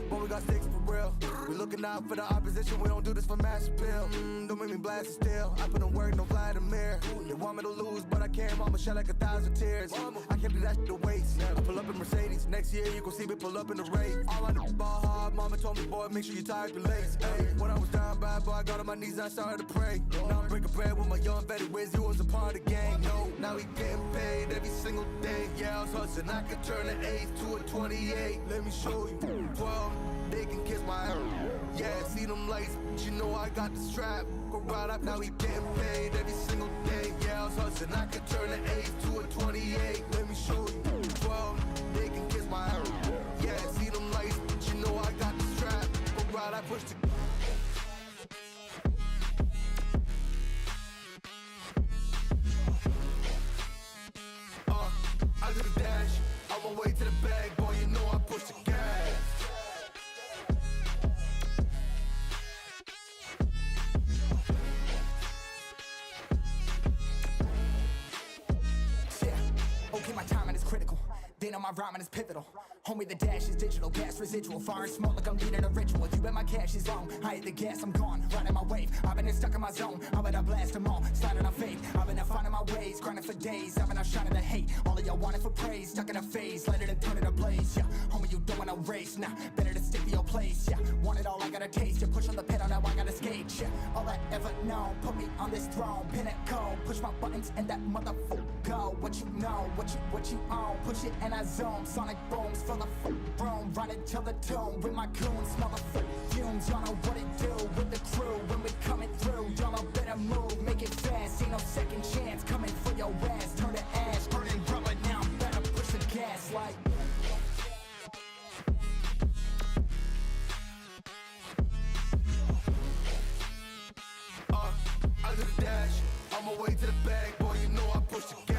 But we got sticks for real. We looking out for the opposition, we don't do this for mass appeal. Don't make me blast it still. I put in work, no fly in the mirror. They want me to lose, but I can't. Mama shed like 1,000 tears. I can't do that shit to waste. I pull up in Mercedes. Next year, you gon' see me pull up in the race. All I know is ball hard. Mama told me, boy, make sure you tie up your legs. Hey, when I was down bad, boy, I got on my knees and I started to pray. Now I'm breaking bread with my young vet. Wiz, you was a part of the gang. No, now we getting paid every single day. Yeah, I was hustling. I could turn an 8 to a 28. Let me show you. 12, they can kiss my ass. Yeah, see them lights, but you know I got the strap. Go right up, now we getting paid every single day. Yeah, I was hustling. I could turn an 8 to a 28. Let me show you. 12, they can kiss my ass. Yeah, see them lights, but you know I got the strap. Go right, I push the I do the dash, on my way to the bag, boy, you know I push the gas. Yeah, okay, my timing is critical. Then on my rhyming is pivotal. Homie, the dash is digital, gas residual. Fire and smoke like I'm leading a ritual. You bet my cash is long. I hit the gas, I'm gone. Riding my wave. I've been stuck in my zone. I bet I blast them all. Sliding on faith. I've been finding my ways. Grinding for days. I've been out shining the hate. All of y'all wanted for praise. Stuck in a phase. Let it and turn it ablaze. Yeah, homie, you don't want no race. Nah, better to stick to your place. Yeah, want it all, I gotta taste. You push on the pedal, now I gotta skate. Yeah, all I ever known. Put me on this throne. Pinnacle. Push my buttons and that motherfucker go. What you know, what you own. Push it and I zone. Sonic booms for the room. Run it till the tomb with my goons. Smell the fumes. Y'all know what it do with the crew when we coming through. Y'all know better move, make it fast. Ain't no second chance coming for your ass. Turn to ash, burning rubber. Now I'm better push the gas like. I do the dash, on my way to the bag, boy, you know I push the gas.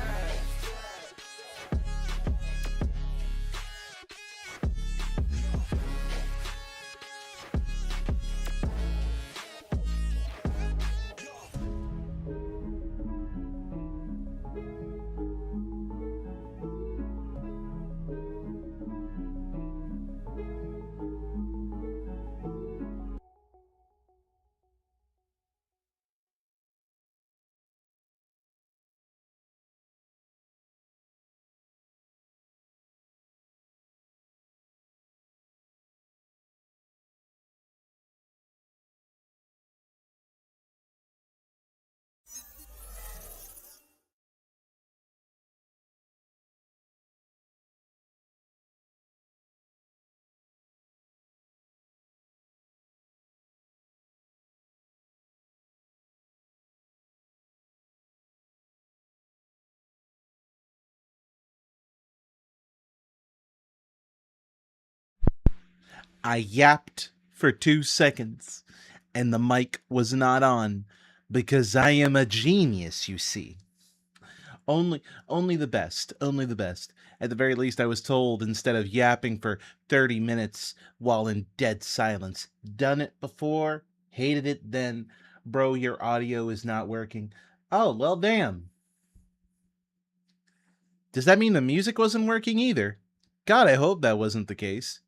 I yapped for 2 seconds, and the mic was not on, because I am a genius, you see. Only the best, only the best. At the very least, I was told, instead of yapping for 30 minutes while in dead silence. Done it before, hated it then. Bro, your audio is not working. Oh, well, damn. Does that mean the music wasn't working either? God, I hope that wasn't the case.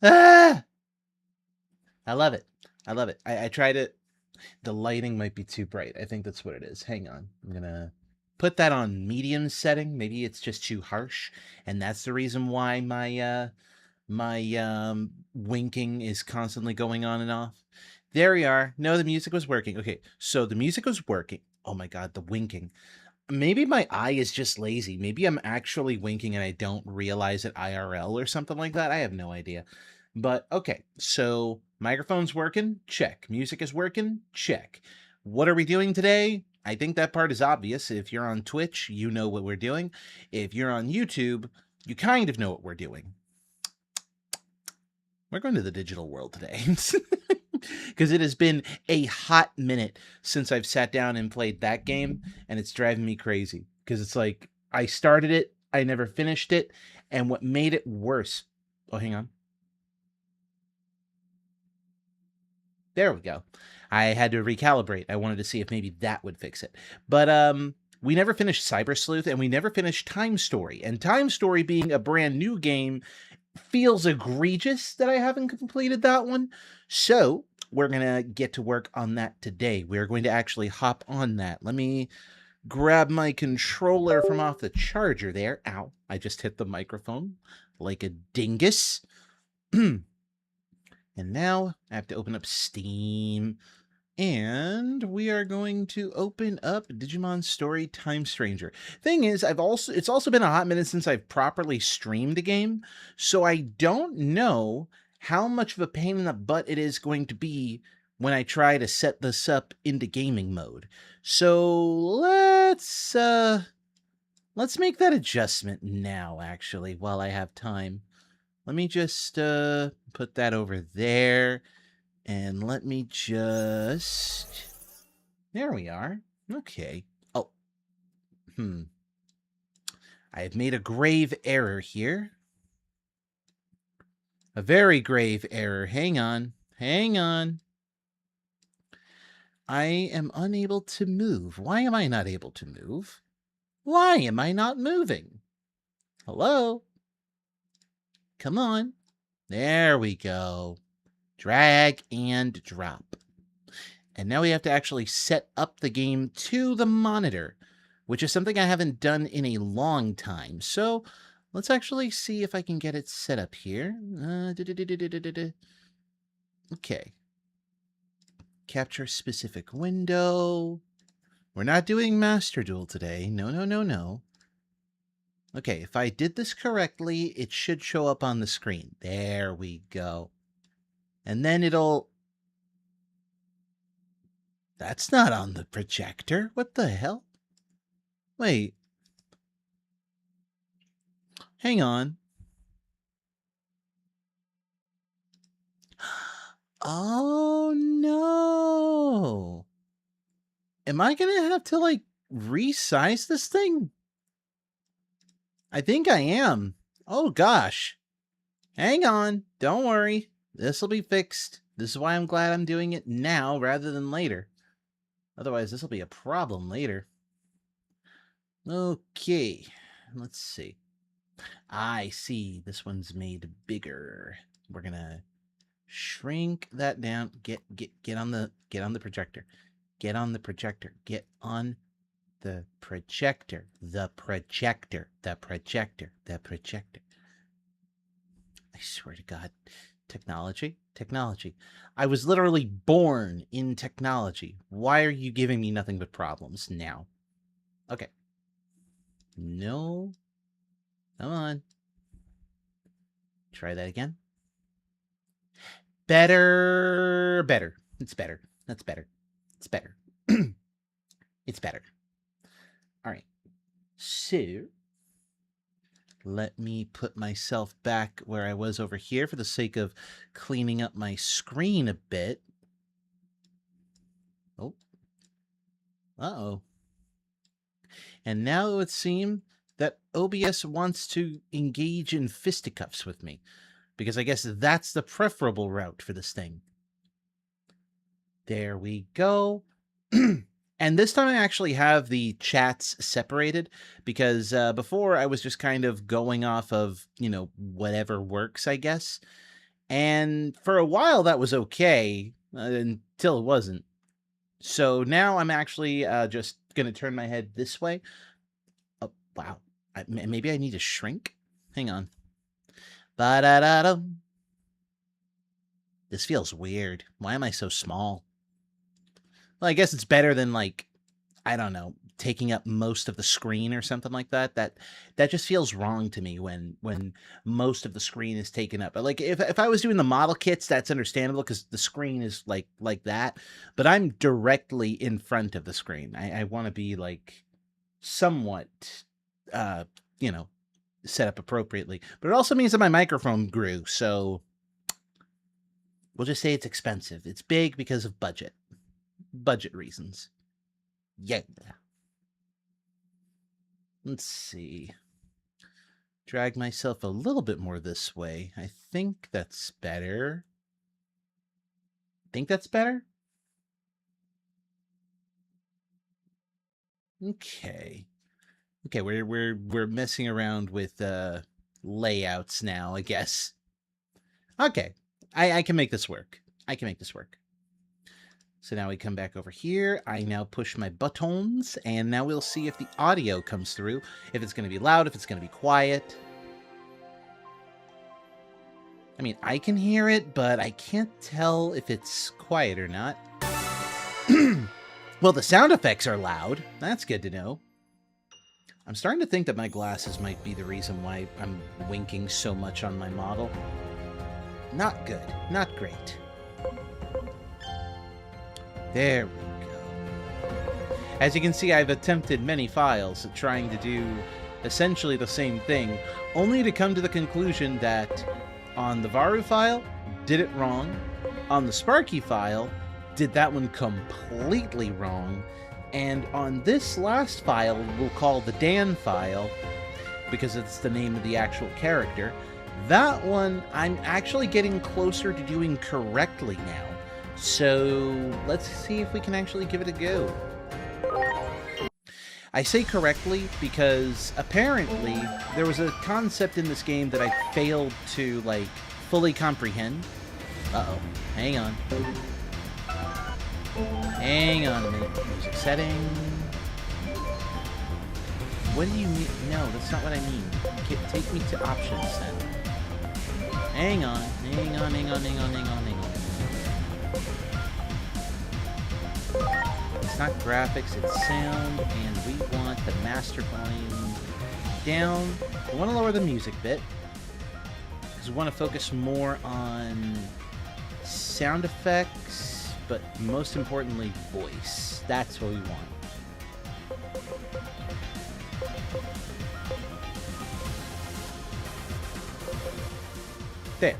Ah! I love it. I love it. I tried it. The lighting might be too bright. I think that's what it is. Hang on. I'm going to put that on medium setting. Maybe it's just too harsh. And that's the reason why my winking is constantly going on and off. There we are. No, the music was working. Okay, so the music was working. Oh my God, the winking. Maybe my eye is just lazy. Maybe I'm actually winking and I don't realize it IRL or something like that. I have no idea. But okay, so microphone's working? Check. Music is working? Check. What are we doing today? I think that part is obvious. If you're on Twitch, you know what we're doing. If you're on YouTube, you kind of know what we're doing. We're going to the digital world today. Because it has been a hot minute since I've sat down and played that game, and it's driving me crazy. Because it's like, I started it, I never finished it, and what made it worse... Oh, hang on. There we go. I had to recalibrate. I wanted to see if maybe that would fix it. But we never finished Cyber Sleuth, and we never finished Time Story. And Time Story being a brand new game feels egregious that I haven't completed that one. So we're going to get to work on that today. We're going to actually hop on that. Let me grab my controller from off the charger there. Ow, I just hit the microphone like a dingus. And now I have to open up Steam. And we are going to open up Digimon Story Time Stranger. Thing is, it's also been a hot minute since I've properly streamed a game, so I don't know how much of a pain in the butt it is going to be when I try to set this up into gaming mode. So let's make that adjustment now, actually, while I have time. Let me just put that over there. And let me just... There we are. Okay. Oh. I have made a grave error here. A very grave error. Hang on. Hang on. I am unable to move. Why am I not able to move? Why am I not moving? Hello? Come on. There we go. Drag and drop. And now we have to actually set up the game to the monitor, which is something I haven't done in a long time. So let's actually see if I can get it set up here. Okay. Capture specific window. We're not doing Master Duel today. No, no, no, no. Okay, if I did this correctly, it should show up on the screen. There we go. And then it'll... That's not on the projector. What the hell? Wait. Hang on. Oh, no. Am I going to have to, like, resize this thing? I think I am. Oh, gosh. Hang on. Don't worry. This will be fixed. This is why I'm glad I'm doing it now rather than later. Otherwise, this will be a problem later. Okay. Let's see. I see. This one's made bigger. We're going to shrink that down. Get on the projector. Get on the projector. Get on the projector. The projector. The projector. The projector. I swear to God. Technology. Technology. I was literally born in technology. Why are you giving me nothing but problems now? Okay. No. Come on. Try that again. Better. Better. It's better. That's better. It's better. It's better. All right. So, let me put myself back where I was over here for the sake of cleaning up my screen a bit. Oh. Uh-oh. And now it would seem that OBS wants to engage in fisticuffs with me, because I guess that's the preferable route for this thing. There we go. And this time I actually have the chats separated, because before I was just kind of going off of, you know, whatever works, I guess. And for a while that was okay, until it wasn't. So now I'm actually just going to turn my head this way. Oh, wow. Maybe I need to shrink? Hang on. Ba-da-da-dum. This feels weird. Why am I so small? Well, I guess it's better than, like, I don't know, taking up most of the screen or something like that. That just feels wrong to me when most of the screen is taken up. But like if I was doing the model kits, that's understandable because the screen is like that. But I'm directly in front of the screen. I want to be like somewhat, you know, set up appropriately. But it also means that my microphone grew, so we'll just say it's expensive. It's big because of budget reasons. Yeah. Let's see. Drag myself a little bit more this way. I think that's better. Think that's better? Okay. Okay, we're messing around with layouts now, I guess. Okay. I can make this work. I can make this work. So now we come back over here. I now push my buttons, and now we'll see if the audio comes through. If it's going to be loud, if it's going to be quiet. I mean, I can hear it, but I can't tell if it's quiet or not. Well, the sound effects are loud. That's good to know. I'm starting to think that my glasses might be the reason why I'm winking so much on my model. Not good. Not great. There we go. As you can see, I've attempted many files trying to do essentially the same thing, only to come to the conclusion that on the Varu file, did it wrong. On the Sparky file, did that one completely wrong. And on this last file, we'll call the Dan file, because it's the name of the actual character, that one I'm actually getting closer to doing correctly now. So let's see if we can actually give it a go. I say correctly because apparently there was a concept in this game that I failed to, like, fully comprehend. Uh-oh. Hang on. Hang on a minute. Music setting. What do you mean? No, that's not what I mean. Take me to options then. Hang on. Hang on, hang on, hang on, hang on, hang on. It's not graphics, it's sound, and we want the master volume down. I want to lower the music bit, because we want to focus more on sound effects, but most importantly, voice. That's what we want. There.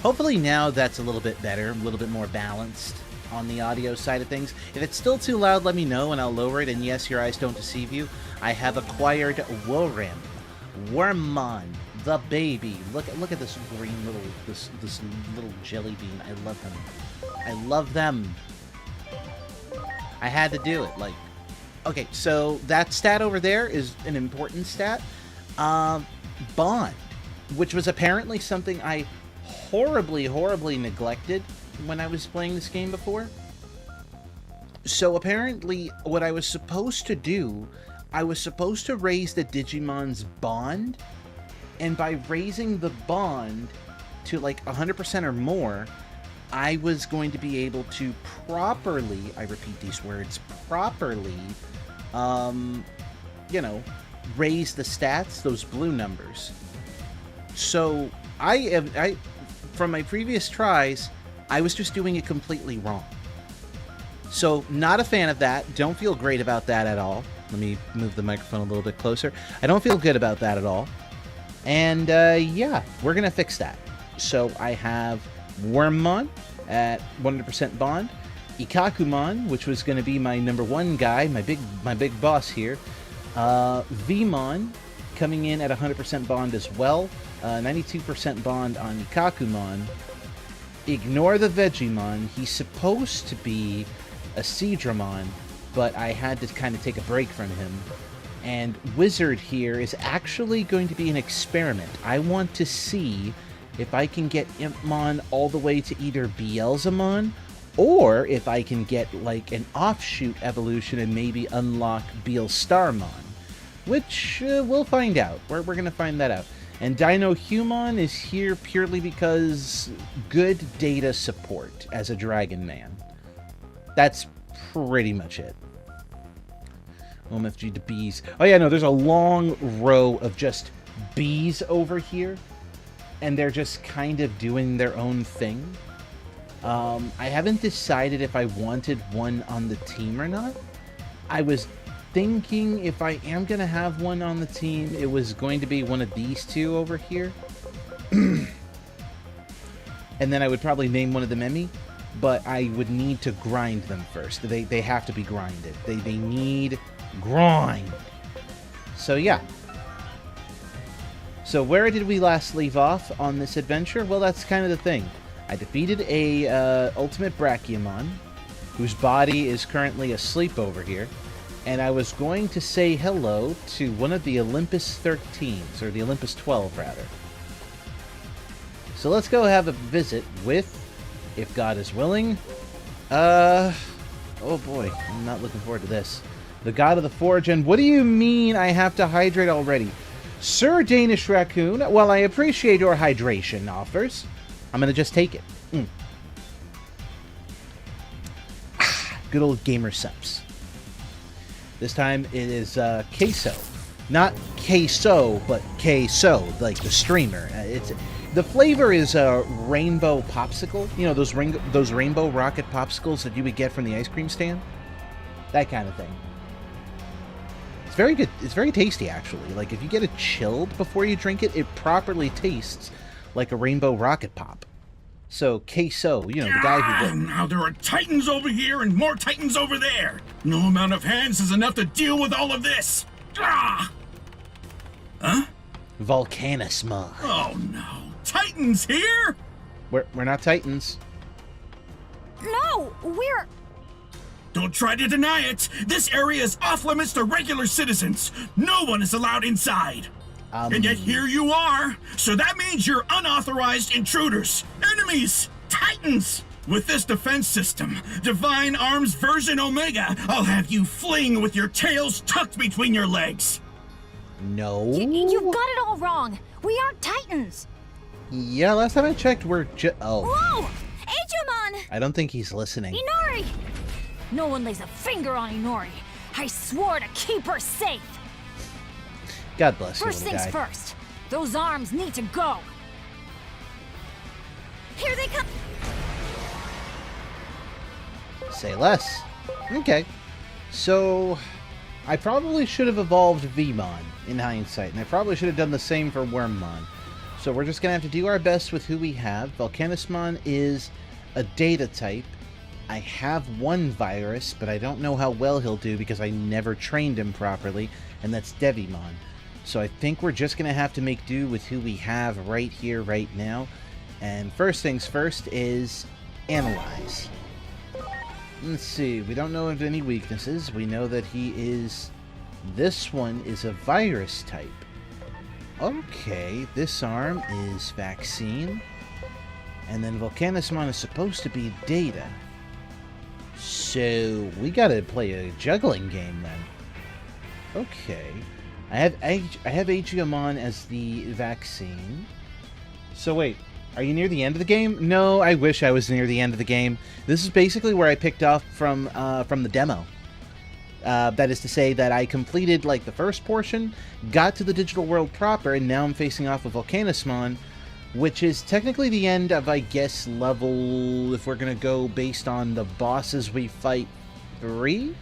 Hopefully now that's a little bit better, a little bit more balanced on the audio side of things. If it's still too loud, let me know and I'll lower it. And yes, your eyes don't deceive you. I have acquired Worm, Wormmon, the baby. Look at this green little this little jelly bean. I love them. I love them. I had to do it. Like, okay, so that stat over there is an important stat. Bond, which was apparently something I horribly neglected when I was playing this game before. So apparently what I was supposed to do, I was supposed to raise the Digimon's bond, and by raising the bond to like 100% or more, I was going to be able to properly, I repeat these words, properly, you know, raise the stats, those blue numbers. So I from my previous tries, I was just doing it completely wrong. So not a fan of that. Don't feel great about that at all. Let me move the microphone a little bit closer. I don't feel good about that at all. And yeah, we're gonna fix that. So I have Wormmon at 100% bond, Ikakumon, which was gonna be my #1 guy, my big boss here. Vmon coming in at 100% bond as well. 92% bond on Ikakumon. Ignore the Vegemon. He's supposed to be a Seadramon, but I had to kind of take a break from him. And Wizard here is actually going to be an experiment. I want to see if I can get Impmon all the way to either Beelzemon, or if I can get like an offshoot evolution and maybe unlock Beelstarmon, which we'll find out. We're going to find that out. And Dinohumon is here purely because good data support as a Dragon Man. That's pretty much it. OMFG to bees. Oh yeah, no, there's a long row of just bees over here, and they're just kind of doing their own thing. I haven't decided if I wanted one on the team or not. I was thinking if I am going to have one on the team, it was going to be one of these two over here. And then I would probably name one of them Emmy, but I would need to grind them first. They have to be grinded. They need grind. So yeah. So where did we last leave off on this adventure? Well, that's kind of the thing. I defeated a Ultimate Brachiomon. whose body is currently asleep over here. And I was going to say hello to one of the Olympus 13s, or the Olympus 12, rather. So let's go have a visit with, if God is willing, oh boy, I'm not looking forward to this. The God of the Forge, and what do you mean I have to hydrate already? Sir Danish Raccoon, well, I appreciate your hydration offers. I'm gonna just take it. Good old gamer subs. This time it is queso. Not queso, but queso, like the streamer. The flavor is rainbow popsicle. You know, those rainbow rocket popsicles that you would get from the ice cream stand? That kind of thing. It's very good. It's very tasty, actually. Like, if you get it chilled before you drink it, it properly tastes like a rainbow rocket pop. So, queso, you know, the guy who... Now there are titans over here and more titans over there. No amount of hands is enough to deal with all of this. Ah! Huh? Volcanismon. Oh no. Titans here? We're not titans. No, we're... Don't try to deny it. This area is off limits to regular citizens. No one is allowed inside. And yet here you are. So that means you're unauthorized intruders, enemies, titans. With this defense system, Divine Arms version Omega, I'll have you fling with your tails tucked between your legs. No. You've got it all wrong. We aren't titans. Yeah, last time I checked, we're oh. Whoa! Agemon! I don't think he's listening. Inori! No one lays a finger on Inori. I swore to keep her safe. God bless you, First little things guy. first. Those arms need to go. Here they come. Say less. Okay. So, I probably should have evolved Vmon in hindsight, and I probably should have done the same for Wormmon. So we're just going to have to do our best with who we have. Volcanismon is a data type. I have one virus, but I don't know how well he'll do because I never trained him properly, and that's Devimon. So I think we're just going to have to make do with who we have right here, right now. And first things first is analyze. Let's see, we don't know of any weaknesses. We know that he is... This one is a virus type. Okay, this arm is vaccine. And then Volcanismon is supposed to be data. So, we gotta play a juggling game then. Okay. I have Agemon as the vaccine. So wait, are you near the end of the game? No, I wish I was near the end of the game. This is basically where I picked off from the demo. That is to say that I completed like the first portion, got to the digital world proper, and now I'm facing off with Volcanismon, which is technically the end of, I guess, level, if we're gonna go based on the bosses we fight, 3?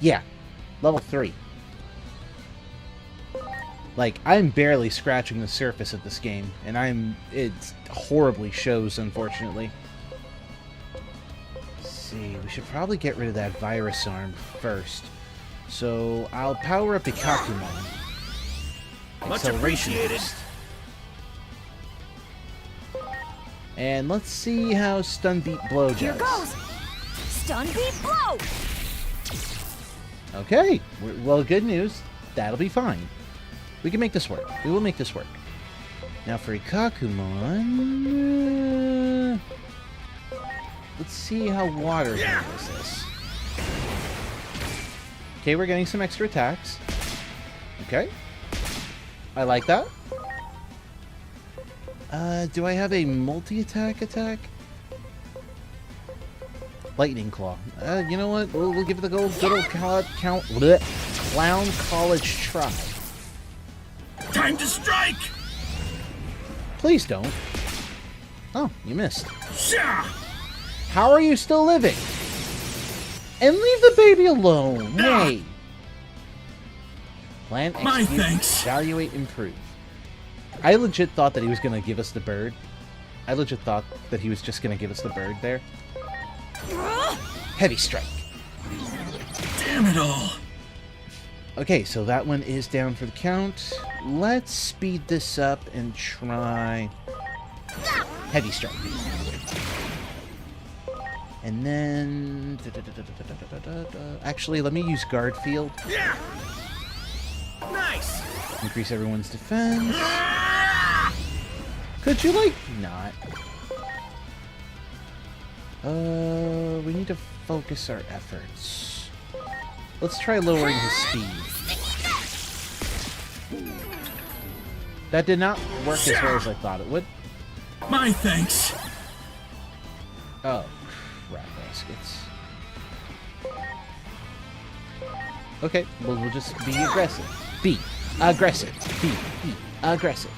Yeah, level 3. Like, I'm barely scratching the surface of this game, and it horribly shows, unfortunately. Let's see, we should probably get rid of that virus arm first. So, I'll power up Ikakumon. Much appreciated. And let's see how Stun Beat Blow does. Here goes. Stun beat blow. Okay, well, good news. That'll be fine. We can make this work. We will make this work. Now for Ikakumon... let's see how water handles this. Okay, we're getting some extra attacks. Okay. I like that. Do I have a multi-attack attack? Lightning Claw. You know what? We'll give it the good old Clown College try. Time to strike! Please don't. Oh, you missed. Shah! How are you still living? And leave the baby alone. Ah. Hey. Plan, My execute, thanks. evaluate, improve. I legit thought that he was going to give us the bird. I legit thought that he was just going to give us the bird there. Heavy strike. Damn it all. Okay, so that one is down for the count. Let's speed this up and try heavy strike. And then... Actually, let me use Guard Field. Yeah! Nice! Increase everyone's defense. Could you, like, not? We need to focus our efforts. Let's try lowering his speed. That did not work as well as I thought it would. My thanks. Oh, crap baskets. Okay, well, we'll just be aggressive. Be aggressive. Be aggressive.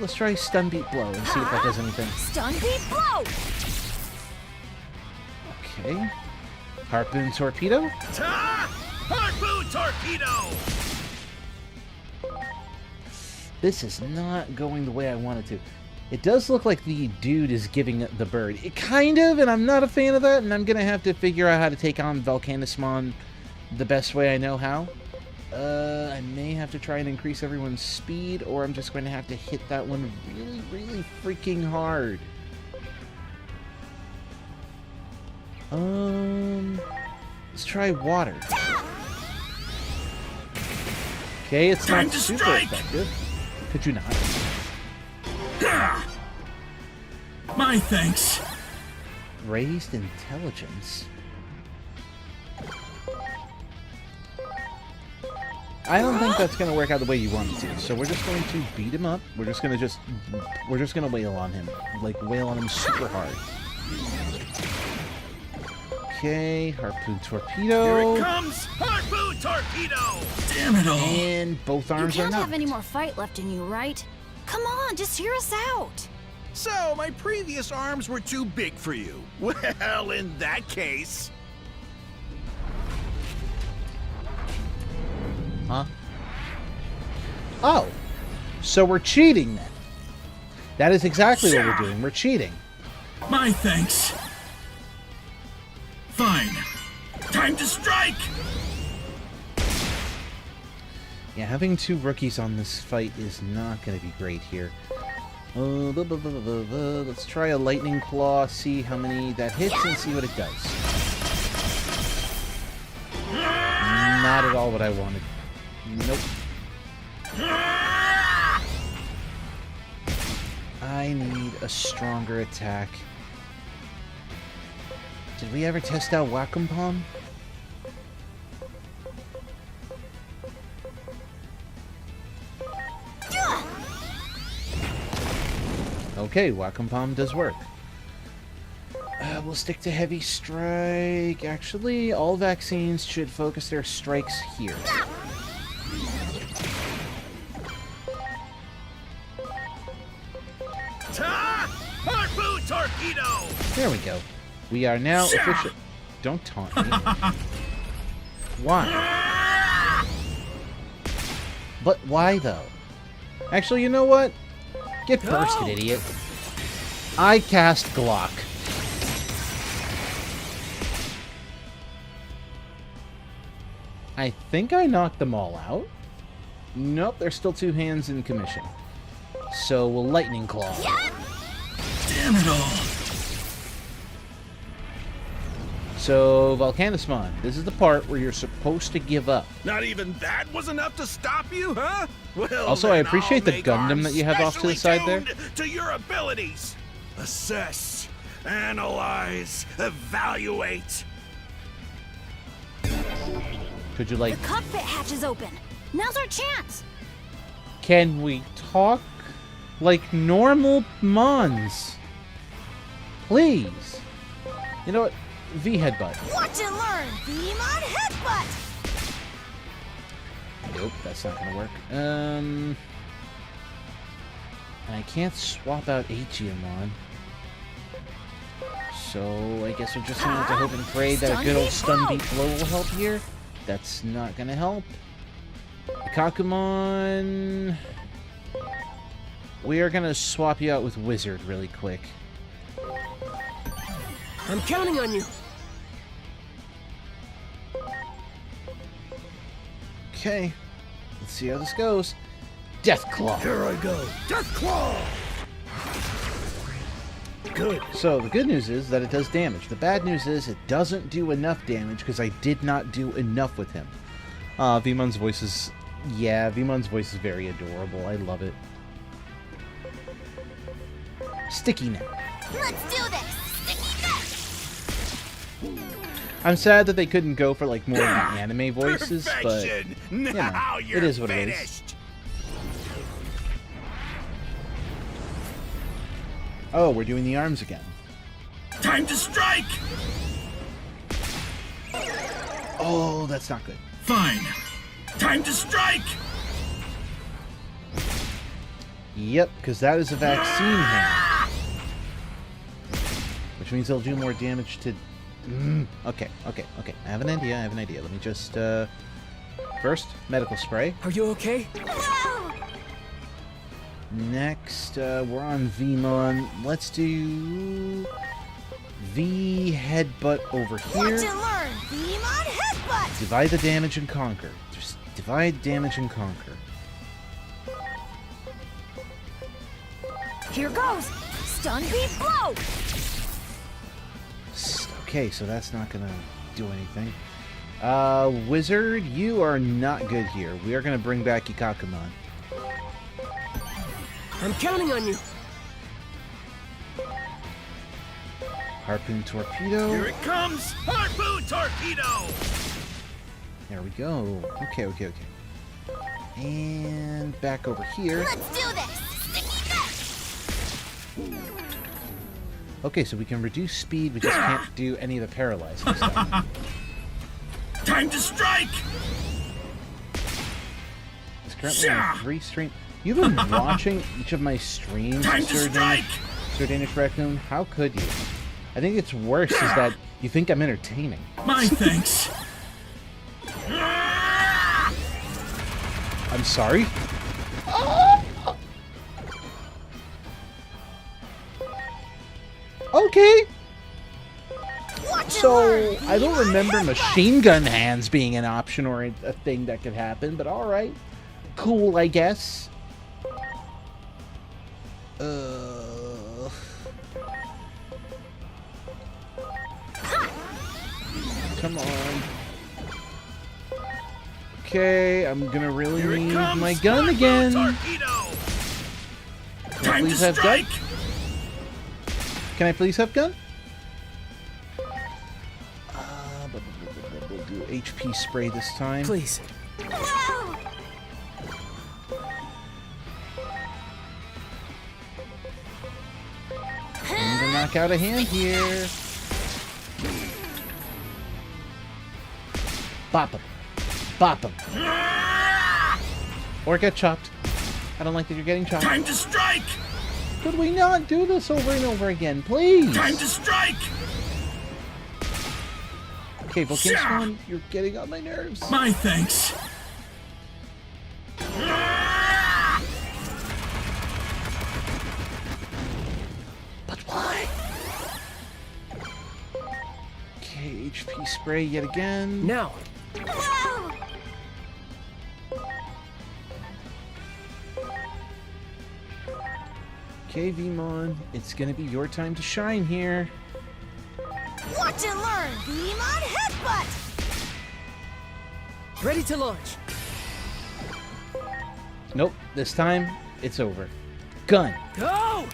Let's try Stun Beat Blow and see if that does anything. Stun Beat Blow! Okay. Harpoon Torpedo? Harpoon Torpedo! This is not going the way I want it to. It does look like the dude is giving the bird. It kind of, and I'm not a fan of that, and I'm going to have to figure out how to take on Volcanismon the best way I know how. I may have to try and increase everyone's speed, or I'm just going to have to hit that one really, really freaking hard. Let's try water. Okay, it's Time not to super strike! effective. Could you not? My thanks. Raised intelligence. I don't think that's going to work out the way you want it to. So we're just going to beat him up. We're just going to wail on him. Like, wail on him super hard. Okay, Harpoon Torpedo. Here it comes! Harpoon Torpedo! Damn it all! And both You arms are can't knocked. have any more fight left in you, right? Come on, just hear us out. So, my previous arms were too big for you. Well, in that case... Huh? Oh. So we're cheating then. That is exactly what we're doing. We're cheating. My thanks. Fine. Time to strike! Yeah, having two rookies on this fight is not going to be great here. Let's try a Lightning Claw, see how many that hits, and see what it does. Not at all what I wanted. Nope. I need a stronger attack. Did we ever test out Wacom-Palm? Okay, Wacom-Palm does work. We'll stick to Heavy Strike. Actually, all vaccines should focus their strikes here. Harpoon Torpedo! There we go. We are now official. Don't taunt me. Why? But why, though? Actually, you know what? Get bursted, idiot. I cast Glock. I think I knocked them all out. Nope, there's still two hands in commission. So we'll Lightning Claw. Damn it all! So, Volcanismon, this is the part where you're supposed to give up. Not even that was enough to stop you, huh? Well, Also, I then appreciate I'll the make Gundam arms that you have off to the specially side there. tuned to your abilities. Assess, analyze, evaluate. Could you, like... The cockpit hatch is open. Now's our chance. Can we talk like normal Mons? Please. You know what? V Headbutt. Watch and learn. Beam on Headbutt. Nope, that's not gonna work. And I can't swap out Aegiamon. So I guess we're just gonna have to hope and pray that a good old Stun Beat Blow will help here. That's not gonna help. Kakumon. We are gonna swap you out with Wizard really quick. I'm counting on you. Okay. Let's see how this goes. Death Claw. Here I go. Death Claw! Good. So the good news is that it does damage. The bad news is it doesn't do enough damage because I did not do enough with him. Veemon's voice is... Yeah, Veemon's voice is very adorable. I love it. Sticky now. Let's do this! Sticky neck! I'm sad that they couldn't go for like more of the anime voices, Perfection. but you know, Now you're it is what it is. finished. Oh, we're doing the arms again. Time to strike! Oh, that's not good. Fine. Time to strike! Yep, because that is a vaccine hand. Which means they'll do more damage to... Okay. I have an idea, Let me just, First, medical spray. Are you okay? Next, we're on Veemon. Let's do... V headbutt over Watch here. and learn! Veemon headbutt! Divide the damage and conquer. Just divide damage and conquer. Here goes! Stun beat blow! Okay, so that's not gonna do anything. Wizard, you are not good here. We are gonna bring back Ikakumon. I'm counting on you. Harpoon Torpedo. Here it comes! Harpoon Torpedo! There we go. Okay. And back over here. Let's do this! Sticky neck! Okay, so we can reduce speed, we just can't do any of the paralyzing stuff. Time to strike! It's currently on 3 stream. You've been watching each of my streams, Time to strike! Sir Danish Raccoon. How could you? I think it's worse is that you think I'm entertaining. My thanks. I'm sorry? Okay. Watch So, and learn! I don't Veemon remember headbutt! machine gun hands being an option or a thing that could happen, but alright. Cool, I guess. Come on. Okay, I'm gonna really Here it need comes! my gun Harpoon again. Torpedo! Can I Time to please have gun? strike! Can I please have gun? We'll do HP spray this time. Please. Whoa! I'm gonna knock out a hand here. Bop him. Bop him. Or get chopped. I don't like that you're getting chopped. Time to strike! Could we not do this over and over again, please? Time to strike! Okay, Volcanspawn, you're getting on my nerves. My thanks. But why? Okay, HP spray yet again. Now. Whoa! Okay, Veemon, it's gonna be your time to shine here. Watch and learn! Veemon headbutt! Ready to launch. Nope, this time, it's over. Gun. Go!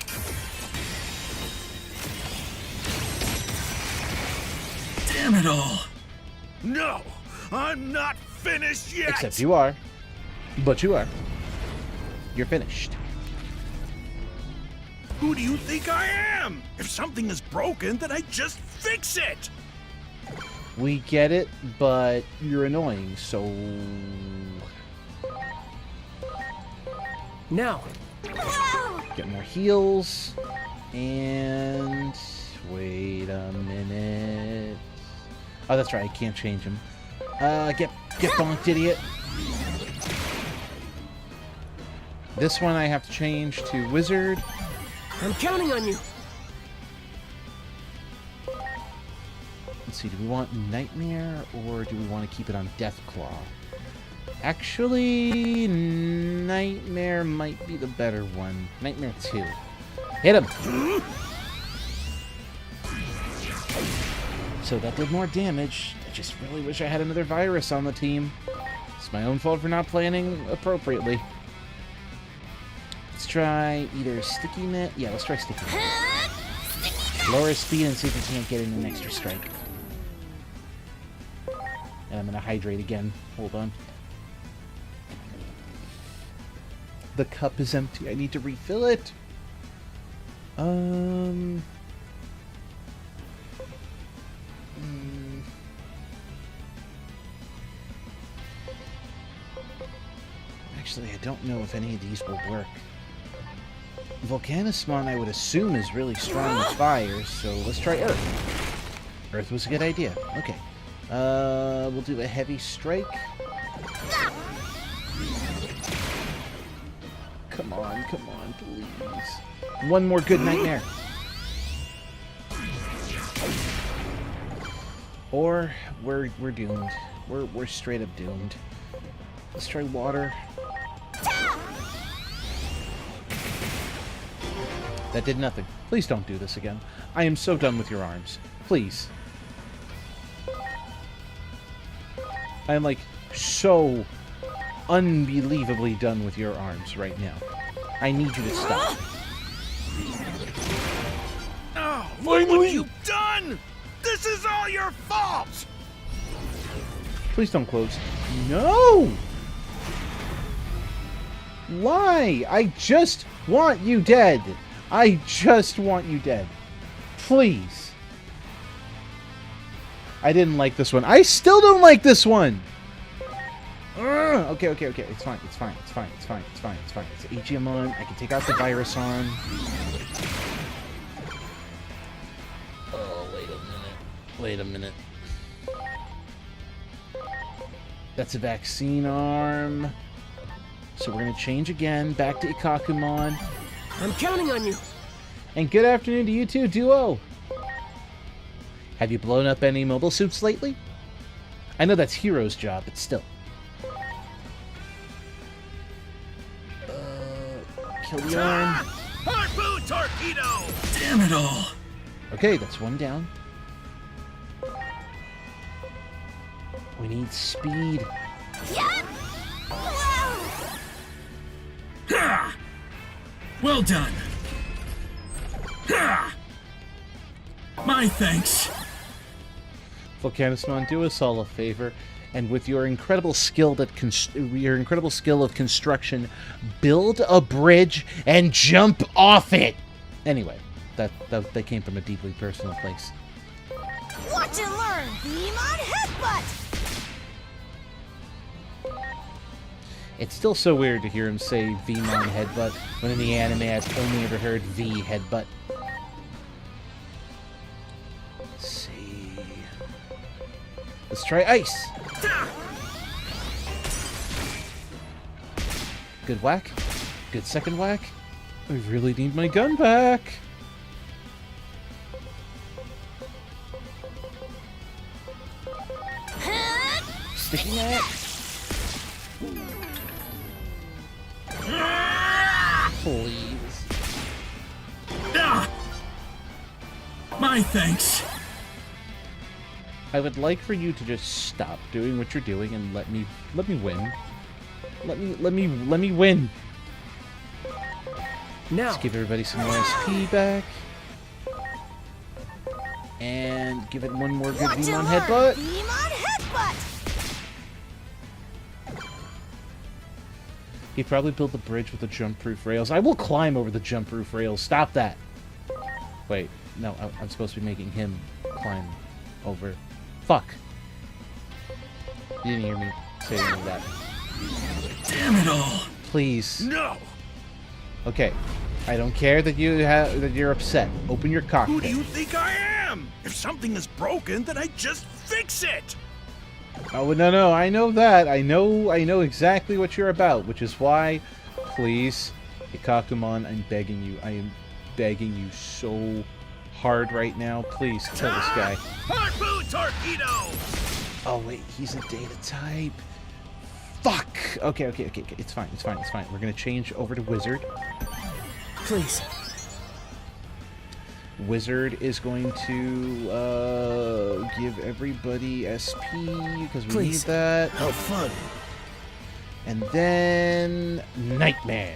Damn it all. No! I'm not finished yet! Except you are. But you are. You're finished. Who do you think I am? If something is broken, then I just fix it! We get it, but you're annoying, so... Now. Whoa! Get more heals. And... Wait a minute. Oh, that's right, I can't change him. Get bonked, idiot. This one I have to change to Wizard. I'm counting on you. Let's see, do we want Nightmare or do we want to keep it on Deathclaw? Actually, Nightmare might be the better one. Nightmare 2. Hit him! So that did more damage. I just really wish I had another virus on the team. It's my own fault for not planning appropriately. Let's try either Sticky Net. Yeah, let's try Sticky Net. Lower his speed and see if he can't get in an extra strike. And I'm going to hydrate again. Hold on. The cup is empty. I need to refill it. Actually, I don't know if any of these will work. Volcanismon, I would assume, is really strong with fire, so let's try Earth. Earth was a good idea. Okay. We'll do a heavy strike. Come on, please. One more good nightmare. Or we're doomed. We're straight up doomed. Let's try water. That did nothing. Please don't do this again. I am so done with your arms. Please. I am like so unbelievably done with your arms right now. I need you to stop. Oh, what have you done? This is all your fault! Please don't close. No! Why? I just want you dead. I just want you dead. Please. I didn't like this one. I still don't like this one! Okay. It's fine. It's Aegiamon. I can take out the virus arm. Oh, wait a minute. That's a vaccine arm. So we're going to change again. Back to Ikakumon. I'm counting on you. And good afternoon to you too, Duo. Have you blown up any mobile suits lately? I know that's Hero's job, but still. Kill the arm. Harpoon torpedo! Damn it all. Okay, that's one down. We need speed. Ha! Well done. Ha! My thanks. Volcanismon, do us all a favor, and with your incredible skill of construction, build a bridge and jump off it. Anyway, that came from a deeply personal place. Watch and learn! Veemon Headbutt! It's still so weird to hear him say Veemon Headbutt when in the anime I've only ever heard V Headbutt. Let's see. Let's try ice. Good whack. Good second whack. I really need my gun back. Sticking it. Please. Ah! My thanks. I would like for you to just stop doing what you're doing and let me win. Let me win. Now. Let's give everybody some more SP back. And give it one more good Watch and Veemon learn! Headbutt. Veemon Headbutt! He probably built the bridge with the jump-proof rails. I will climb over the jump-proof rails. Stop that. Wait, no, I'm supposed to be making him climb over. Fuck. You didn't hear me say any of that. Damn it all. Please. No! Okay. I don't care that you're upset. Open your cockpit. Who do you think I am? If something is broken, then I just fix it! Oh, no, I know that. I know exactly what you're about, which is why, please, Ikakumon, I'm begging you. I am begging you so hard right now. Please, kill this guy. Harpoon torpedo! Oh, wait, he's a data type. Fuck! Okay. It's fine. We're gonna change over to Wizard. Please. Wizard is going to give everybody SP because we need that. Have fun. And then Nightmare.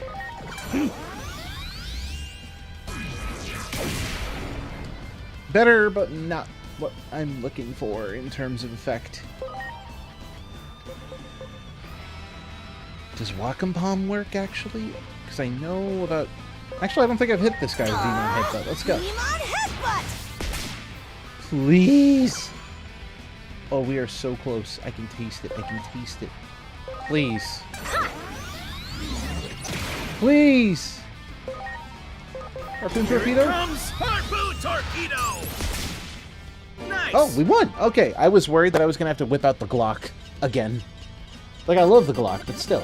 Better, but not what I'm looking for in terms of effect. Does Wacom work, actually? Because I know about... Actually, I don't think I've hit this guy with Demon Headbutt. Let's go. Demon Headbutt! Please! Oh, we are so close. I can taste it. I can taste it. Please. Please! Harpoon Torpedo? Comes Harpoon Torpedo! Nice! Oh, we won! Okay, I was worried that I was going to have to whip out the Glock again. Like, I love the Glock, but still.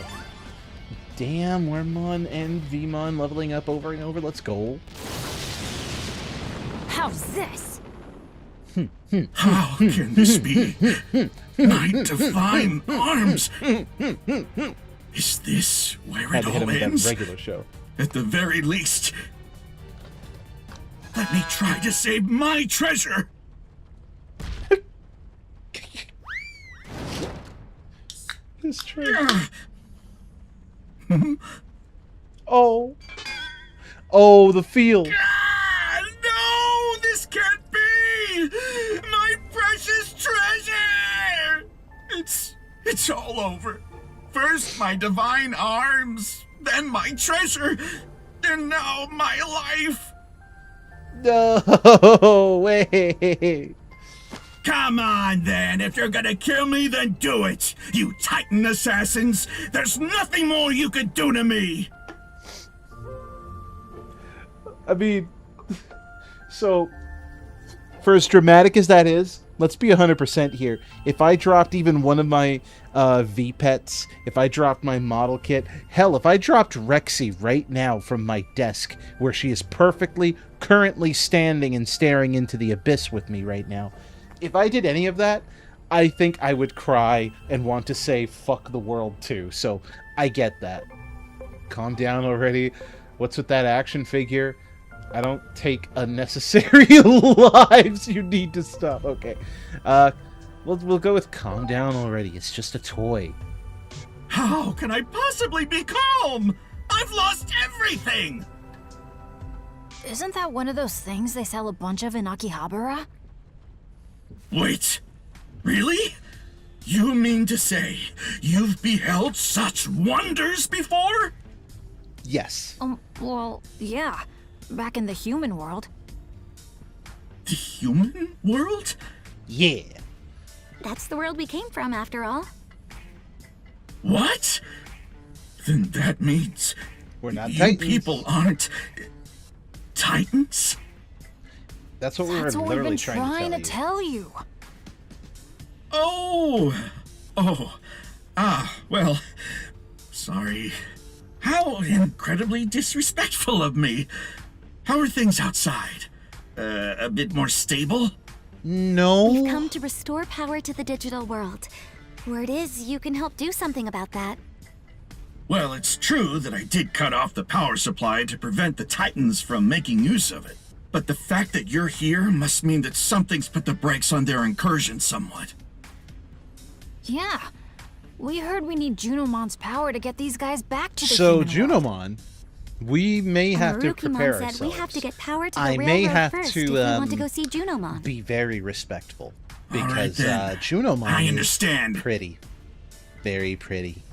Damn, Wormmon and Vmon leveling up over and over. Let's go. How's this? How can this be? My divine arms! Is this where Had it to hit him all with that ends? regular show. At the very least, let me try to save my treasure! This tree. Oh. Oh, the feel. Ah, no! This can't be! My precious treasure! It's all over. First my divine arms, then my treasure, and now my life! No, wait. Come on, then. If you're gonna kill me, then do it. You Titan assassins. There's nothing more you could do to me. I mean, so, for as dramatic as that is, let's be 100% here. If I dropped even one of my V-Pets, if I dropped my model kit, hell, if I dropped Rexy right now from my desk, where she is perfectly, currently standing and staring into the abyss with me right now, if I did any of that, I think I would cry and want to say fuck the world too. So I get that. Calm down already. What's with that action figure? I don't take unnecessary lives. You need to stop. Okay. We'll go with calm down already. It's just a toy. How can I possibly be calm? I've lost everything! Isn't that one of those things they sell a bunch of in Akihabara? Wait, really? You mean to say you've beheld such wonders before? Yes. Well, yeah. Back in the human world. The human world? Yeah. That's the world we came from, after all. What? Then that means We're not you Titans. people aren't Titans? That's what we were That's what we've literally been trying to tell you. tell you. Well, sorry. How incredibly disrespectful of me. How are things outside? A bit more stable? No. We've come to restore power to the digital world. Word is, you can help do something about that. Well, it's true that I did cut off the power supply to prevent the Titans from making use of it. But the fact that you're here must mean that something's put the brakes on their incursion somewhat. Yeah. We heard we need Junomon's power to get these guys back to the So, human world. Junomon, we may have to prepare said ourselves. we have to get power to the I railroad may have first to, if we want to go see Junomon. be very respectful. All right, Because then. Junomon I is understand. pretty. Very pretty.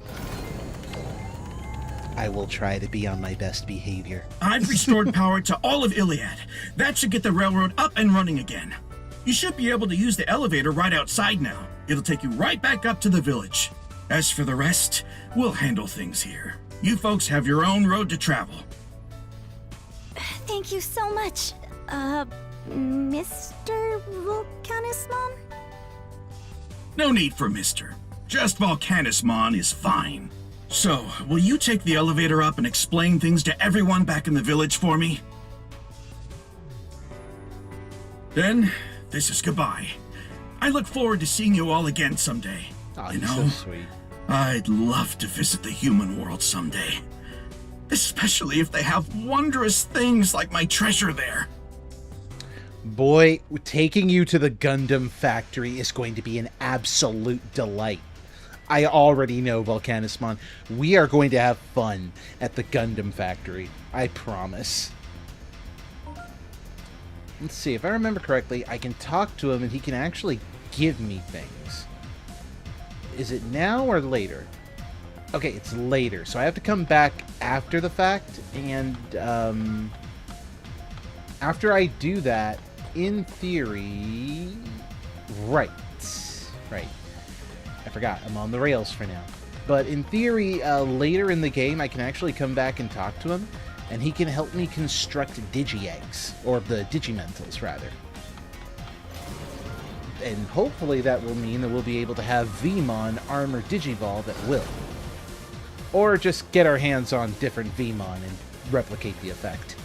I will try to be on my best behavior. I've restored power to all of Iliad. That should get the railroad up and running again. You should be able to use the elevator right outside now. It'll take you right back up to the village. As for the rest, we'll handle things here. You folks have your own road to travel. Thank you so much, Mr. Volcanismon? No need for Mr. Just Volcanismon is fine. So, will you take the elevator up and explain things to everyone back in the village for me? Then, this is goodbye. I look forward to seeing you all again someday. Oh, You you're know, so sweet. I'd love to visit the human world someday. Especially if they have wondrous things like my treasure there. Boy, taking you to the Gundam factory is going to be an absolute delight. I already know, Volcanismon. We are going to have fun at the Gundam factory. I promise. Let's see, if I remember correctly, I can talk to him and he can actually give me things. Is it now or later? Okay, it's later, so I have to come back after the fact, and after I do that, in theory... Right. I forgot, I'm on the rails for now. But in theory, later in the game, I can actually come back and talk to him, and he can help me construct Digi-Eggs, or the Digimentals, rather. And hopefully that will mean that we'll be able to have Veemon armor Digivolve at will. Or just get our hands on different Veemon and replicate the effect.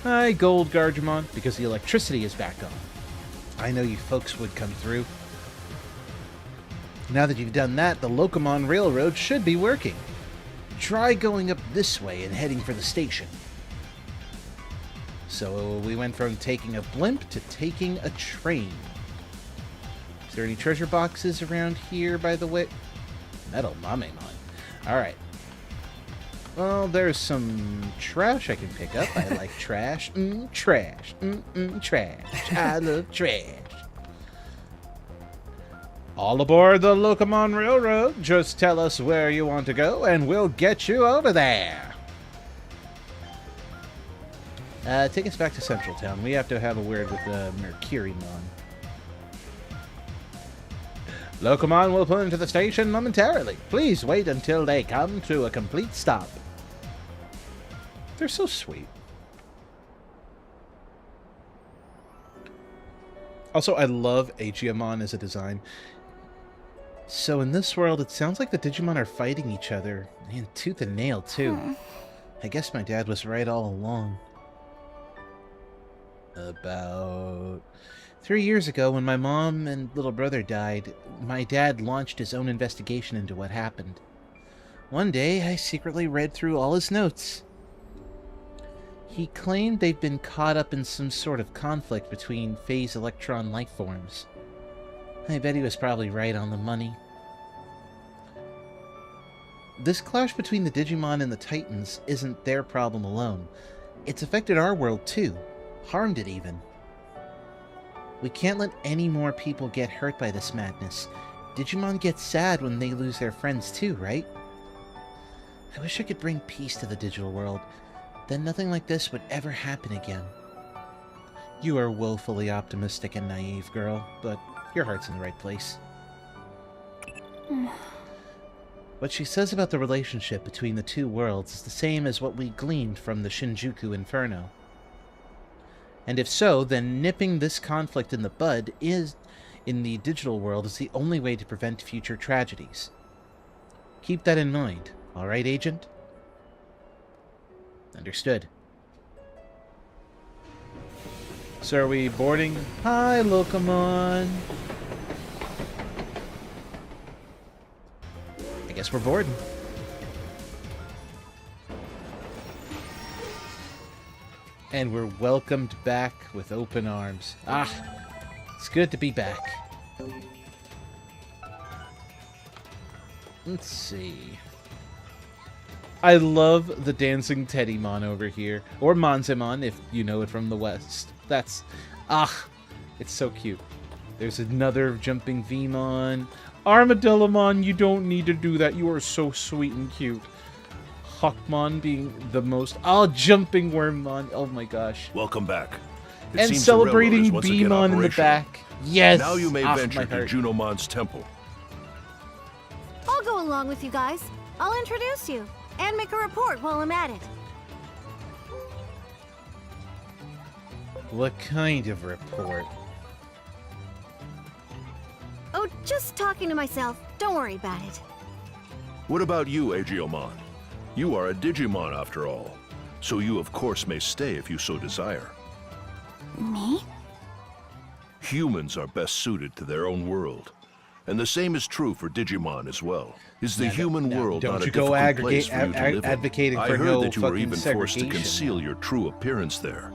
Hi, Gold Gargemon, because the electricity is back on. I know you folks would come through. Now that you've done that, the Locomon Railroad should be working. Try going up this way and heading for the station. So we went from taking a blimp to taking a train. Is there any treasure boxes around here, by the way? Metal Mamemon. Alright. Well, there's some trash I can pick up. I like trash. Trash. Trash. I love trash. All aboard the Locomon Railroad. Just tell us where you want to go, and we'll get you over there. Take us back to Central Town. We have to have a word with Mercurymon. Locomon will pull into the station momentarily. Please wait until they come to a complete stop. They're so sweet. Also, I love Aegiamon as a design. So in this world, it sounds like the Digimon are fighting each other. And tooth and nail, too. I guess my dad was right all along. About 3 years ago, when my mom and little brother died, my dad launched his own investigation into what happened. One day, I secretly read through all his notes. He claimed they'd been caught up in some sort of conflict between phase electron life forms. I bet he was probably right on the money. This clash between the Digimon and the Titans isn't their problem alone. It's affected our world too. Harmed it even. We can't let any more people get hurt by this madness. Digimon get sad when they lose their friends too, right? I wish I could bring peace to the digital world. Then nothing like this would ever happen again. You are woefully optimistic and naive, girl, but your heart's in the right place. What she says about the relationship between the two worlds is the same as what we gleaned from the Shinjuku Inferno. And if so, then nipping this conflict in the bud in the digital world is the only way to prevent future tragedies. Keep that in mind, alright, Agent? Understood. So are we boarding? Hi, Locomon! I guess we're boarding. And we're welcomed back with open arms. Ah, it's good to be back. Let's see. I love the dancing Teddymon over here. Or Monzemon, if you know it from the West. That's... ah, it's so cute. There's another jumping Veemon. Armadillomon, you don't need to do that. You are so sweet and cute. Hawkmon being the most... oh, jumping Wormmon. Oh my gosh. Welcome back. It And seems the railroad celebrating is once again Beemon in the operational. back. Yes! Now you may Ah, venture my to heart. Junomon's temple. I'll go along with you guys. I'll introduce you and make a report while I'm at it. What kind of report? Oh, just talking to myself. Don't worry about it. What about you, Aegiomon? You are a Digimon after all, so you of course may stay if you so desire. Me? Humans are best suited to their own world. And the same is true for Digimon as well. Is the Yeah, human no, world don't not a you go difficult place for you to live in? advocating I for heard no that you were fucking even forced to segregation. conceal your true appearance there.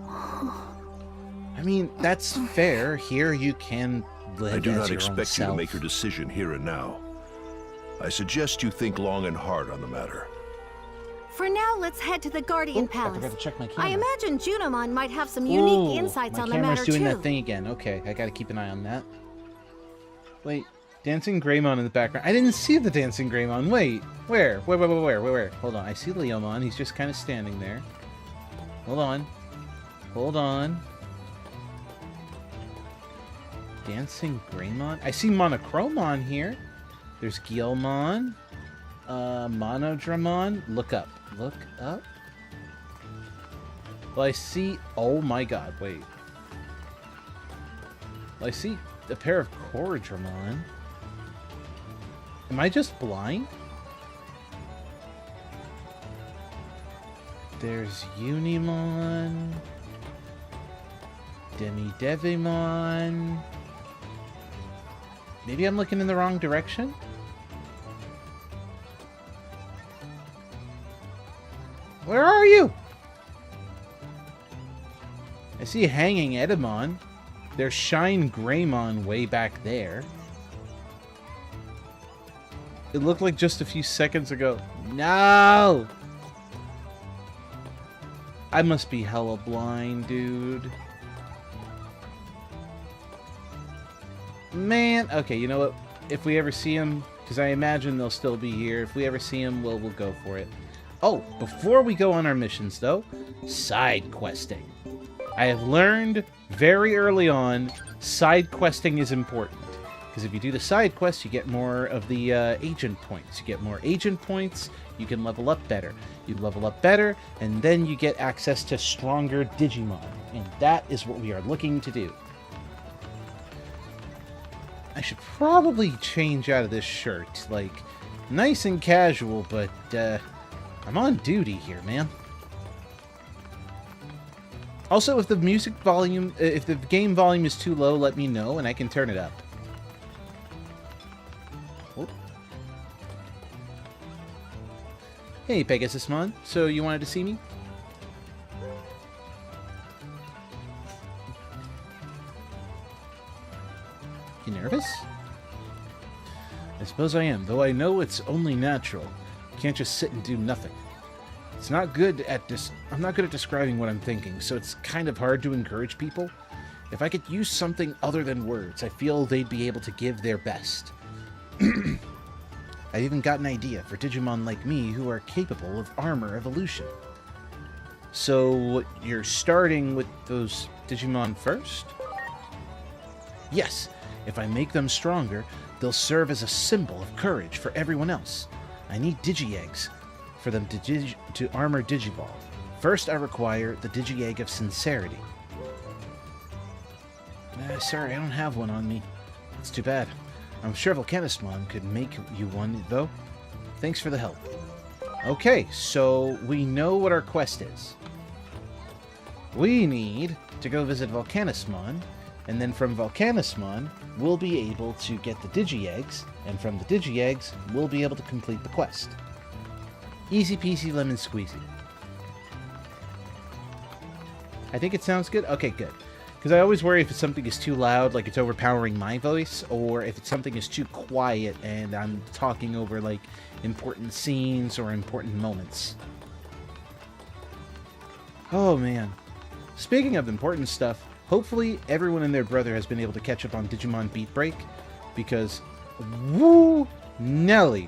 I mean, that's fair. Here you can live I do as not your own expect you to self. make your decision here and now. I suggest you think long and hard on the matter. For now, let's head to the Guardian Oop, I Palace. forgot to check my I camera. imagine Junimon might have some unique Ooh, insights my on the camera's matter doing too. that thing again. Okay, I gotta keep an eye on that. Wait, Dancing Greymon in the background. I didn't see the Dancing Greymon. Wait, where? Where? Hold on, I see Leomon. He's just kind of standing there. Hold on. Dancing Greymon? I see Monochromon here. There's Guilmon. Monodramon. Look up. Well, I see... Oh my god, wait. Well, I see a pair of Coradramon. Am I just blind? There's Unimon. Demidevimon. Maybe I'm looking in the wrong direction? Where are you? I see Hanging Edamon. There's Shine Greymon way back there. It looked like just a few seconds ago. No! I must be hella blind, dude. Man, okay, you know what? If we ever see him, because I imagine they'll still be here. If we ever see him, we'll go for it. Oh, before we go on our missions, though, side questing. I have learned very early on, side questing is important. Because if you do the side quest, you get more of the agent points. You get more agent points, you can level up better. You level up better, and then you get access to stronger Digimon. And that is what we are looking to do. I should probably change out of this shirt. Like, nice and casual, but I'm on duty here, man. Also, if the music volume, if the game volume is too low, let me know and I can turn it up. Oh. Hey, Pegasusmon. So you wanted to see me? You nervous? I suppose I am, though I know it's only natural. Can't just sit and do nothing. It's not good at I'm not good at describing what I'm thinking, so it's kind of hard to encourage people. If I could use something other than words, I feel they'd be able to give their best. I've even got an idea for Digimon like me who are capable of armor evolution. So you're starting with those Digimon first? Yes, if I make them stronger, they'll serve as a symbol of courage for everyone else. I need Digi-Eggs for them to armor Digivolve. First, I require the Digi-Egg of Sincerity. Sorry, I don't have one on me. It's too bad. I'm sure Volcanusmon could make you one, though. Thanks for the help. Okay, so we know what our quest is. We need to go visit Volcanusmon, and then from Volcanusmon, we'll be able to get the Digi-Eggs, and from the Digi-Eggs, we'll be able to complete the quest. Easy peasy lemon squeezy. I think it sounds good? Okay, good. Because I always worry if something is too loud, like it's overpowering my voice, or if something is too quiet and I'm talking over, like, important scenes or important moments. Oh, man. Speaking of important stuff, hopefully everyone and their brother has been able to catch up on Digimon Beat Break, because, woo, Nelly,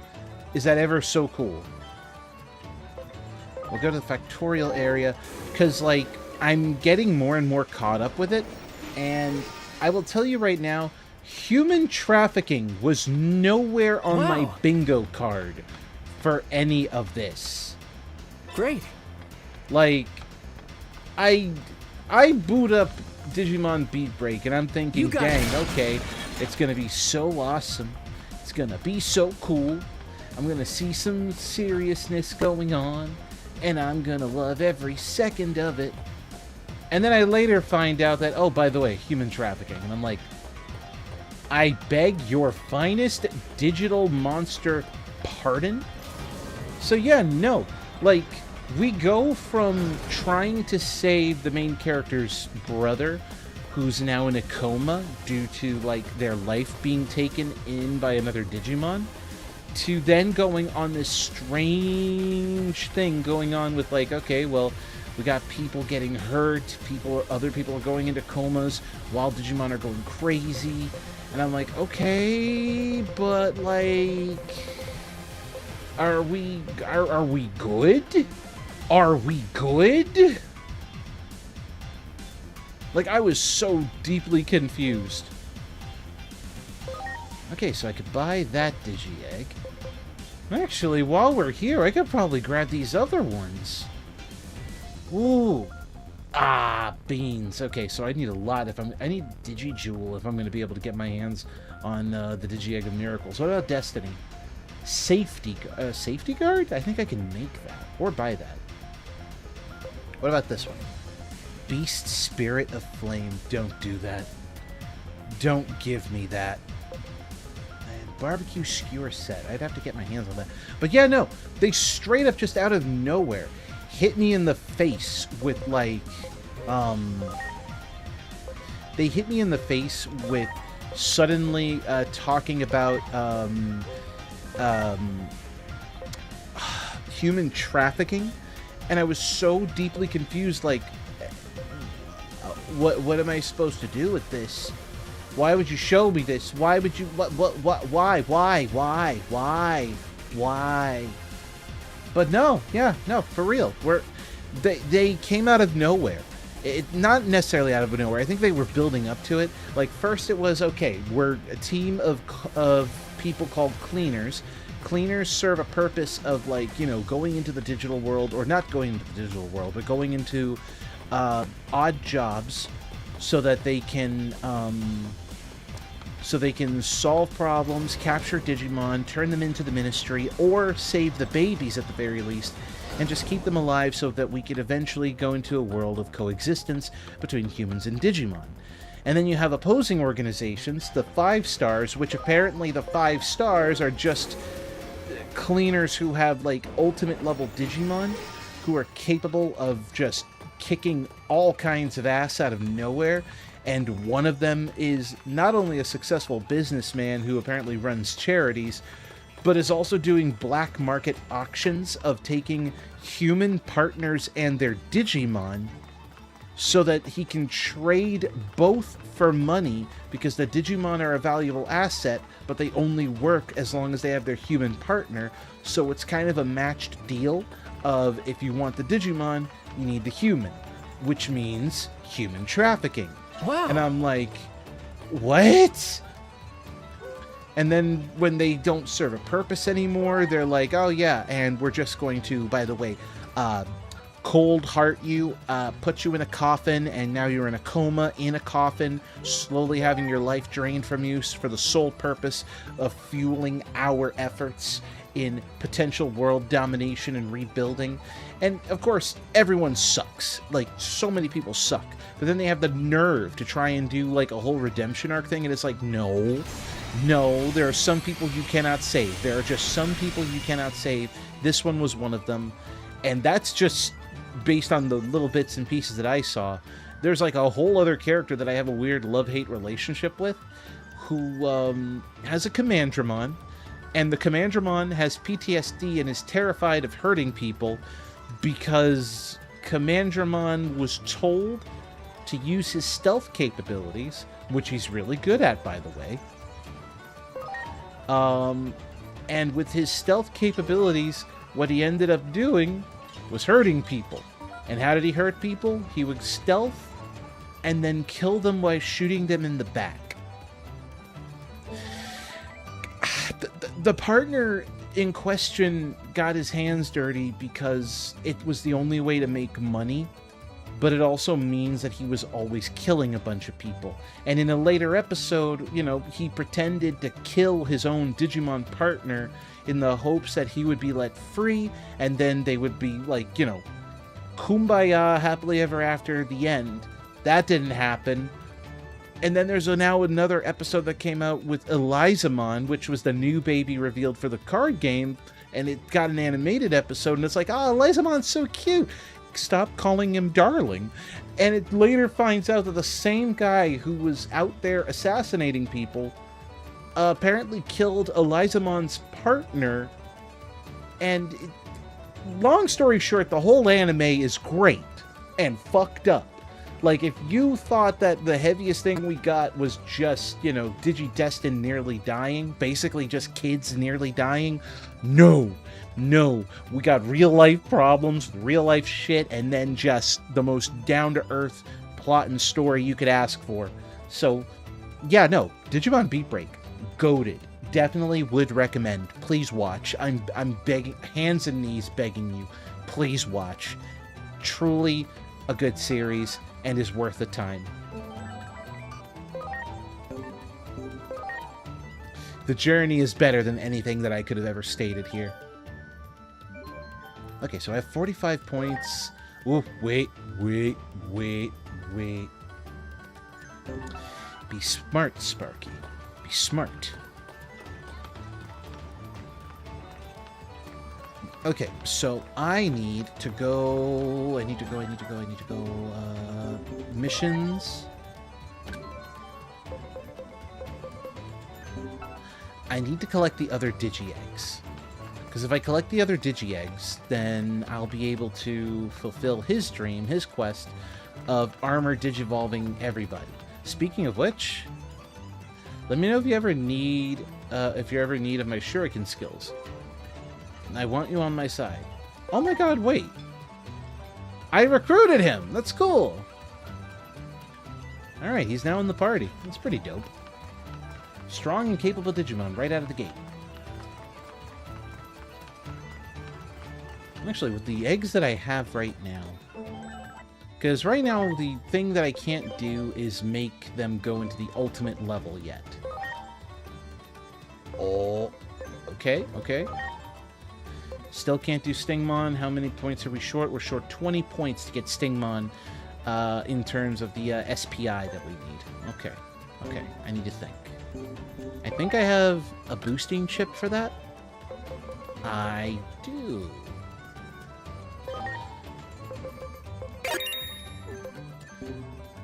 is that ever so cool. We'll go to the Factorial area, because, like, I'm getting more and more caught up with it, and I will tell you right now, human trafficking was nowhere on my bingo card for any of this. Great. Like, I boot up Digimon Beat Break, and I'm thinking, dang, okay, it's gonna be so awesome. It's gonna be so cool. I'm gonna see some seriousness going on, and I'm gonna love every second of it. And then I later find out that, oh, by the way, human trafficking. And I'm like, I beg your finest digital monster pardon? So yeah, no. Like, we go from trying to save the main character's brother, who's now in a coma due to, like, their life being taken in by another Digimon, to then going on this strange thing going on with, like, okay, well, we got people getting hurt, other people are going into comas while Digimon are going crazy. And I'm like, okay, but, like, are we good? Are we good? Like, I was so deeply confused. Okay, so I could buy that Digi-Egg. Actually, while we're here, I could probably grab these other ones. Ooh. Ah, beans. Okay, so I need a lot I need Digi-Jewel if I'm going to be able to get my hands on the Digi-Egg of Miracles. What about Destiny? Safety Guard? I think I can make that. Or buy that. What about this one? Beast Spirit of Flame. Don't do that. Don't give me that. And barbecue skewer set. I'd have to get my hands on that. But yeah, no. They straight up just out of nowhere hit me in the face with, like, they hit me in the face with suddenly talking about human trafficking, and I was so deeply confused, like, what am I supposed to do with this? Why would you show me this? Why would you, why? But no, yeah, no, for real. They came out of nowhere. Not necessarily out of nowhere. I think they were building up to it. Like, first it was, okay, we're a team of people called cleaners. Cleaners serve a purpose of, like, you know, going into the digital world, or not going into the digital world, but going into odd jobs so that they can solve problems, capture Digimon, turn them into the Ministry, or save the babies at the very least, and just keep them alive so that we could eventually go into a world of coexistence between humans and Digimon. And then you have opposing organizations, the 5 Stars, which apparently the 5 Stars are just cleaners who have, like, ultimate level Digimon, who are capable of just kicking all kinds of ass out of nowhere. And one of them is not only a successful businessman who apparently runs charities, but is also doing black market auctions of taking human partners and their Digimon so that he can trade both for money, because the Digimon are a valuable asset, but they only work as long as they have their human partner. So it's kind of a matched deal of, if you want the Digimon, you need the human, which means human trafficking. Wow. And I'm like, what? And then when they don't serve a purpose anymore, they're like, oh yeah, and we're just going to, by the way, cold heart you, put you in a coffin, and now you're in a coma in a coffin, slowly having your life drained from you for the sole purpose of fueling our efforts in potential world domination and rebuilding. And of course, everyone sucks. Like, so many people suck. But then they have the nerve to try and do, like, a whole redemption arc thing, and it's like, no, there are some people you cannot save. There are just some people you cannot save. This one was one of them. And that's just based on the little bits and pieces that I saw. There's, like, a whole other character that I have a weird love-hate relationship with, who has a Commandramon, and the Commandramon has PTSD and is terrified of hurting people because Commandramon was told to use his stealth capabilities, which he's really good at, by the way. And with his stealth capabilities, what he ended up doing was hurting people. And how did he hurt people? He would stealth and then kill them by shooting them in the back. The partner in question got his hands dirty because it was the only way to make money, but it also means that he was always killing a bunch of people. And in a later episode, you know, he pretended to kill his own Digimon partner in the hopes that he would be let free, and then they would be like, you know, kumbaya, happily ever after, the end. That didn't happen. And then there's now another episode that came out with Elizamon, which was the new baby revealed for the card game, and it got an animated episode, and it's like, oh, Elizamon's so cute. Stop calling him darling. And it later finds out that the same guy who was out there assassinating people apparently killed Elizamon's partner. And long story short, the whole anime is great and fucked up. Like, if you thought that the heaviest thing we got was just, you know, Digidestin nearly dying, basically just kids nearly dying, no, we got real life problems, real life shit, and then just the most down-to-earth plot and story you could ask for. So, yeah, no, Digimon Beat Break, goated. Definitely would recommend. Please watch. I'm begging, hands and knees begging you, please watch. Truly a good series and is worth the time. The journey is better than anything that I could have ever stated here. Okay, so I have 45 points. Oh, wait. Be smart, Sparky. Be smart. Okay, so I need to go... missions. I need to collect the other Digi-Eggs. Because if I collect the other Digi-Eggs, then I'll be able to fulfill his dream, his quest, of armor digivolving everybody. Speaking of which, let me know if you ever need, of my shuriken skills. I want you on my side. Oh my god, wait. I recruited him! That's cool! Alright, he's now in the party. That's pretty dope. Strong and capable Digimon right out of the gate. Actually, with the eggs that I have right now... Because right now, the thing that I can't do is make them go into the ultimate level yet. Oh, okay. Still can't do Stingmon. How many points are we short? We're short 20 points to get Stingmon in terms of the SPI that we need. Okay. I need to think. I think I have a boosting chip for that. I do.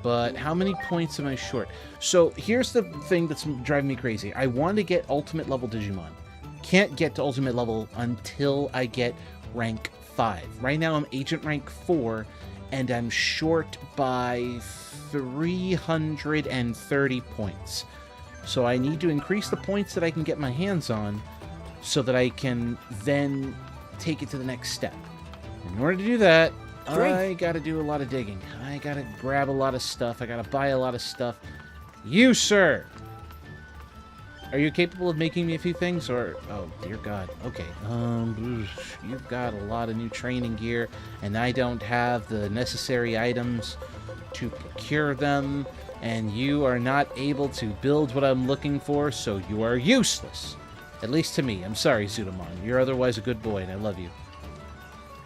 But how many points am I short? So here's the thing that's driving me crazy. I want to get ultimate level Digimon. Can't get to ultimate level until I get rank 5. Right now I'm agent rank 4, and I'm short by 330 points. So I need to increase the points that I can get my hands on so that I can then take it to the next step. In order to do that, I gotta do a lot of digging. I gotta grab a lot of stuff. I gotta buy a lot of stuff. You, sir! Are you capable of making me a few things, or... Oh, dear God. Okay. You've got a lot of new training gear, and I don't have the necessary items to procure them, and you are not able to build what I'm looking for, so you are useless. At least to me. I'm sorry, Zudomon. You're otherwise a good boy, and I love you.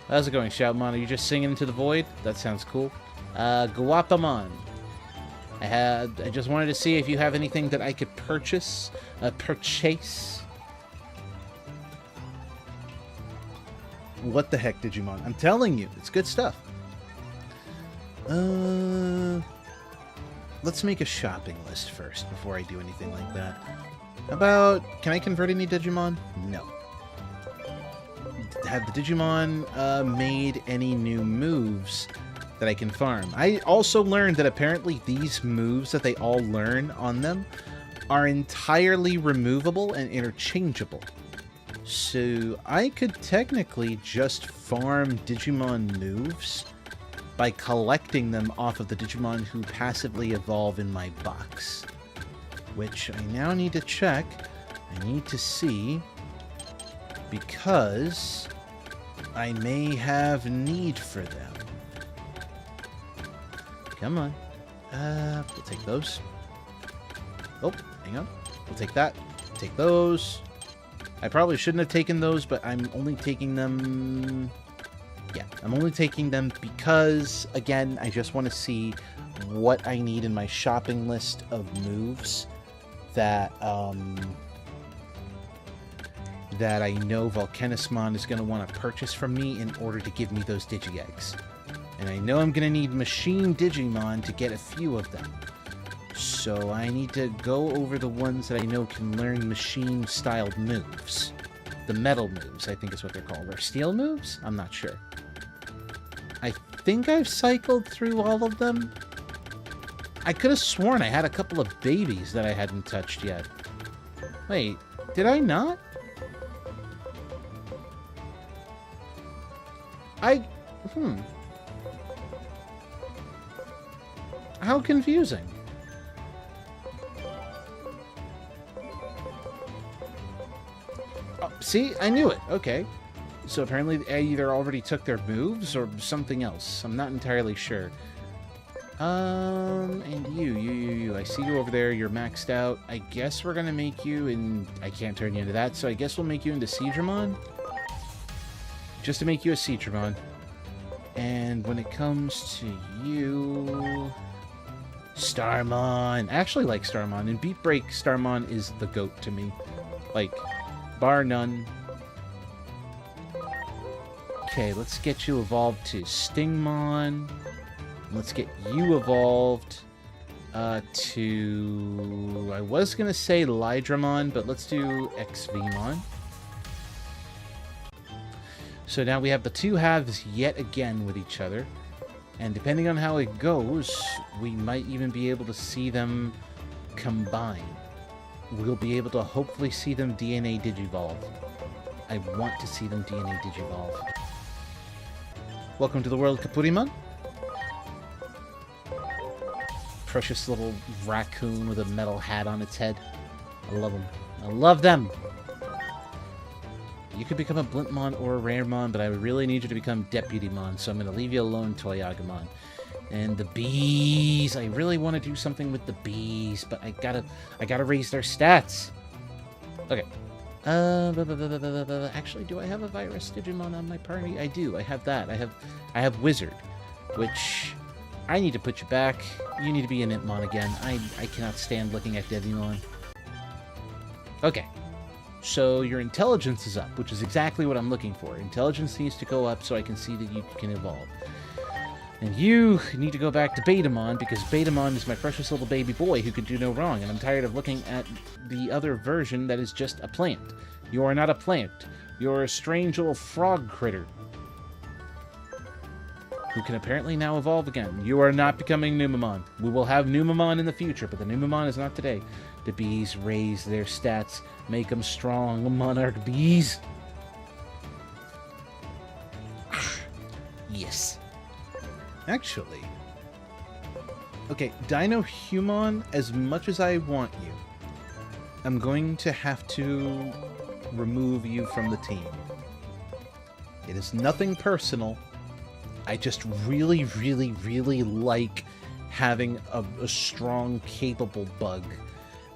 How's it going, Shoutmon? Are you just singing into the void? That sounds cool. Guapamon. I just wanted to see if you have anything that I could purchase. Purchase. What the heck, Digimon? I'm telling you, it's good stuff. Let's make a shopping list first before I do anything like that. Can I convert any Digimon? No. Have the Digimon made any new moves that I can farm? I also learned that apparently these moves that they all learn on them are entirely removable and interchangeable. So I could technically just farm Digimon moves by collecting them off of the Digimon who passively evolve in my box. Which I now need to check. I need to see, because I may have need for them. Come on. We'll take those. Oh, hang on. We'll take that. Take those. I probably shouldn't have taken those, but I'm only taking them... Yeah, I'm only taking them because, again, I just want to see what I need in my shopping list of moves that that I know Volcanismon is going to want to purchase from me in order to give me those Digi-Eggs. And I know I'm going to need Machine Digimon to get a few of them. So I need to go over the ones that I know can learn machine-styled moves. The metal moves, I think is what they're called. Or steel moves? I'm not sure. I think I've cycled through all of them. I could have sworn I had a couple of babies that I hadn't touched yet. Wait, did I not? How confusing. Oh, see? I knew it. Okay. So apparently I either already took their moves or something else. I'm not entirely sure. And you. I see you over there. You're maxed out. I guess we're gonna make you, and I can't turn you into that, so I guess we'll make you into Seadramon. Just to make you a Seadramon. And when it comes to you... Starmon. I actually like Starmon. In Beat Break, Starmon is the GOAT to me. Like, bar none. Okay, let's get you evolved to Stingmon. Let's get you evolved to... I was going to say Lydramon, but let's do XVmon. So now we have the two halves yet again with each other. And depending on how it goes, we might even be able to see them combine. We'll be able to hopefully see them DNA Digivolve. I want to see them DNA Digivolve. Welcome to the world, Kapurimon. Precious little raccoon with a metal hat on its head. I love them. I love them! You could become a Blintmon or a Raremon, but I really need you to become Deputymon, so I'm going to leave you alone, Toyagamon. And the bees! I really want to do something with the bees, but I gotta raise their stats! Okay. Actually, do I have a Virus Digimon on my party? I do. I have that. I have Wizard, which I need to put you back. You need to be an Intmon again. I cannot stand looking at Devimon. Okay. So your intelligence is up, which is exactly what I'm looking for. Intelligence needs to go up so I can see that you can evolve. And you need to go back to Betamon, because Betamon is my precious little baby boy who could do no wrong, and I'm tired of looking at the other version that is just a plant. You are not a plant. You're a strange little frog critter who can apparently now evolve again. You are not becoming Numamon. We will have Numamon in the future, but the Numamon is not today. The bees raise their stats. Make them strong, Monarch bees. Yes. Actually, okay, Dinohumon, as much as I want you, I'm going to have to remove you from the team. It is nothing personal. I just really, really, really like having a strong, capable bug.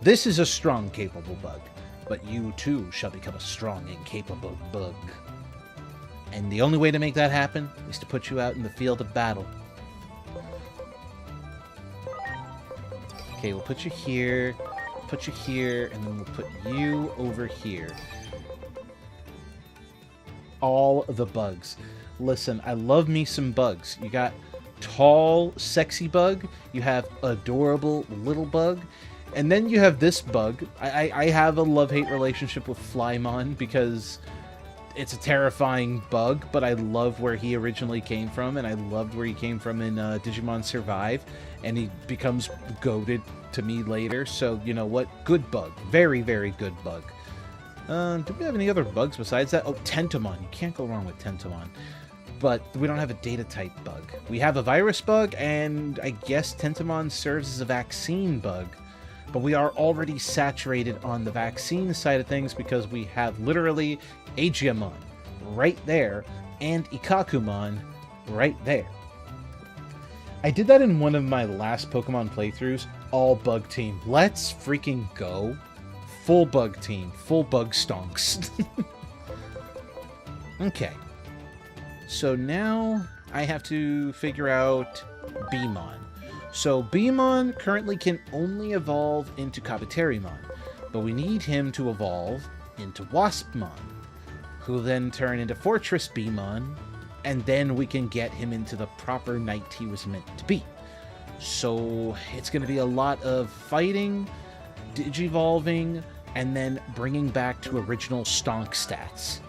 This is a strong, capable bug, but you too shall become a strong and capable bug. And the only way to make that happen is to put you out in the field of battle. Okay, we'll put you here, and then we'll put you over here. All the bugs. Listen, I love me some bugs. You got tall, sexy bug, you have adorable little bug, and then you have this bug. I have a love-hate relationship with Flymon because it's a terrifying bug, but I love where he originally came from, and I loved where he came from in Digimon Survive, and he becomes goated to me later, so you know what? Good bug. Very, very good bug. Do we have any other bugs besides that? Oh, Tentomon. You can't go wrong with Tentomon. But we don't have a data-type bug. We have a virus bug, and I guess Tentomon serves as a vaccine bug. But we are already saturated on the vaccine side of things because we have literally Aegiamon right there and Ikakumon right there. I did that in one of my last Pokemon playthroughs, all bug team. Let's freaking go. Full bug team, full bug stonks. Okay. So now I have to figure out Beemon. So Beamon currently can only evolve into Kabuterimon, but we need him to evolve into Waspmon, who will then turn into Fortress Beamon, and then we can get him into the proper knight he was meant to be. So it's going to be a lot of fighting, digivolving, and then bringing back to original Stonk stats.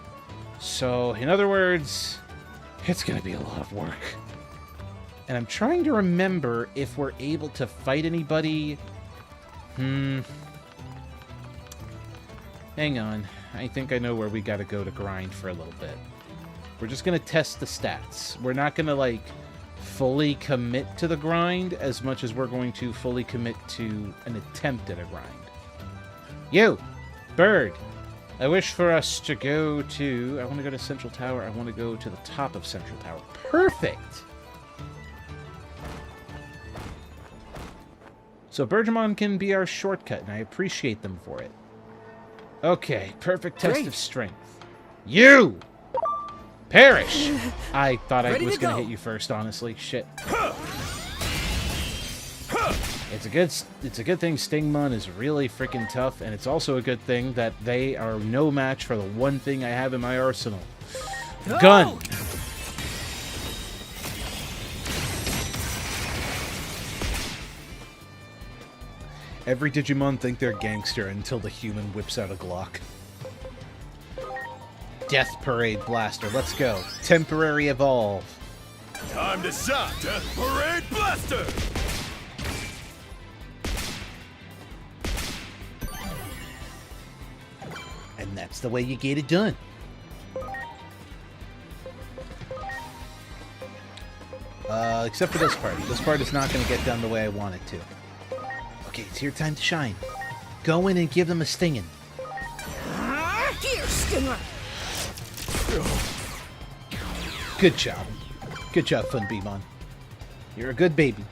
So, in other words, it's going to be a lot of work. And I'm trying to remember if we're able to fight anybody. Hang on. I think I know where we got to go to grind for a little bit. We're just going to test the stats. We're not going to, like, fully commit to the grind as much as we're going to fully commit to an attempt at a grind. You! Bird! I wish for us to go to... I want to go to Central Tower. I want to go to the top of Central Tower. Perfect! So Bergamon can be our shortcut, and I appreciate them for it. Okay, perfect test of strength. You! Perish! I thought I was going to hit you first, honestly. Shit. It's a good thing Stingmon is really freaking tough, and it's also a good thing that they are no match for the one thing I have in my arsenal. Gun! Every Digimon think they're gangster until the human whips out a Glock. Death Parade Blaster, let's go. Temporary Evolve. Time to shot, Death Parade Blaster! And that's the way you get it done. Except for this part. This part is not going to get done the way I want it to. Okay, it's your time to shine. Go in and give them a stinging. Here, Stinger! Good job. Good job, Funbeamon. You're a good baby.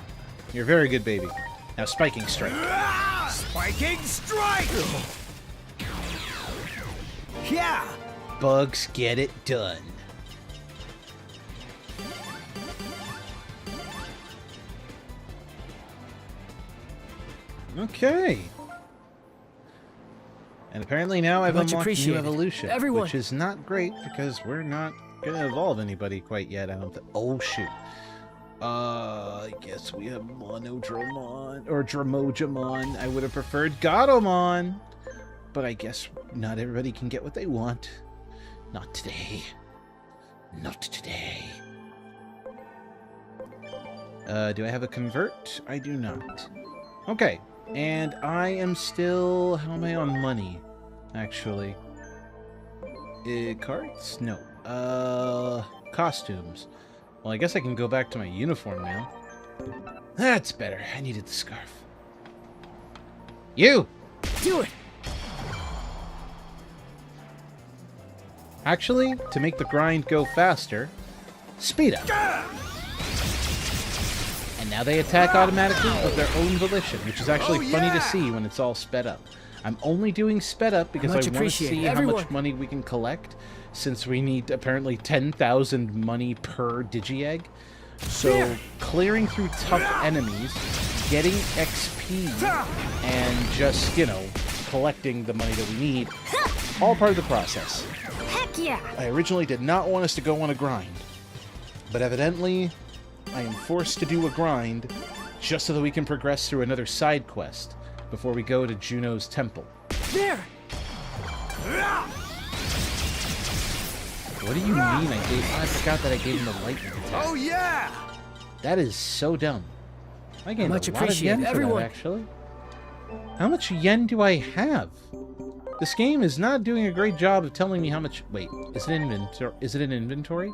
You're a very good baby. Now, Spiking Strike. Spiking Strike! Yeah! Bugs, get it done. Okay. And apparently now I've unlocked new evolution, which is not great because we're not going to evolve anybody quite yet. I don't think. Oh, shoot. I guess we have Monodramon or Dramojamon. I would have preferred Gatomon, but I guess not everybody can get what they want. Not today. Not today. Do I have a convert? I do not. Okay. And I am still... How am I on money, actually? Cards? No. Costumes. Well, I guess I can go back to my uniform now. That's better. I needed the scarf. You! Do it! Actually, to make the grind go faster, speed up. Now they attack automatically of their own volition, which is actually funny to see when it's all sped up. I'm only doing sped up because I want to see how much money we can collect, since we need apparently 10,000 money per Digi-Egg. So clearing through tough enemies, getting XP, and just, you know, collecting the money that we need, all part of the process. Heck yeah! I originally did not want us to go on a grind, but evidently I am forced to do a grind just so that we can progress through another side quest before we go to Juno's temple. There! What do you mean I forgot that I gave him the lightning attack. Oh yeah! That is so dumb. I gained Much a lot of yen for that, actually. How much yen do I have? This game is not doing a great job of telling me how much... Wait, is it an inventory?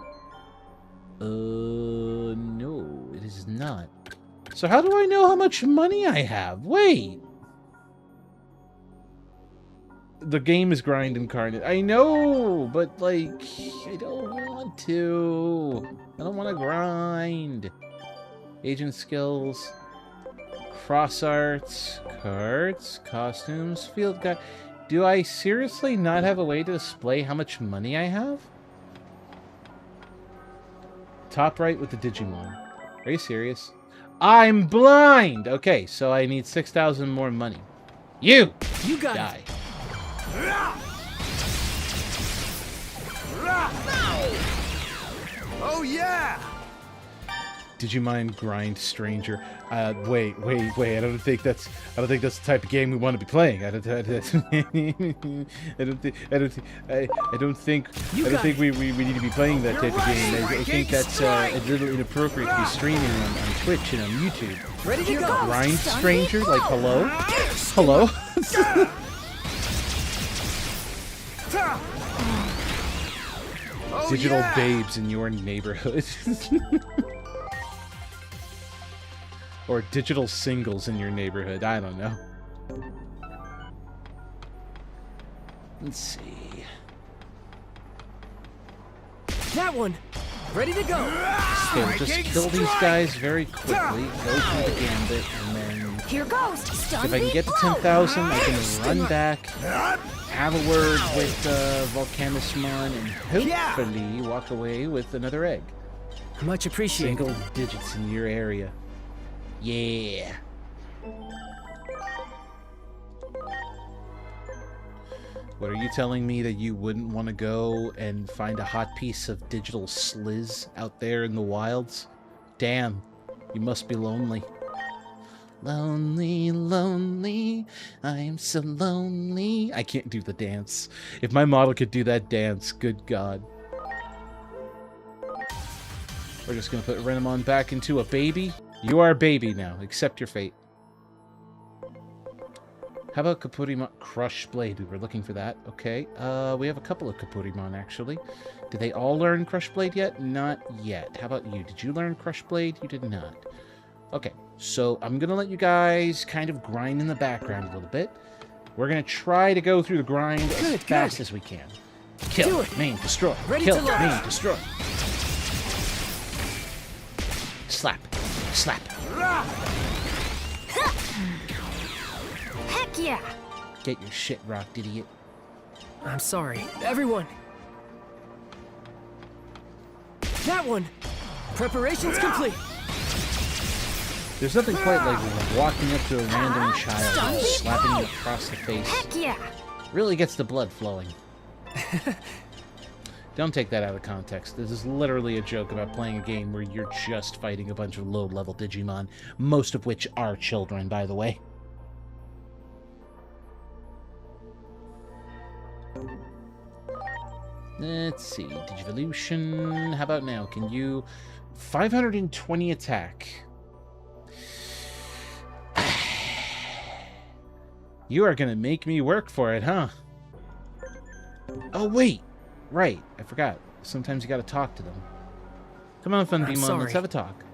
No, it is not. So how do I know how much money I have? Wait! The game is grind incarnate. I know, but, like, I don't want to. I don't want to grind. Agent skills. Cross arts. Cards. Costumes. Field guide. Do I seriously not have a way to display how much money I have? Top right with the Digimon. Are you serious? I'm blind! Okay, so I need 6,000 more money. You got die. Oh yeah! Digimon Grind Stranger. Wait. I don't think that's the type of game we want to be playing. I don't think we need to be playing that type of game. I think that's a little inappropriate to be streaming on Twitch and on YouTube. Ready to go! Grind Stranger? Like, hello? Hello? Oh, Digital yeah! babes in your neighborhood. Or digital singles in your neighborhood. I don't know. Let's see. That one! Ready to go! Okay, we'll just kill these guys very quickly. Go through the gambit, and then Here goes. Stun if I can beat get to blow. 10,000, I can run back, have a word with Volcanismon, and hopefully walk away with another egg. Much appreciated. Single digits in your area. Yeah. What are you telling me that you wouldn't want to go and find a hot piece of digital sliz out there in the wilds? Damn, you must be lonely. Lonely, lonely, I'm so lonely. I can't do the dance. If my model could do that dance, good God. We're just gonna put Renamon back into a baby. You are a baby now. Accept your fate. How about Kapurimon? Crush Blade. We were looking for that. Okay. We have a couple of Kapurimon, actually. Did they all learn Crush Blade yet? Not yet. How about you? Did you learn Crush Blade? You did not. Okay. So I'm going to let you guys kind of grind in the background a little bit. We're going to try to go through the grind as fast as we can. Kill. Main. Destroy. Kill. Main. Destroy. Slap. Slap. Heck yeah. Get your shit rocked, idiot. I'm sorry. Everyone! That one! Preparations complete! There's nothing quite like walking up to a random child and slapping him across the face. Heck yeah. Really gets the blood flowing. Don't take that out of context. This is literally a joke about playing a game where you're just fighting a bunch of low-level Digimon, most of which are children, by the way. Let's see. Digivolution. How about now? Can you... 520 attack. You are gonna make me work for it, huh? Oh, wait. Right. I forgot. Sometimes you gotta talk to them. Come on, Funbimon. Let's have a talk.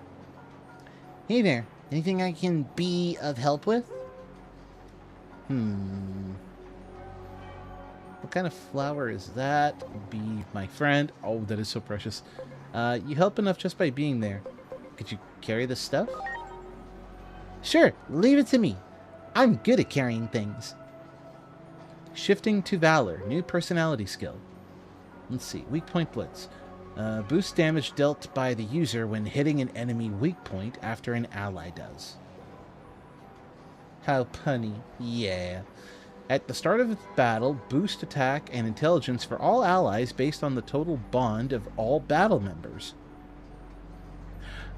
Hey there. Anything I can be of help with? What kind of flower is that? Be my friend. Oh, that is so precious. You help enough just by being there. Could you carry this stuff? Sure, leave it to me. I'm good at carrying things. Shifting to Valor. New personality skill. Let's see. Weak point blitz. Boost damage dealt by the user when hitting an enemy weak point after an ally does. How punny. Yeah. At the start of its battle, boost attack and intelligence for all allies based on the total bond of all battle members.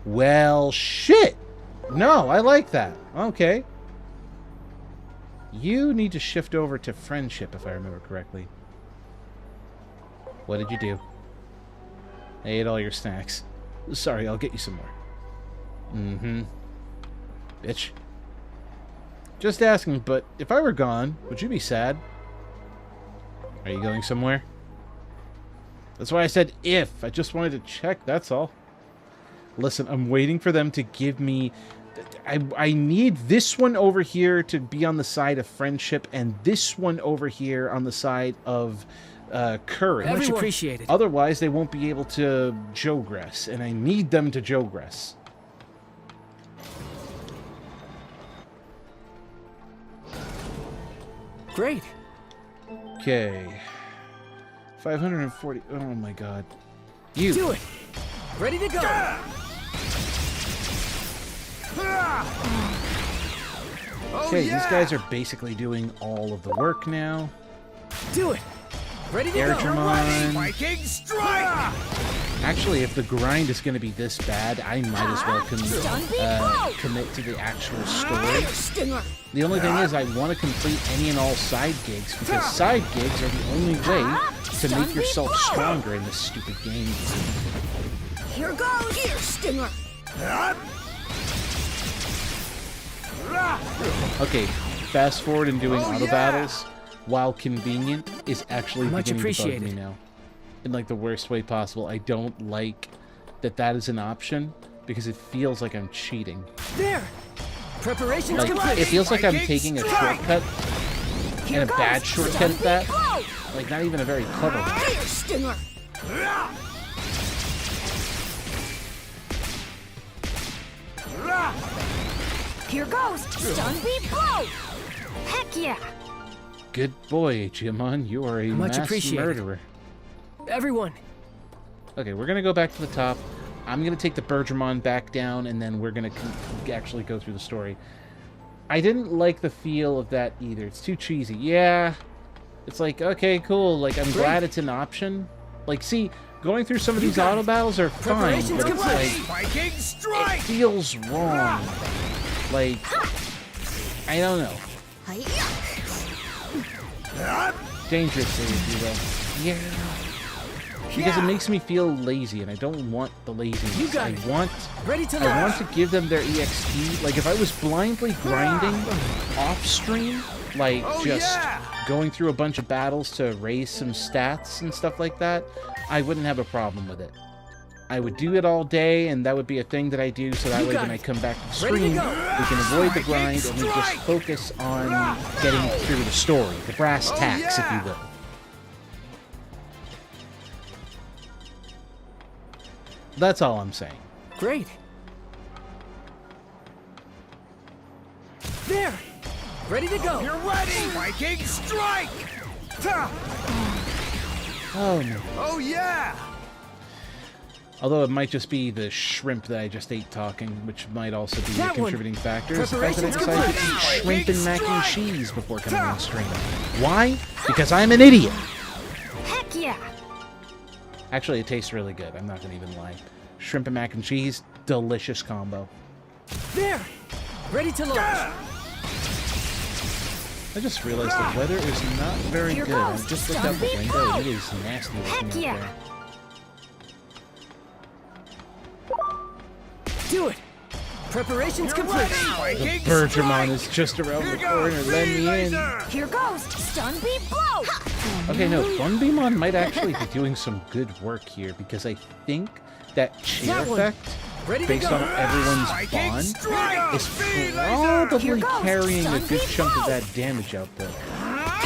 Well, shit! No, I like that. Okay. You need to shift over to friendship, if I remember correctly. What did you do? I ate all your snacks. Sorry, I'll get you some more. Bitch. Just asking, but if I were gone, would you be sad? Are you going somewhere? That's why I said if. I just wanted to check, that's all. Listen, I'm waiting for them to give me... I need this one over here to be on the side of friendship and this one over here on the side of courage. Much appreciated. Otherwise, they won't be able to Jogress, and I need them to Jogress. Great. Okay. 540. Oh my god. You. Do it. Ready to go. Okay, these guys are basically doing all of the work now. Do it! Ready to go! Airdramon. Viking strike! Actually, if the grind is going to be this bad, I might as well commit to the actual story. The only thing is, I want to complete any and all side gigs, because side gigs are the only way to make yourself stronger in this stupid game. Here goes! Here, Stinger! Okay, fast forward and doing auto battles, while convenient, is actually Much beginning to bug me appreciated. now. In like the worst way possible. I don't like that is an option, because it feels like I'm cheating. There! Preparations Like, complete! it feels like I'm taking a shortcut, and a bad shortcut at that. Like, not even a very clever one. Here, Stinger! Here goes! Stun beat blow! Heck yeah! Good boy, Aegiomon. You are a Much mass appreciated. murderer. Everyone! Okay, we're gonna go back to the top. I'm gonna take the Bergermon back down, and then we're gonna actually go through the story. I didn't like the feel of that either. It's too cheesy. Yeah, it's like, okay, cool. Like, I'm glad it's an option. Like, see, going through some of these auto battles are fine, Preparations but it's complete. like, Viking it strike! feels wrong. Like, I don't know. Dangerously, if you will. Yeah. Because it makes me feel lazy, and I don't want the laziness. You got it. Ready to I launch! want to give them their EXP. Like, if I was blindly grinding off-stream, like, just going through a bunch of battles to raise some stats and stuff like that, I wouldn't have a problem with it. I would do it all day, and that would be a thing that I do, so that You way got when I it. come back to the Ready to stream, go. we can avoid the grind, and we just focus on getting through the story, the brass tacks, if you will. That's all I'm saying. Great! There! Ready to go! You're ready! Viking strike! Oh, no. Oh yeah! Although it might just be the shrimp that I just ate talking, which might also be a That one. contributing factor. Is the fact that I Preparations decided to eat complete. shrimp and mac and cheese before coming on stream. Why? Because I'm an idiot. Heck yeah! Actually, it tastes really good. I'm not going to even lie. Shrimp and mac and cheese, delicious combo. There! Ready to launch! I just realized the weather is not very Here good. I goes. just looked out the Stun beat window. blow. It is nasty looking Heck out yeah. there. Do it! Preparations complete! The Bergermon is just around the corner. Let me in. Here goes! Stun beat blow! Okay, no, Funbeamon might actually be doing some good work here, because I think that chair That one. effect, Ready to based go. on everyone's bond, is probably Here goes. carrying a Stun good beat chunk of blow. that damage output.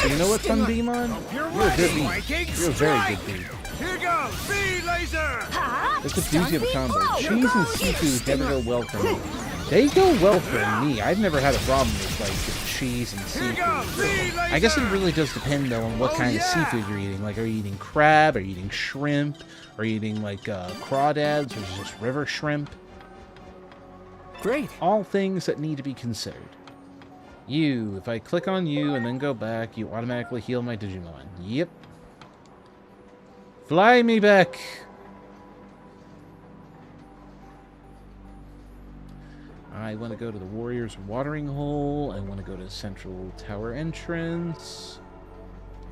So you know what, Funbeamon? You're a good beat. You're a very good beat. Here goes! V-Laser! That's the beauty of the combo. Cheese and seafood never go well for me. They go well for me. I've never had a problem with, like, the cheese and Here goes! seafood. V-Laser! I guess it really does depend, though, on what kind of seafood you're eating. Like, are you eating crab? Are you eating shrimp? Are you eating, like, crawdads, which is just river shrimp? Great! All things that need to be considered. You, if I click on you and then go back, you automatically heal my Digimon. Yep. Fly me back! I want to go to the Warrior's Watering Hole. I want to go to Central Tower entrance.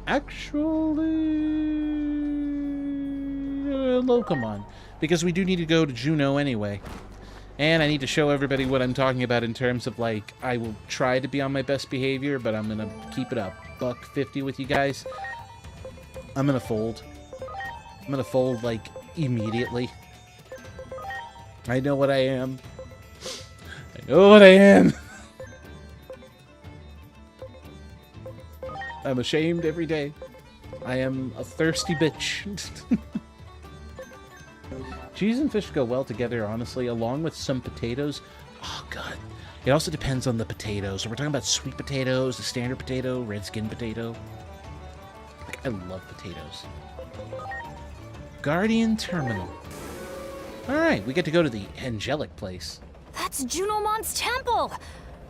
Actually, Locomon, because we do need to go to Juno anyway. And I need to show everybody what I'm talking about in terms of, like, I will try to be on my best behavior, but I'm going to keep it up. $150 with you guys. I'm going to fold. I'm going to fold, like, immediately. I know what I am. I know what I am. I'm ashamed every day. I am a thirsty bitch. Cheese and fish go well together, honestly, along with some potatoes. Oh, God. It also depends on the potatoes. So we're talking about sweet potatoes, the standard potato, red skin potato. Like, I love potatoes. Guardian Terminal. Alright, we get to go to the angelic place. That's Junomon's temple!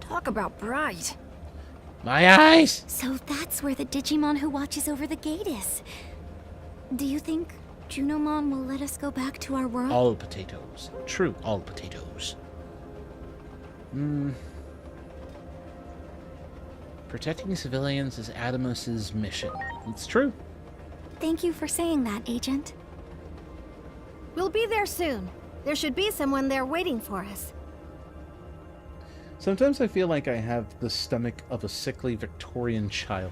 Talk about bright. My eyes! So that's where the Digimon who watches over the gate is. Do you think Junomon will let us go back to our world? All potatoes. True, all potatoes. Protecting civilians is Atomos's mission. It's true. Thank you for saying that, Agent. We'll be there soon. There should be someone there waiting for us. Sometimes I feel like I have the stomach of a sickly Victorian child.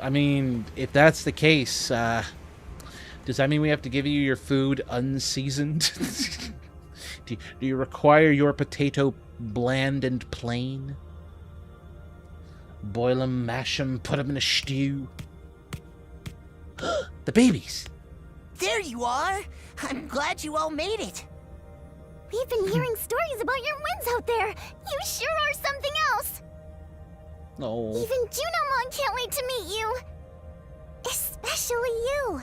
I mean, if that's the case, does that mean we have to give you your food unseasoned? do you require your potato bland and plain? Boil 'em, mash 'em, put 'em in a stew. The babies! There you are! I'm glad you all made it. We've been hearing stories about your wins out there. You sure are something else. No. Even Junomon can't wait to meet you. Especially you.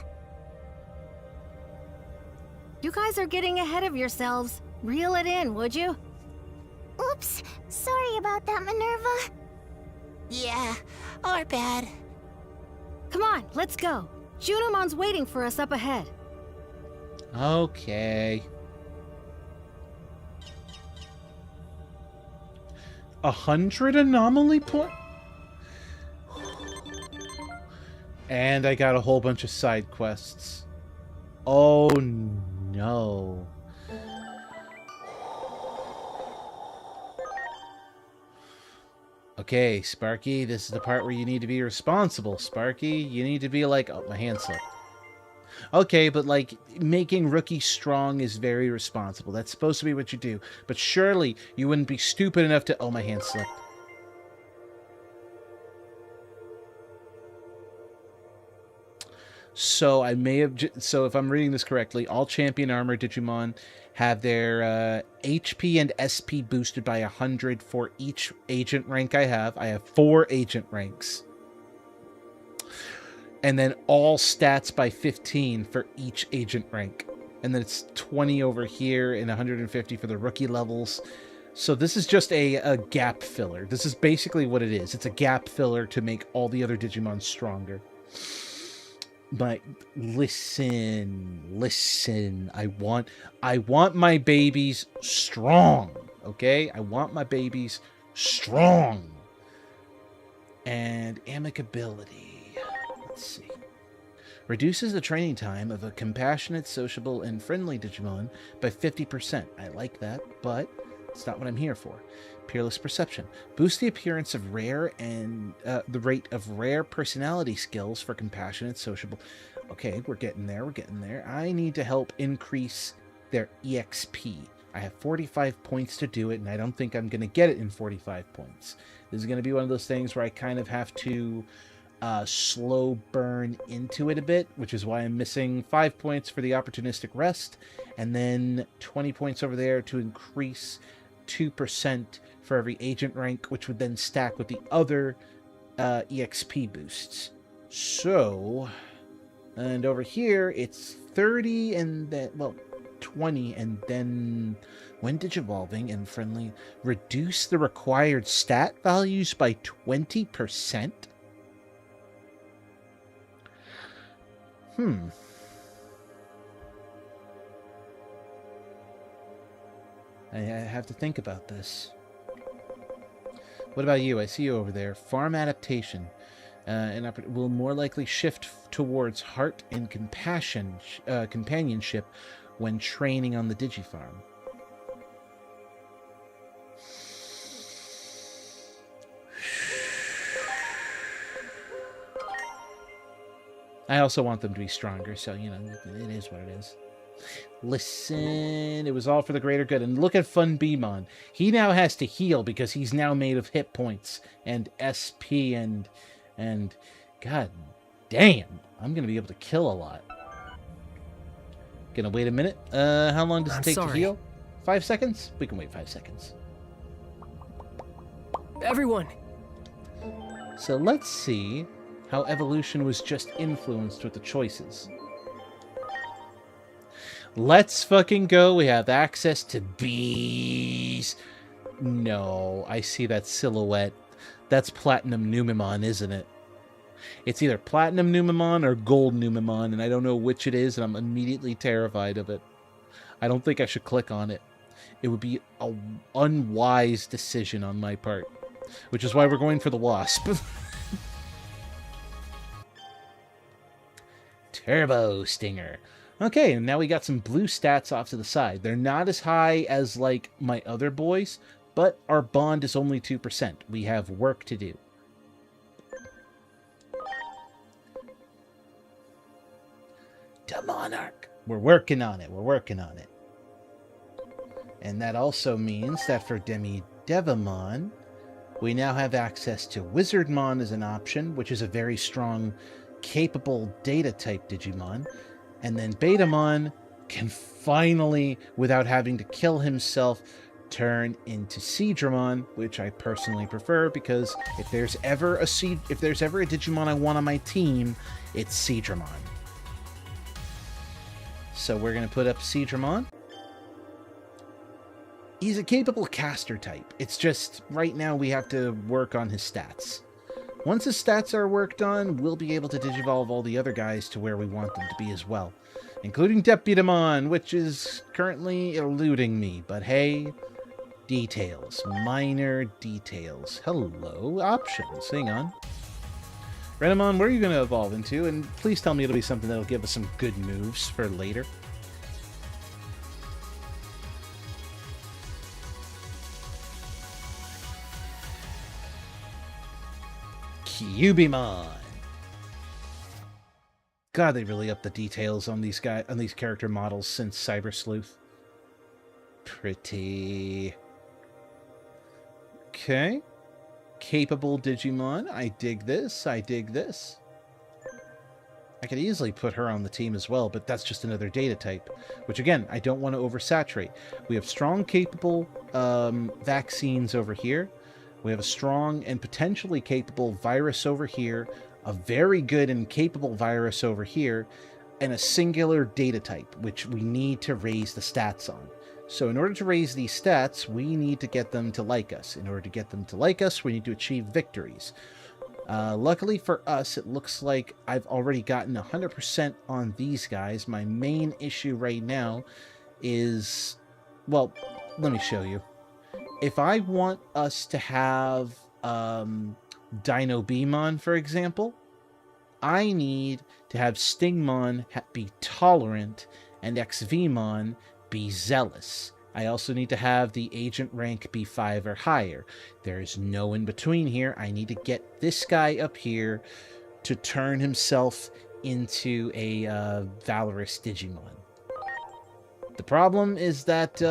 You guys are getting ahead of yourselves. Reel it in, would you? Oops. Sorry about that, Minerva. Yeah, our bad. Come on, let's go. Junomon's waiting for us up ahead. Okay. 100 anomaly point? And I got a whole bunch of side quests. Oh no. Okay, Sparky, this is the part where you need to be responsible, Sparky. You need to be like... Oh, my hand slipped. Okay, but like, making Rookie strong is very responsible. That's supposed to be what you do. But surely, you wouldn't be stupid enough to... Oh, my hand slipped. So, I may have... So, if I'm reading this correctly, all Champion Armor Digimon have their HP and SP boosted by 100 for each agent rank I have. I have 4 agent ranks. And then all stats by 15 for each agent rank. And then it's 20 over here and 150 for the rookie levels. So this is just a gap filler. This is basically what it is. It's a gap filler to make all the other Digimon stronger. But listen. I want my babies strong. Okay? I want my babies strong. And amicability. Let's see. Reduces the training time of a compassionate, sociable, and friendly Digimon by 50%. I like that, but it's not what I'm here for. Peerless Perception. Boosts the appearance of rare and the rate of rare personality skills for compassionate, sociable. Okay, we're getting there. I need to help increase their EXP. I have 45 points to do it, and I don't think I'm going to get it in 45 points. This is going to be one of those things where I kind of have to slow burn into it a bit, which is why I'm missing 5 points for the opportunistic rest, and then 20 points over there to increase 2% for every agent rank, which would then stack with the other EXP boosts. So, and over here, it's 30 and then, well, 20, and then when Digivolving and friendly, reduce the required stat values by 20%? I have to think about this. What about you? I see you over there. Farm adaptation. Will more likely shift towards heart and companionship when training on the Digifarm. I also want them to be stronger, so, you know, it is what it is. Listen, it was all for the greater good. And look at Fun Beemon. He now has to heal because he's now made of hit points and SP and god damn, I'm gonna be able to kill a lot. Gonna wait a minute. How long does it take to heal? 5 seconds? We can wait 5 seconds. Everyone! So let's see how evolution was just influenced with the choices. Let's fucking go. We have access to bees. No, I see that silhouette. That's Platinum Numemon, isn't it? It's either Platinum Numemon or Gold Numemon, and I don't know which it is, and I'm immediately terrified of it. I don't think I should click on it. It would be an unwise decision on my part, which is why we're going for the Wasp. Turbo Stinger. Okay, and now we got some blue stats off to the side. They're not as high as, like, my other boys, but our bond is only 2%. We have work to do. The Monarch. We're working on it. We're working on it. And that also means that for Demi Devimon, we now have access to Wizardmon as an option, which is a very strong, capable data-type Digimon. And then Betamon can finally, without having to kill himself, turn into Seadramon, which I personally prefer, because if there's ever a Digimon I want on my team, it's Seadramon. So we're going to put up Seadramon. He's a capable caster type. It's just, right now we have to work on his stats. Once his stats are worked on, we'll be able to digivolve all the other guys to where we want them to be as well. Including Deputamon, which is currently eluding me. But hey, details. Minor details. Hello, options. Hang on. Renamon, where are you going to evolve into? And please tell me it'll be something that'll give us some good moves for later. Cubimon. God, they really upped the details on these character models since Cyber Sleuth. Pretty. Okay. Capable Digimon. I dig this. I dig this. I could easily put her on the team as well, but that's just another data type, which again, I don't want to oversaturate. We have strong, capable vaccines over here. We have a strong and potentially capable virus over here, a very good and capable virus over here, and a singular data type, which we need to raise the stats on. So in order to raise these stats, we need to get them to like us. In order to get them to like us, we need to achieve victories. Luckily for us, it looks like I've already gotten 100% on these guys. My main issue right now is, well, let me show you. If I want us to have Dinobemon, for example, I need to have Stingmon be tolerant and Xvmon be zealous. I also need to have the agent rank be 5 or higher. There is no in between here. I need to get this guy up here to turn himself into a valorous Digimon. The problem is that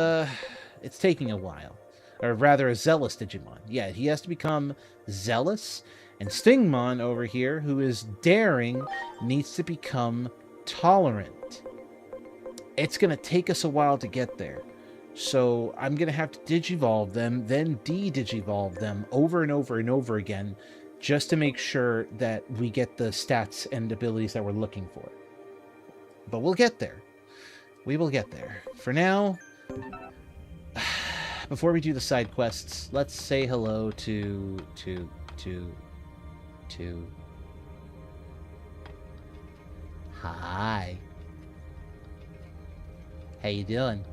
it's taking a while. Or rather, a zealous Digimon. Yeah, he has to become zealous. And Stingmon over here, who is daring, needs to become tolerant. It's going to take us a while to get there. So I'm going to have to digivolve them, then de-digivolve them over and over and over again, just to make sure that we get the stats and abilities that we're looking for. But we'll get there. We will get there. For now, before we do the side quests, let's say hello to Hi. How you doing?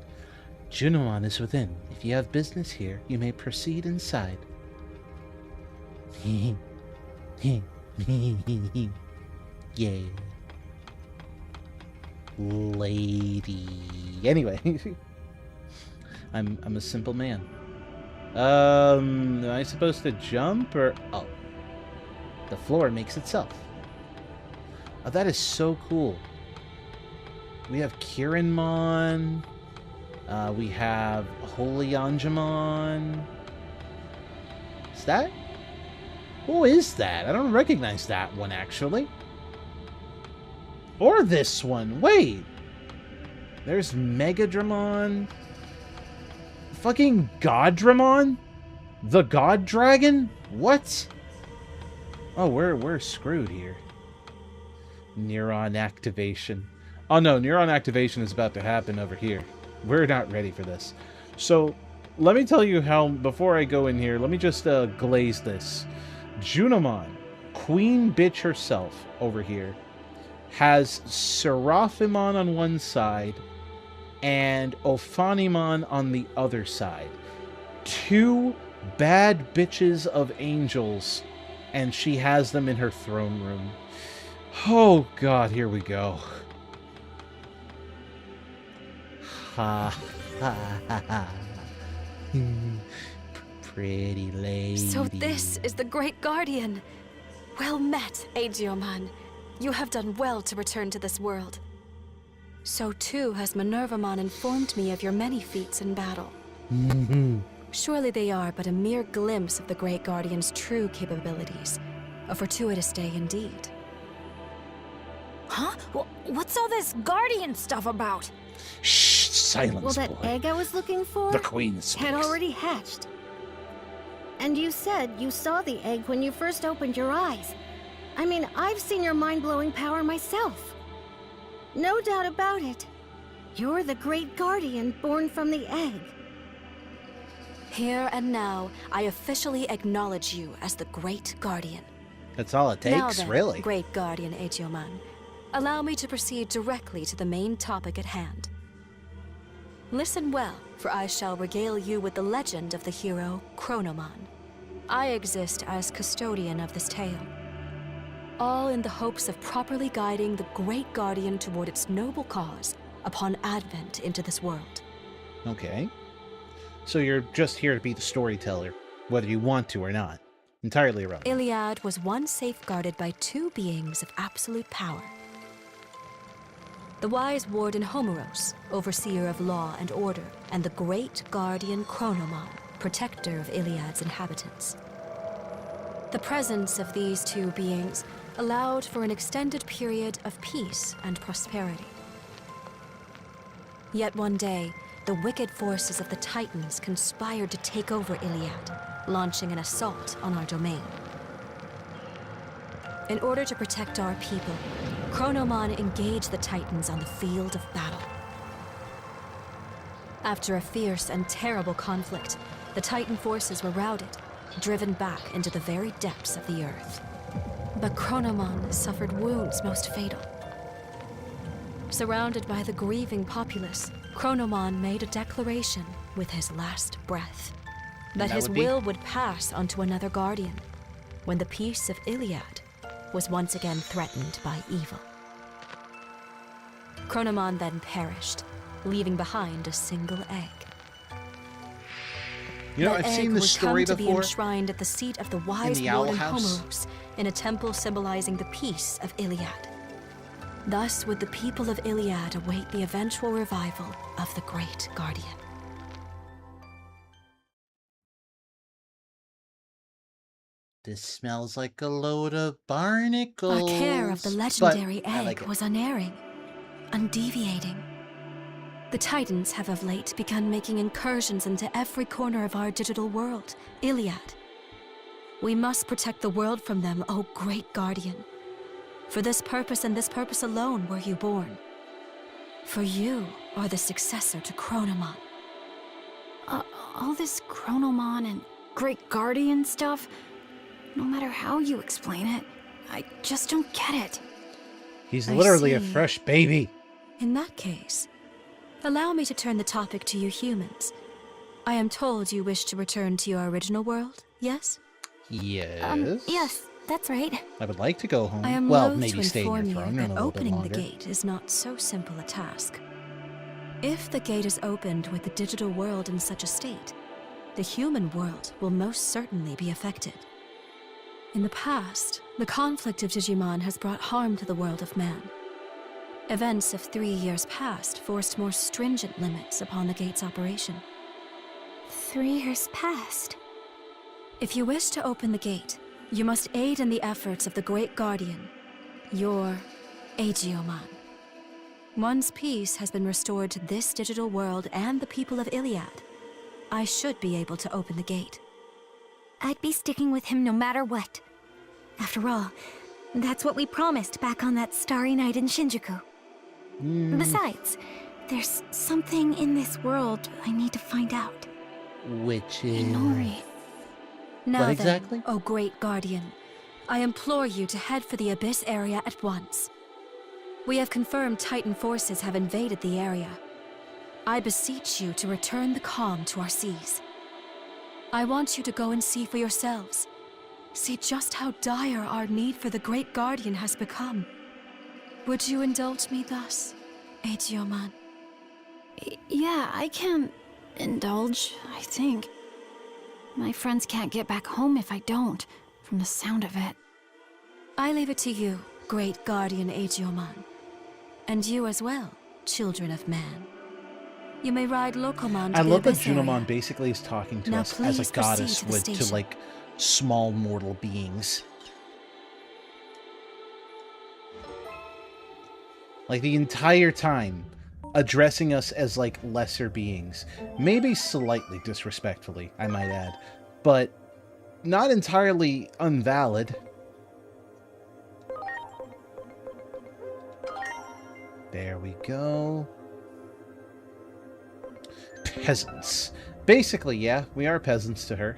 Junimon is within. If you have business here, you may proceed inside. Yay. Lady. Anyway. I'm a simple man. Am I supposed to jump or... Oh. The floor makes itself. Oh, that is so cool. We have Kirinmon. We have Holy Angemon. Is that? Who is that? I don't recognize that one, actually. Or this one. Wait. There's Megadramon. Fucking Goddramon? The God Dragon? What? Oh, we're screwed here. Neuron activation. Oh no, neuron activation is about to happen over here. We're not ready for this. So, let me tell you how, before I go in here, let me just glaze this. Junimon, queen bitch herself over here, has Seraphimon on one side and Ophanimon on the other side. Two bad bitches of angels, and she has them in her throne room. Oh god, here we go. Ha ha ha ha. Pretty lady. So this is the Great Guardian. Well met, Aegyoman. You have done well to return to this world. So too has Minervamon informed me of your many feats in battle. Surely they are but a mere glimpse of the Great Guardian's true capabilities. A fortuitous day indeed. Huh? What's all this Guardian stuff about? Shh, silence, Well, that boy. egg I was looking for The queen speaks. had already hatched. And you said you saw the egg when you first opened your eyes. I mean, I've seen your mind-blowing power myself. No doubt about it. You're the Great Guardian born from the egg. Here and now, I officially acknowledge you as the Great Guardian. That's all it Now takes, then, really. Great Guardian Aegyoman, allow me to proceed directly to the main topic at hand. Listen well, for I shall regale you with the legend of the hero Chronomon. I exist as custodian of this tale, all in the hopes of properly guiding the Great Guardian toward its noble cause upon advent into this world. Okay. So you're just here to be the storyteller, whether you want to or not. Entirely irrelevant. Iliad was once safeguarded by two beings of absolute power. The wise warden Homeros, overseer of law and order, and the great guardian Chronomon, protector of Iliad's inhabitants. The presence of these two beings allowed for an extended period of peace and prosperity. Yet one day, the wicked forces of the Titans conspired to take over Iliad, launching an assault on our domain. In order to protect our people, Chronomon engaged the Titans on the field of battle. After a fierce and terrible conflict, the Titan forces were routed, driven back into the very depths of the earth. But Chronomon suffered wounds most fatal. Surrounded by the grieving populace, Chronomon made a declaration with his last breath that his will would pass onto another guardian when the peace of Iliad was once again threatened by evil. Chronomon then perished, leaving behind a single egg. You know, That I've egg seen this would story come to be before. enshrined at the seat of the wise the Owl warden House. Homeros in a temple symbolizing the peace of Iliad. Thus would the people of Iliad await the eventual revival of the Great Guardian. This smells like a load of barnacles. Our care of the legendary but I egg like it. was unerring, undeviating. The Titans have of late begun making incursions into every corner of our digital world, Iliad. We must protect the world from them, O Great Guardian. For this purpose and this purpose alone were you born. For you are the successor to Chronomon. All this Chronomon and Great Guardian stuff, no matter how you explain it, I just don't get it. He's I literally a see. fresh baby. In that case, allow me to turn the topic to you humans. I am told you wish to return to your original world, yes? Yes. Yes, that's right. I would like to go home. I am well, loath maybe to stay in your inform throne you room a that little bit opening the longer. gate is not so simple a task. If the gate is opened with the digital world in such a state, the human world will most certainly be affected. In the past, the conflict of Digimon has brought harm to the world of man. Events of 3 years past forced more stringent limits upon the gate's operation. 3 years passed. If you wish to open the gate, you must aid in the efforts of the Great Guardian, your Aegyoman. Once peace has been restored to this digital world and the people of Iliad, I should be able to open the gate. I'd be sticking with him no matter what. After all, that's what we promised back on that starry night in Shinjuku. Besides, there's something in this world I need to find out. Which is... Nori. Now What exactly? then, O Great Guardian, I implore you to head for the Abyss area at once. We have confirmed Titan forces have invaded the area. I beseech you to return the calm to our seas. I want you to go and see for yourselves. See just how dire our need for the Great Guardian has become. Would you indulge me thus, Eidolon? Yeah, I can indulge, I think. My friends can't get back home if I don't, from the sound of it. I leave it to you, Great Guardian Eidolon. And you as well, children of man. You may ride Locomon to I the love that Abyss area. Junimon basically is talking to Now us as please a goddess proceed to the would to, station. like, small mortal beings. Like, the entire time, addressing us as, like, lesser beings. Maybe slightly disrespectfully, I might add. But not entirely invalid. There we go. Peasants. Basically, yeah, we are peasants to her.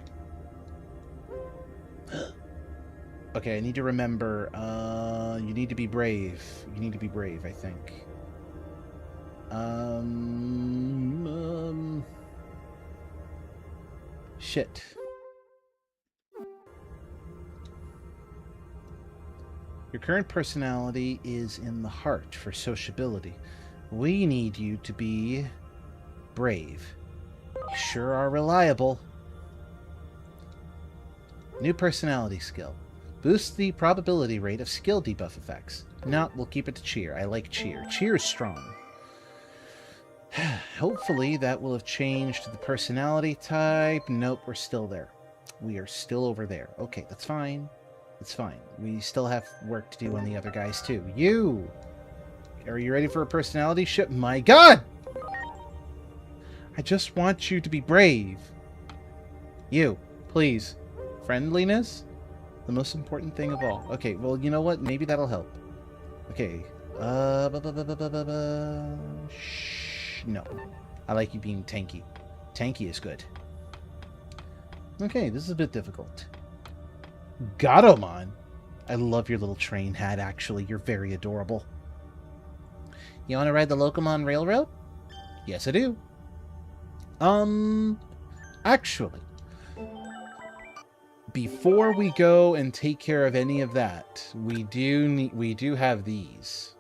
Okay, I need to remember, you need to be brave. You need to be brave, I think. Shit. Your current personality is in the heart for sociability. We need you to be brave. You sure are reliable. New personality skill. Boost the probability rate of skill debuff effects. No, we'll keep it to cheer. I like cheer. Cheer is strong. Hopefully that will have changed the personality type. Nope, we're still there. We are still over there. Okay, that's fine. It's fine. We still have work to do on the other guys too. You! Are you ready for a personality shift? My god! I just want you to be brave. You, please. Friendliness? The most important thing of all. Okay, well, you know what? Maybe that'll help. Okay. Shh. No. I like you being tanky. Tanky is good. Okay, this is a bit difficult. Gatomon. I love your little train hat, actually. You're very adorable. You want to ride the Locomon Railroad? Yes, I do. Actually, before we go and take care of any of that, we do have these.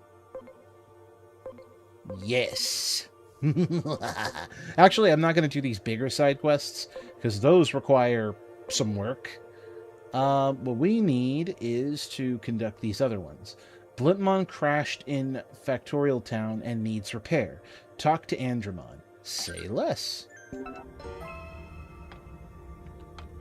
Yes. Actually, I'm not going to do these bigger side quests because those require some work. What we need is to conduct these other ones. Blipmon crashed in Factorial Town and needs repair. Talk to Andromon. Say less.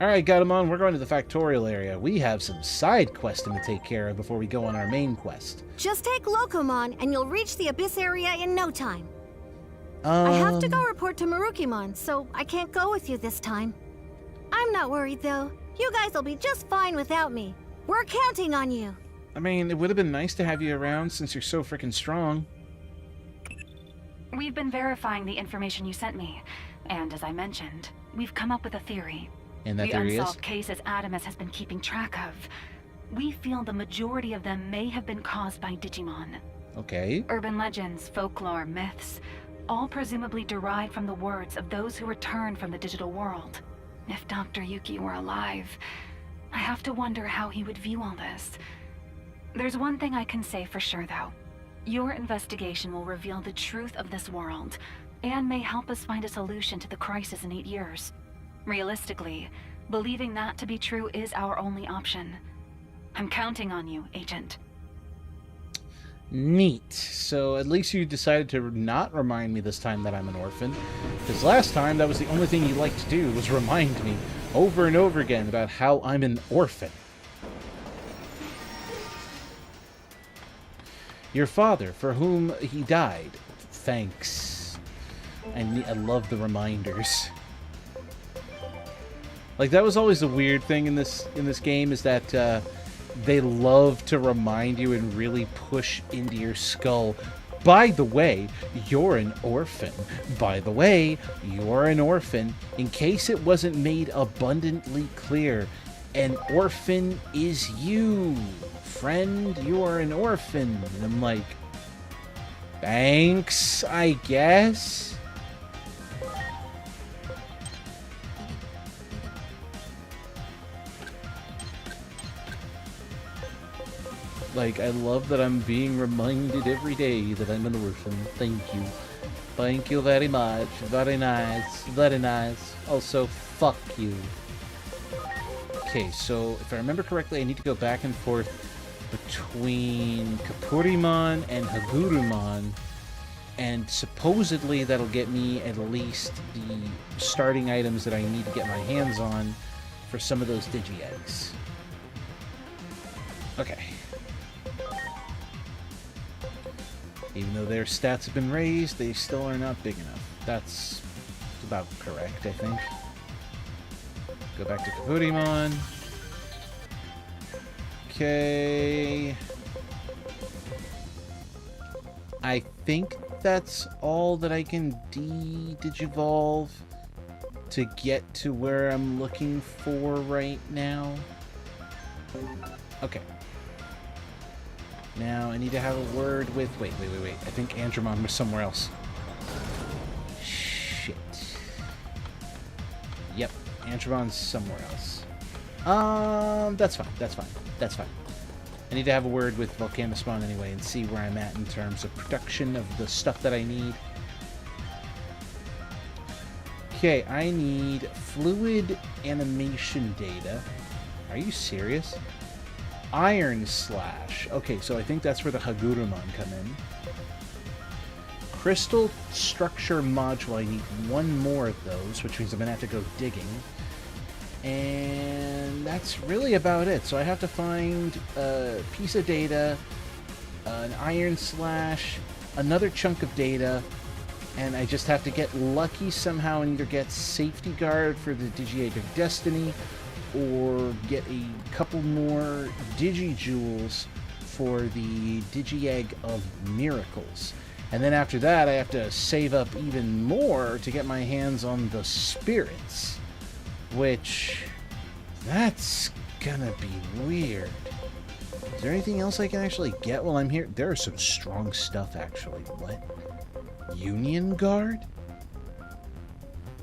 Alright, Gatomon, we're going to the Factorial area. We have some side questing to take care of before we go on our main quest. Just take Locomon and you'll reach the Abyss area in no time. I have to go report to Marukimon, so I can't go with you this time. I'm not worried, though. You guys will be just fine without me. We're counting on you. I mean, it would have been nice to have you around since you're so freaking strong. We've been verifying the information you sent me, and as I mentioned, we've come up with a theory. And that the theory is? unsolved cases Adamus has been keeping track of. We feel the majority of them may have been caused by Digimon. Okay. Urban legends, folklore, myths, all presumably derived from the words of those who returned from the digital world. If Dr. Yuki were alive, I have to wonder how he would view all this. There's one thing I can say for sure, though. Your investigation will reveal the truth of this world, and may help us find a solution to the crisis in 8 years. Realistically, believing that to be true is our only option. I'm counting on you, Agent. Neat. So at least you decided to not remind me this time that I'm an orphan. Because last time, that was the only thing you liked to do, was remind me over and over again about how I'm an orphan. Your father, for whom he died. Thanks. I love the reminders. Like, that was always a weird thing in this game, is that they love to remind you and really push into your skull By the way, you're an orphan. By the way, you're an orphan. In case it wasn't made abundantly clear, an orphan is you. Friend, you are an orphan. And I'm like, thanks, I guess. Like, I love that I'm being reminded every day that I'm an orphan. Thank you. Thank you very much. Very nice. Very nice. Also, fuck you. Okay, so if I remember correctly, I need to go back and forth between Kapurimon and Hagurumon. And supposedly that'll get me at least the starting items that I need to get my hands on for some of those Digi-Eggs. Okay. Even though their stats have been raised, they still are not big enough. That's about correct, I think. Go back to Kapurimon. Okay. I think that's all that I can Digivolve to get to where I'm looking for right now. Okay. Now, I need to have a word with... Wait. I think Andromon was somewhere else. Shit. Yep, Andromon's somewhere else. That's fine. I need to have a word with Volcanospawn anyway and see where I'm at in terms of production of the stuff that I need. Okay, I need fluid animation data. Are you serious? Iron Slash. Okay, so I think that's where the Hagurumon come in. Crystal Structure Module. I need one more of those, which means I'm going to have to go digging. And that's really about it. So I have to find a piece of data, an Iron Slash, another chunk of data, and I just have to get lucky somehow and either get Safety Guard for the Digi-Egg of Destiny, or get a couple more Digi-Jewels for the Digi-Egg of Miracles. And then after that, I have to save up even more to get my hands on the Spirits. Which, that's gonna be weird. Is there anything else I can actually get while I'm here? There is some strong stuff, actually. What? Union Guard?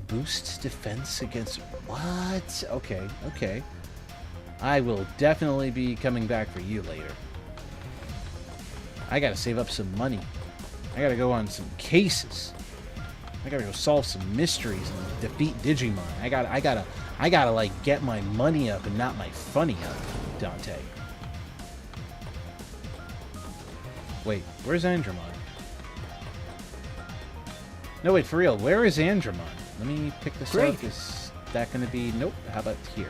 Boosts defense against... What? Okay. I will definitely be coming back for you later. I gotta save up some money. I gotta go on some cases. I gotta go solve some mysteries and defeat Digimon. I gotta like get my money up and not my funny up, Dante. Wait, where's Andromon? No, wait, for real, where is Andromon? Let me pick this up. Is that gonna be... Nope, how about here?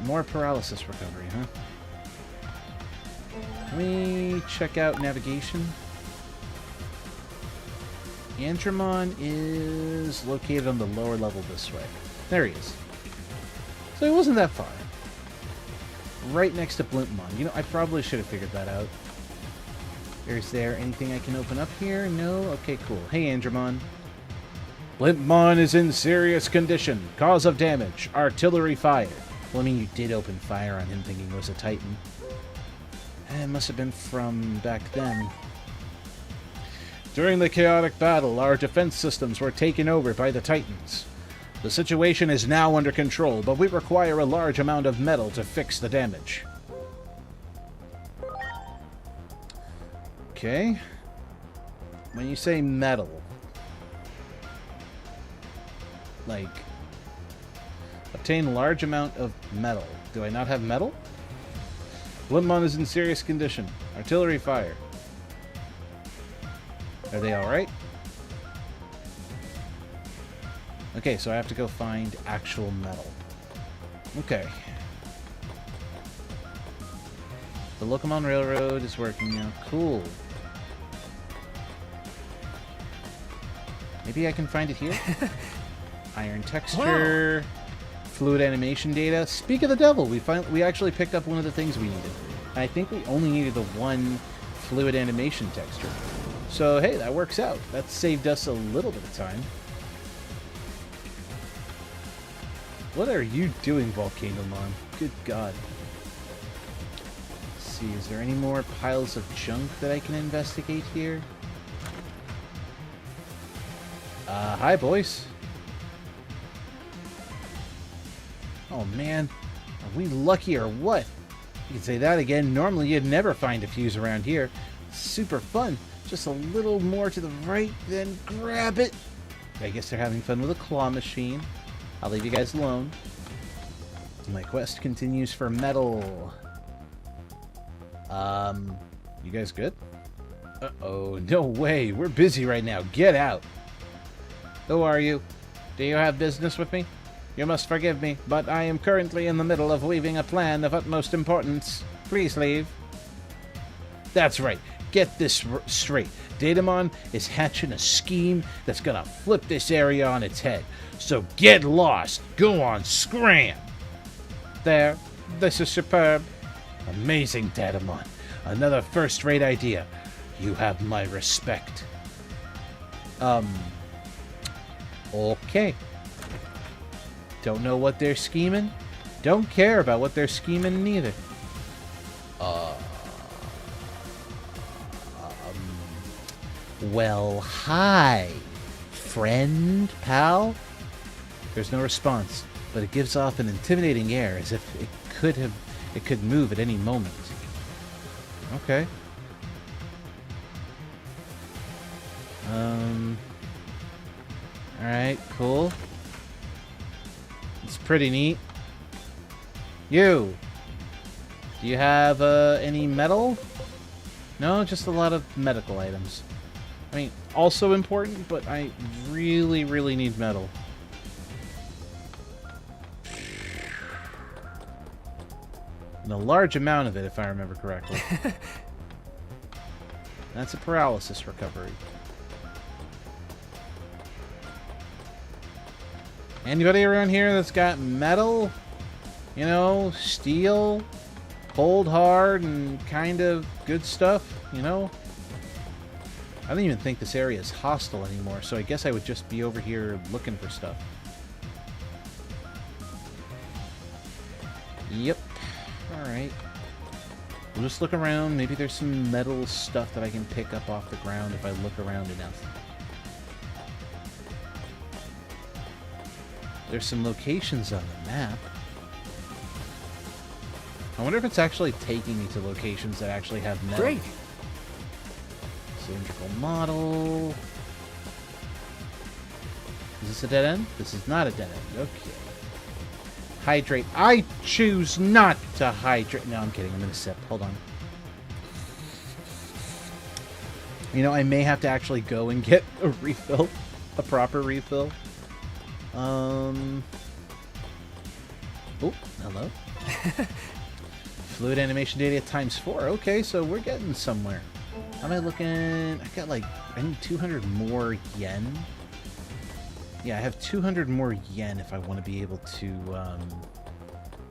More paralysis recovery, huh? Let me check out navigation. Andromon is located on the lower level this way. There he is. So it wasn't that far. Right next to Blimpmon. You know, I probably should have figured that out. Is there anything I can open up here? No? Okay, cool. Hey, Andromon. Blimpmon is in serious condition. Cause of damage. Artillery fire. Well, I mean, you did open fire on him thinking it was a Titan. It must have been from back then. During the chaotic battle, our defense systems were taken over by the Titans. The situation is now under control, but we require a large amount of metal to fix the damage. Okay. When you say metal, like, obtain a large amount of metal. Do I not have metal? Blimpmon is in serious condition. Artillery fire. Are they alright? Okay, so I have to go find actual metal. Okay. The Locomon Railroad is working now. Cool. Maybe I can find it here? Iron texture. Wow. Fluid animation data. Speak of the devil, we actually picked up one of the things we needed. I think we only needed the one fluid animation texture. So, hey, that works out. That saved us a little bit of time. What are you doing, Volcanomon? Good God. Let's see, is there any more piles of junk that I can investigate here? Hi, boys. Oh, man. Are we lucky or what? You can say that again. Normally, you'd never find a fuse around here. Super fun. Just a little more to the right, then grab it. I guess they're having fun with a claw machine. I'll leave you guys alone. My quest continues for metal. You guys good? Uh-oh, no way. We're busy right now. Get out. Who are you? Do you have business with me? You must forgive me, but I am currently in the middle of weaving a plan of utmost importance. Please leave. That's right. Get this straight. Datamon is hatching a scheme that's gonna flip this area on its head. So get lost. Go on, scram. There. This is superb. Amazing, Datamon. Another first-rate idea. You have my respect. Okay. Don't know what they're scheming. Don't care about what they're scheming neither. Well, hi, friend, pal? There's no response, but it gives off an intimidating air as if it could move at any moment. Okay. Alright, cool. It's pretty neat. You! Do you have, any metal? No, just a lot of medical items. I mean, also important, but I really, really need metal. And a large amount of it, if I remember correctly. That's a paralysis recovery. Anybody around here that's got metal? You know, steel, cold hard, and kind of good stuff, you know? I don't even think this area is hostile anymore, so I guess I would just be over here looking for stuff. Yep. Alright. We'll just look around. Maybe there's some metal stuff that I can pick up off the ground if I look around enough. There's some locations on the map. I wonder if it's actually taking me to locations that actually have metal. Great! Cylindrical model. Is this a dead end? This is not a dead end. Okay. Hydrate. I choose not to hydrate. No, I'm kidding. I'm going to sip. Hold on. You know, I may have to actually go and get a refill. A proper refill. Oh, hello. Fluid animation data ×4. Okay, so we're getting somewhere. How am I looking? I got like, I need 200 more yen. Yeah, I have 200 more yen if I want to be able to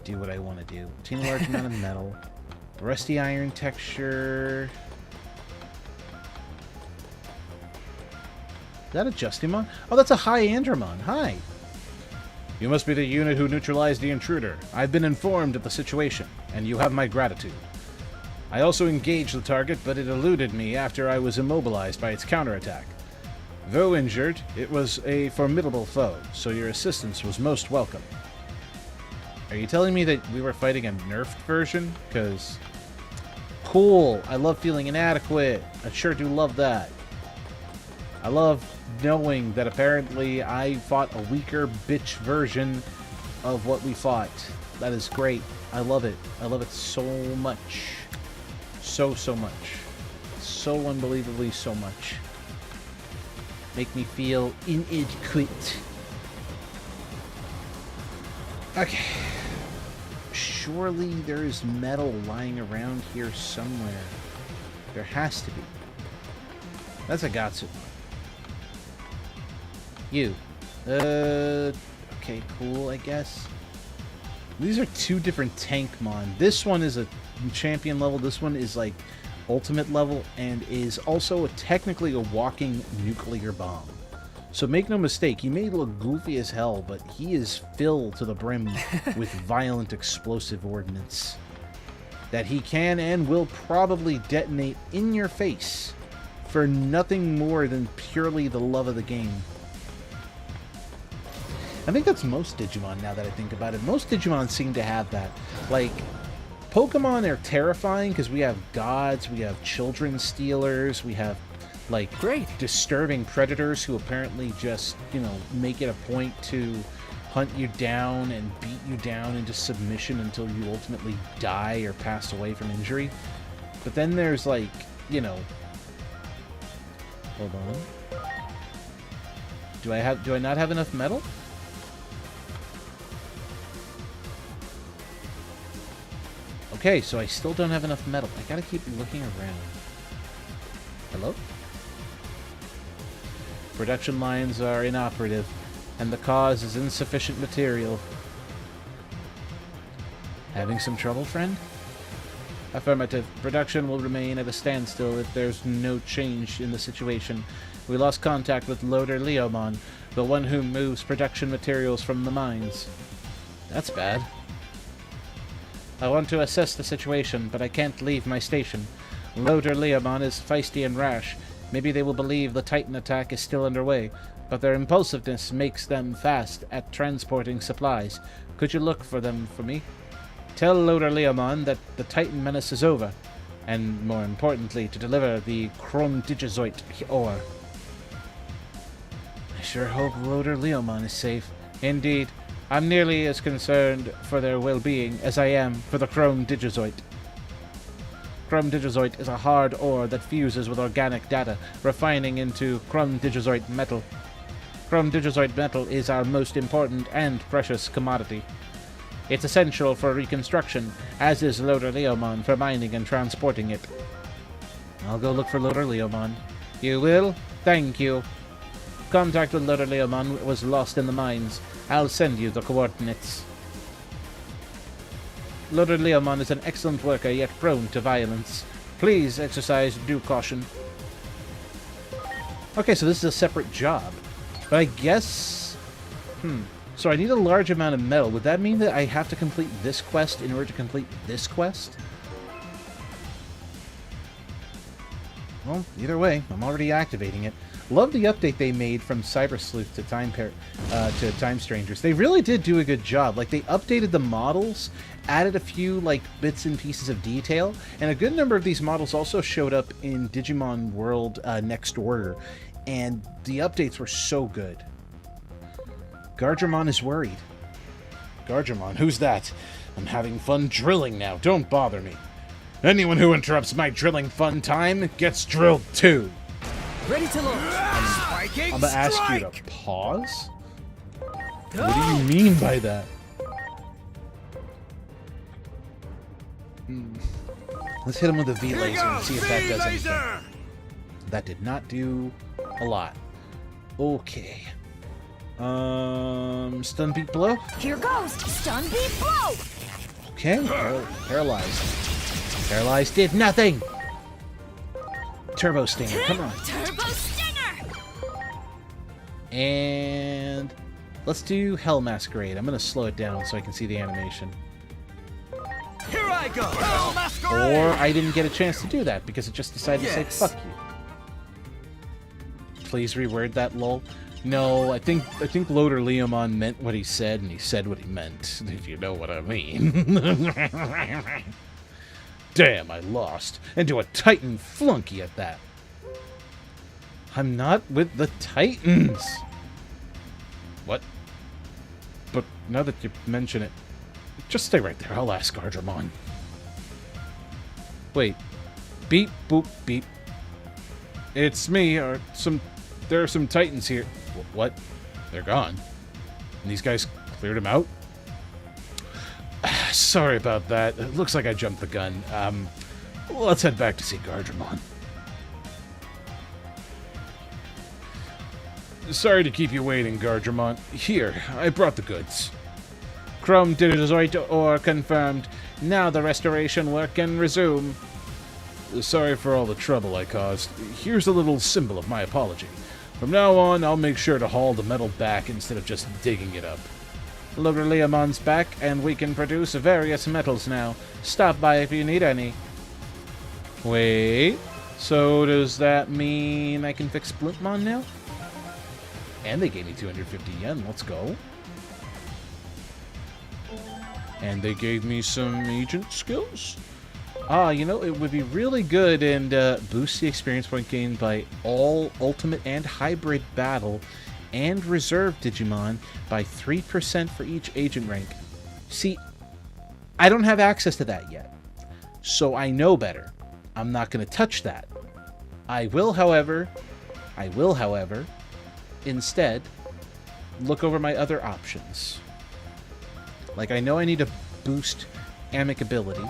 do what I want to do. Obtain a large amount of metal. Rusty iron texture. Is that a Justimon? Oh, that's a Hyandramon. Hi. You must be the unit who neutralized the intruder. I've been informed of the situation, and you have my gratitude. I also engaged the target, but it eluded me after I was immobilized by its counterattack. Though injured, it was a formidable foe, so your assistance was most welcome. Are you telling me that we were fighting a nerfed version? Because, cool, I love feeling inadequate. I sure do love that. I love knowing that apparently I fought a weaker bitch version of what we fought. That is great. I love it. I love it so much. So much. So unbelievably so much. Make me feel inadequate. Okay. Surely there is metal lying around here somewhere. There has to be. That's a Gatsu. You. Okay, cool, I guess. These are two different Tankmon. This one is a champion level. This one is like ultimate level and is also technically a walking nuclear bomb. So make no mistake, he may look goofy as hell, but he is filled to the brim with violent explosive ordnance that he can and will probably detonate in your face for nothing more than purely the love of the game. I think that's most Digimon now that I think about it. Most Digimon seem to have that. Like, Pokemon are terrifying because we have gods, we have children stealers, we have, like, disturbing predators who apparently just, you know, make it a point to hunt you down and beat you down into submission until you ultimately die or pass away from injury. But then there's, like, you know... Hold on. Do I not have enough metal? Okay, so I still don't have enough metal. I gotta keep looking around. Hello? Production lines are inoperative, and the cause is insufficient material. Having some trouble, friend? Affirmative. Production will remain at a standstill if there's no change in the situation. We lost contact with Loader Leomon, the one who moves production materials from the mines. That's bad. I want to assess the situation, but I can't leave my station. Loader Leomon is feisty and rash. Maybe they will believe the Titan attack is still underway, but their impulsiveness makes them fast at transporting supplies. Could you look for them for me? Tell Loader Leomon that the Titan menace is over, and more importantly, to deliver the Chrome Digizoid ore. I sure hope Loader Leomon is safe. Indeed. I'm nearly as concerned for their well-being as I am for the Chrome Digizoid. Chrome Digizoid is a hard ore that fuses with organic data, refining into Chrome Digizoid metal. Chrome Digizoid metal is our most important and precious commodity. It's essential for reconstruction, as is Loader Leomon for mining and transporting it. I'll go look for Loader Leomon. You will? Thank you. Contact with Loader Leomon was lost in the mines. I'll send you the coordinates. Loader Leomon is an excellent worker, yet prone to violence. Please exercise due caution. Okay, so this is a separate job. But I guess... So I need a large amount of metal. Would that mean that I have to complete this quest in order to complete this quest? Well, either way, I'm already activating it. Love the update they made from Cyber Sleuth to Time Strangers. They really did do a good job. Like, they updated the models, added a few, like, bits and pieces of detail, and a good number of these models also showed up in Digimon World Next Order, and the updates were so good. Gardramon is worried. Gardramon, who's that? I'm having fun drilling now. Don't bother me. Anyone who interrupts my drilling fun time gets drilled too. Ready to launch. I'm gonna ask you to pause? What do you mean by that? Let's hit him with a V-Laser and see if that does anything. That did not do a lot. Okay. Stun Beat Blow? Here goes! Stun Beat Blow! Okay, paralyzed. Paralyzed did nothing! Turbo Stinger, come on. Turbo Stinger! And let's do Hell Masquerade. I'm gonna slow it down so I can see the animation. Here I go! Hell Masquerade! Or I didn't get a chance to do that because it just decided to say fuck you. Please reword that, lol. No, I think Loader Leomon meant what he said, and he said what he meant, if you know what I mean. Damn, I lost. And to a Titan flunky at that. I'm not with the Titans. What? But now that you mention it, just stay right there. I'll ask Gardramon. Wait. Beep, boop, beep. It's me. There are some Titans here. What? They're gone. And these guys cleared them out? Sorry about that. It looks like I jumped the gun. Let's head back to see Gardramon. Sorry to keep you waiting, Gardramon. Here, I brought the goods. Chrome Digizoid ore confirmed. Now the restoration work can resume. Sorry for all the trouble I caused. Here's a little symbol of my apology. From now on, I'll make sure to haul the metal back instead of just digging it up. Logorleomon's back, and we can produce various metals now. Stop by if you need any. Wait, so does that mean I can fix Splintmon now? And they gave me 250 yen, let's go. And they gave me some agent skills. You know, it would be really good and boost the experience point gained by all Ultimate and Hybrid Battle and Reserve Digimon by 3% for each agent rank. See, I don't have access to that yet, so I know better. I'm not going to touch that. I will, however, instead, look over my other options. Like, I know I need to boost Amicability,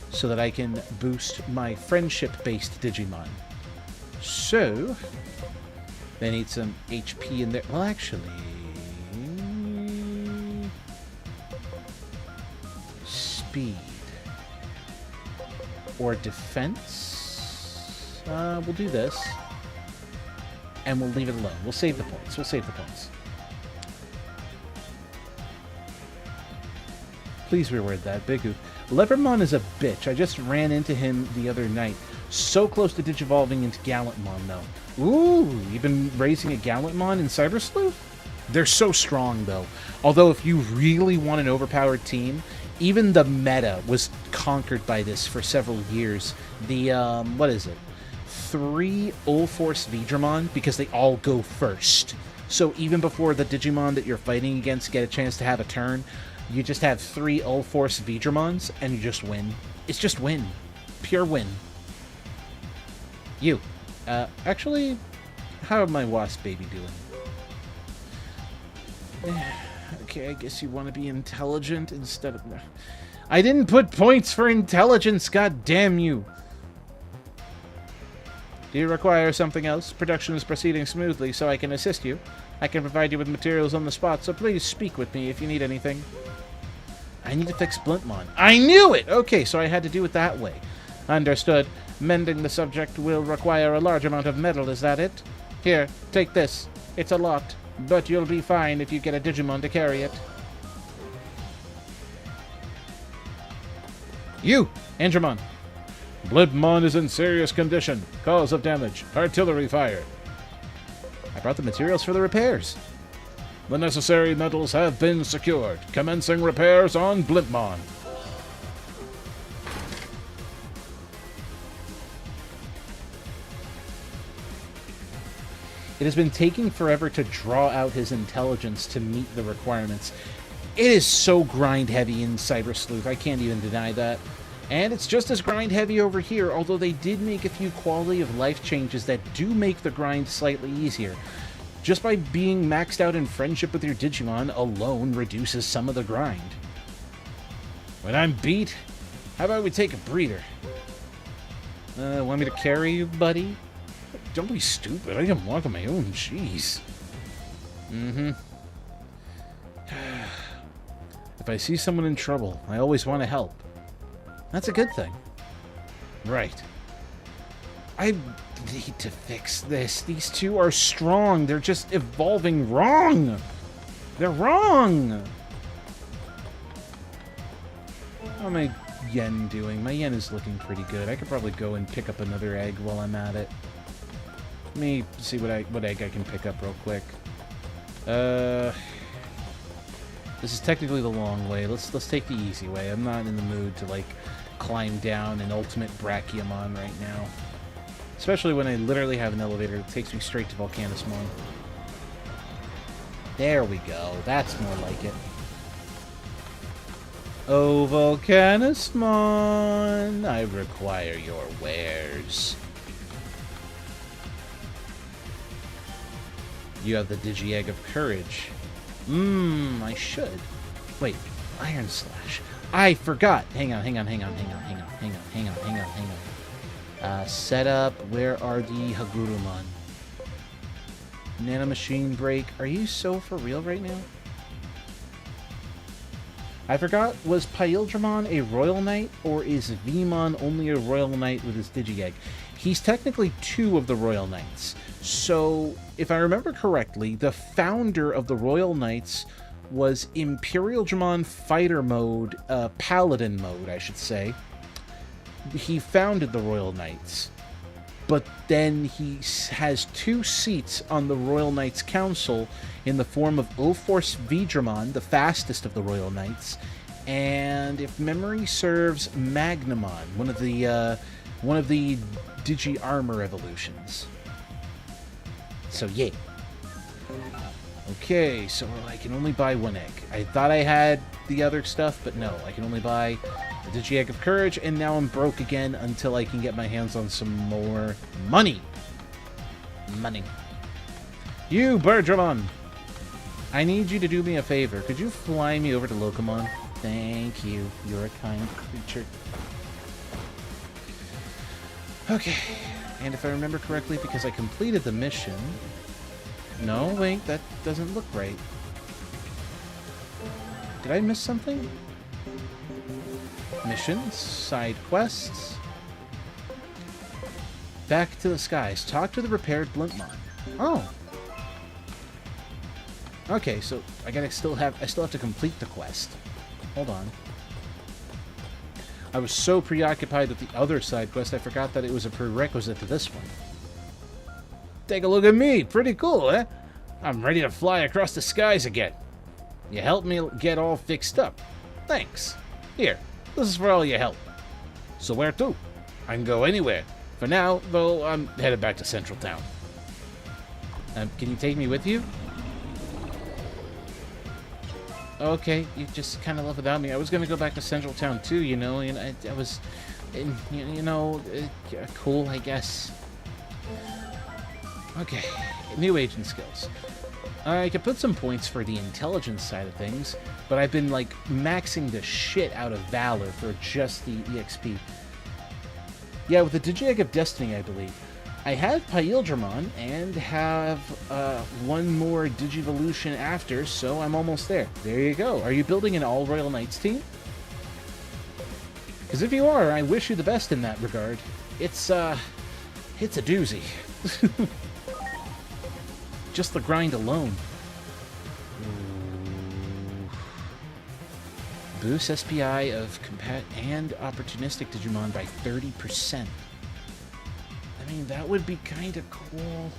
so that I can boost my friendship-based Digimon. So, they need some HP in there. Well, actually... Speed. Or defense. We'll do this. And we'll leave it alone. We'll save the points. Please reword that, Bigu. Leopardmon is a bitch. I just ran into him the other night. So close to digivolving into Gallantmon, though. Ooh, you've been raising a Gallantmon in Cyber Sleuth? They're so strong, though. Although, if you really want an overpowered team, even the meta was conquered by this for several years. The, what is it? 3 Ulforce Veedramon, because they all go first. So even before the Digimon that you're fighting against get a chance to have a turn, you just have 3 Ulforce Veedramons, and you just win. It's just win. Pure win. You. Actually, how my wasp baby doing? Okay, I guess you want to be intelligent instead of... I didn't put points for intelligence, god damn you! Do you require something else? Production is proceeding smoothly, so I can assist you. I can provide you with materials on the spot, so please speak with me if you need anything. I need to fix Splintmon. I knew it! Okay, so I had to do it that way. Understood. Mending the subject will require a large amount of metal, is that it? Here, take this. It's a lot, but you'll be fine if you get a Digimon to carry it. You, Andromon. Blipmon is in serious condition. Cause of damage. Artillery fire. I brought the materials for the repairs. The necessary metals have been secured. Commencing repairs on Blipmon. It has been taking forever to draw out his intelligence to meet the requirements. It is so grind heavy in Cyber Sleuth, I can't even deny that. And it's just as grind heavy over here, although they did make a few quality of life changes that do make the grind slightly easier. Just by being maxed out in friendship with your Digimon alone reduces some of the grind. When I'm beat, how about we take a breather? Want me to carry you, buddy? Don't be stupid, I can walk on my own, jeez. If I see someone in trouble, I always want to help. That's a good thing. Right. I need to fix this. These two are strong. They're just evolving wrong. They're wrong. How my yen doing? My yen is looking pretty good. I could probably go and pick up another egg while I'm at it. Let me see what egg I can pick up real quick. This is technically the long way. Let's take the easy way. I'm not in the mood to like climb down an ultimate Brachiamon right now. Especially when I literally have an elevator that takes me straight to Volcanismon. There we go. That's more like it. Oh, Volcanismon, I require your wares. You have the Digi-Egg of Courage. I should. Wait, Iron Slash. I forgot. Hang on. Setup. Where are the Hagurumon? Nano Machine Break. Are you so for real right now? I forgot, was Paildramon a Royal Knight, or is Veemon only a Royal Knight with his Digi-Egg? He's technically 2 of the Royal Knights. So, if I remember correctly, the founder of the Royal Knights was Imperial Dramon Fighter Mode, Paladin Mode, I should say. He founded the Royal Knights. But then he has 2 seats on the Royal Knights Council in the form of Ulforce Veedramon, the fastest of the Royal Knights, and if memory serves, Magnamon, one of the Digi Armor evolutions. So yeah. Okay, so I can only buy 1 egg. I thought I had the other stuff, but no, I can only buy the Digi-Egg of Courage, and now I'm broke again until I can get my hands on some more money. Money. You, Birdramon! I need you to do me a favor. Could you fly me over to Locomon? Thank you. You're a kind creature. Okay. And if I remember correctly, because I completed the mission... No, wait, that doesn't look right. Did I miss something? Missions, side quests. Back to the skies. Talk to the repaired Blimpmon. Oh. Okay, so I still have to complete the quest. Hold on. I was so preoccupied with the other side quest, I forgot that it was a prerequisite to this one. Take a look at me. Pretty cool, eh? I'm ready to fly across the skies again. You helped me get all fixed up. Thanks. Here, this is for all your help. So where to? I can go anywhere. For now, though, I'm headed back to Central Town. Can you take me with you? Okay, you just kind of left without me. I was going to go back to Central Town too, you know, and I was, cool, I guess. Okay, new agent skills. I could put some points for the intelligence side of things, but I've been, like, maxing the shit out of Valor for just the EXP. Yeah, with the Digi-Egg of Destiny, I believe. I have Paildramon and have 1 more Digivolution after, so I'm almost there. There you go. Are you building an all-Royal Knights team? Because if you are, I wish you the best in that regard. It's a doozy. Just the grind alone. Ooh. Boost SPI of Compat and Opportunistic Digimon by 30%. I mean, that would be kind of cool.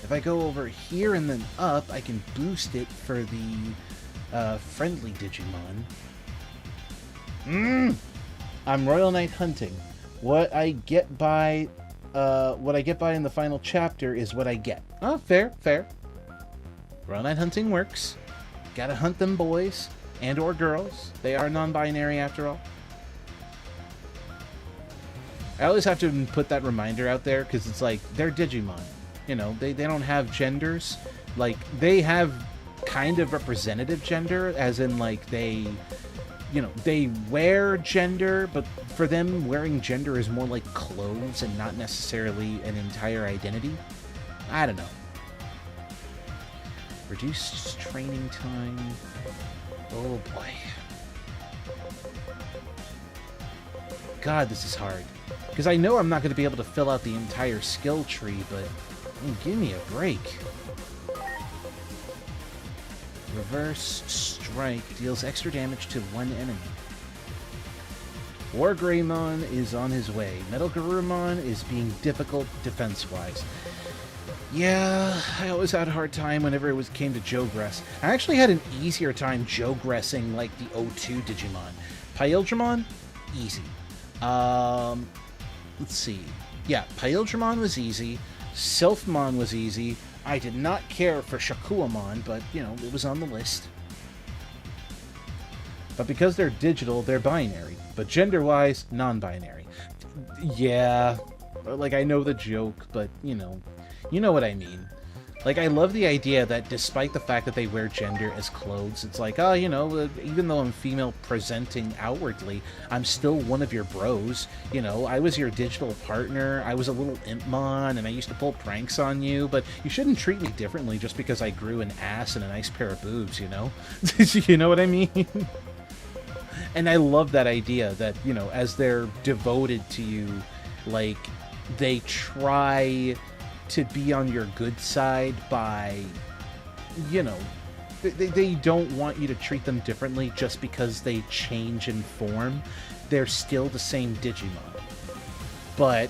If I go over here and then up, I can boost it for the friendly Digimon. I'm Royal Knight hunting. What I get by in the final chapter is what I get. Oh, fair, fair. Royal Knight hunting works. Gotta hunt them boys and or girls. They are non-binary after all. I always have to put that reminder out there because it's like, they're Digimon. You know, they don't have genders. Like, they have kind of representative gender, as in, like, they wear gender, but for them, wearing gender is more like clothes and not necessarily an entire identity. I don't know. Reduced training time. Oh boy. God, this is hard. Because I know I'm not going to be able to fill out the entire skill tree, but give me a break. Reverse Strike deals extra damage to 1 enemy. Wargreymon is on his way. Metal Garurumon is being difficult defense-wise. Yeah, I always had a hard time whenever it came to Jogress. I actually had an easier time Jogressing like the O2 Digimon. Paildramon, easy. Let's see. Yeah, Paildramon was easy. Sylphmon was easy. I did not care for Shakuamon, but, you know, it was on the list. But because they're digital, they're binary. But gender-wise, non-binary. Yeah, like, I know the joke, but, you know what I mean. Like, I love the idea that despite the fact that they wear gender as clothes, it's like, oh, you know, even though I'm female presenting outwardly, I'm still one of your bros. You know, I was your digital partner, I was a little Impmon, and I used to pull pranks on you, but you shouldn't treat me differently just because I grew an ass and a nice pair of boobs, you know? You know what I mean? And I love that idea that, you know, as they're devoted to you, like, they try to be on your good side by, you know, they don't want you to treat them differently just because they change in form. They're still the same Digimon. But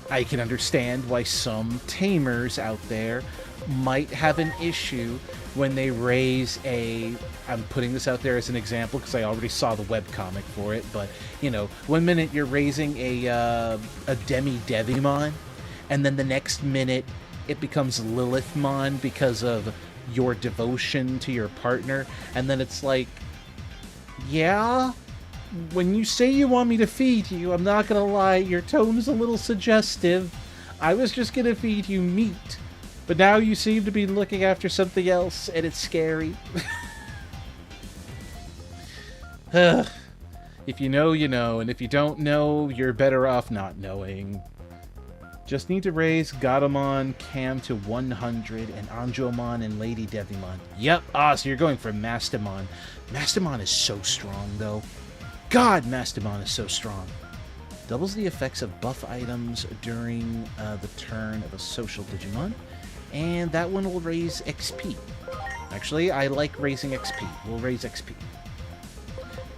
I can understand why some tamers out there might have an issue when they raise a, I'm putting this out there as an example because I already saw the webcomic for it, but, you know, one minute you're raising a Demi-Devimon, and then the next minute it becomes Lilithmon because of your devotion to your partner, and then it's like, yeah, when you say you want me to feed you, I'm not gonna lie, your tone is a little suggestive. I was just gonna feed you meat, but now you seem to be looking after something else, and it's scary. If you know, you know, and if you don't know, you're better off not knowing. Just need to raise Gatomon, Cam to 100, and Anjomon and Lady Devimon. Yep, so you're going for Mastamon. Mastamon is so strong, though. God, Mastamon is so strong. Doubles the effects of buff items during the turn of a social Digimon, and that one will raise XP. Actually, I like raising XP. We'll raise XP.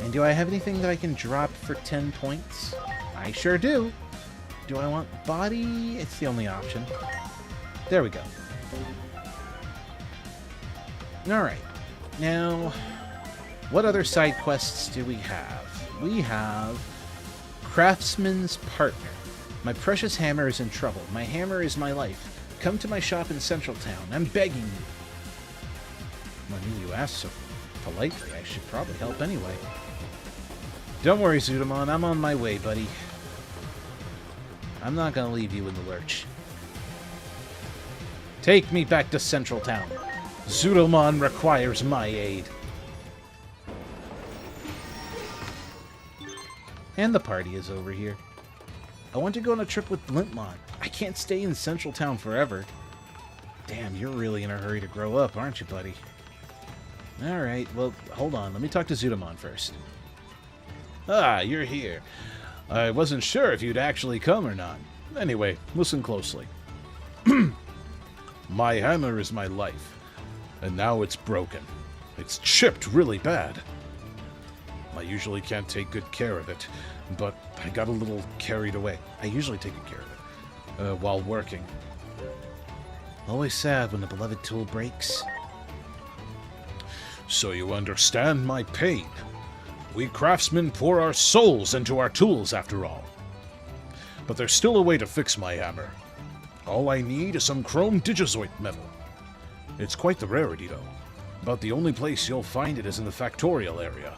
And do I have anything that I can drop for 10 points? I sure do. Do I want body? It's the only option. There we go. Alright. Now, what other side quests do we have? We have Craftsman's Partner. My precious hammer is in trouble. My hammer is my life. Come to my shop in Central Town. I'm begging you. I mean, you asked so politely. I should probably help anyway. Don't worry, Zudomon. I'm on my way, buddy. I'm not gonna leave you in the lurch. Take me back to Central Town. Zudomon requires my aid. And the party is over here. I want to go on a trip with Blintmon. I can't stay in Central Town forever. Damn, you're really in a hurry to grow up, aren't you, buddy? Alright, well, hold on. Let me talk to Zudomon first. Ah, you're here. I wasn't sure if you'd actually come or not. Anyway, listen closely. My hammer is my life, and now it's broken. It's chipped really bad. I usually can't take good care of it, but I got a little carried away. I usually take good care of it, while working. Always sad when a beloved tool breaks. So you understand my pain. We craftsmen pour our souls into our tools, after all. But there's still a way to fix my hammer. All I need is some chrome digizoid metal. It's quite the rarity, though. About the only place you'll find it is in the Factorial area.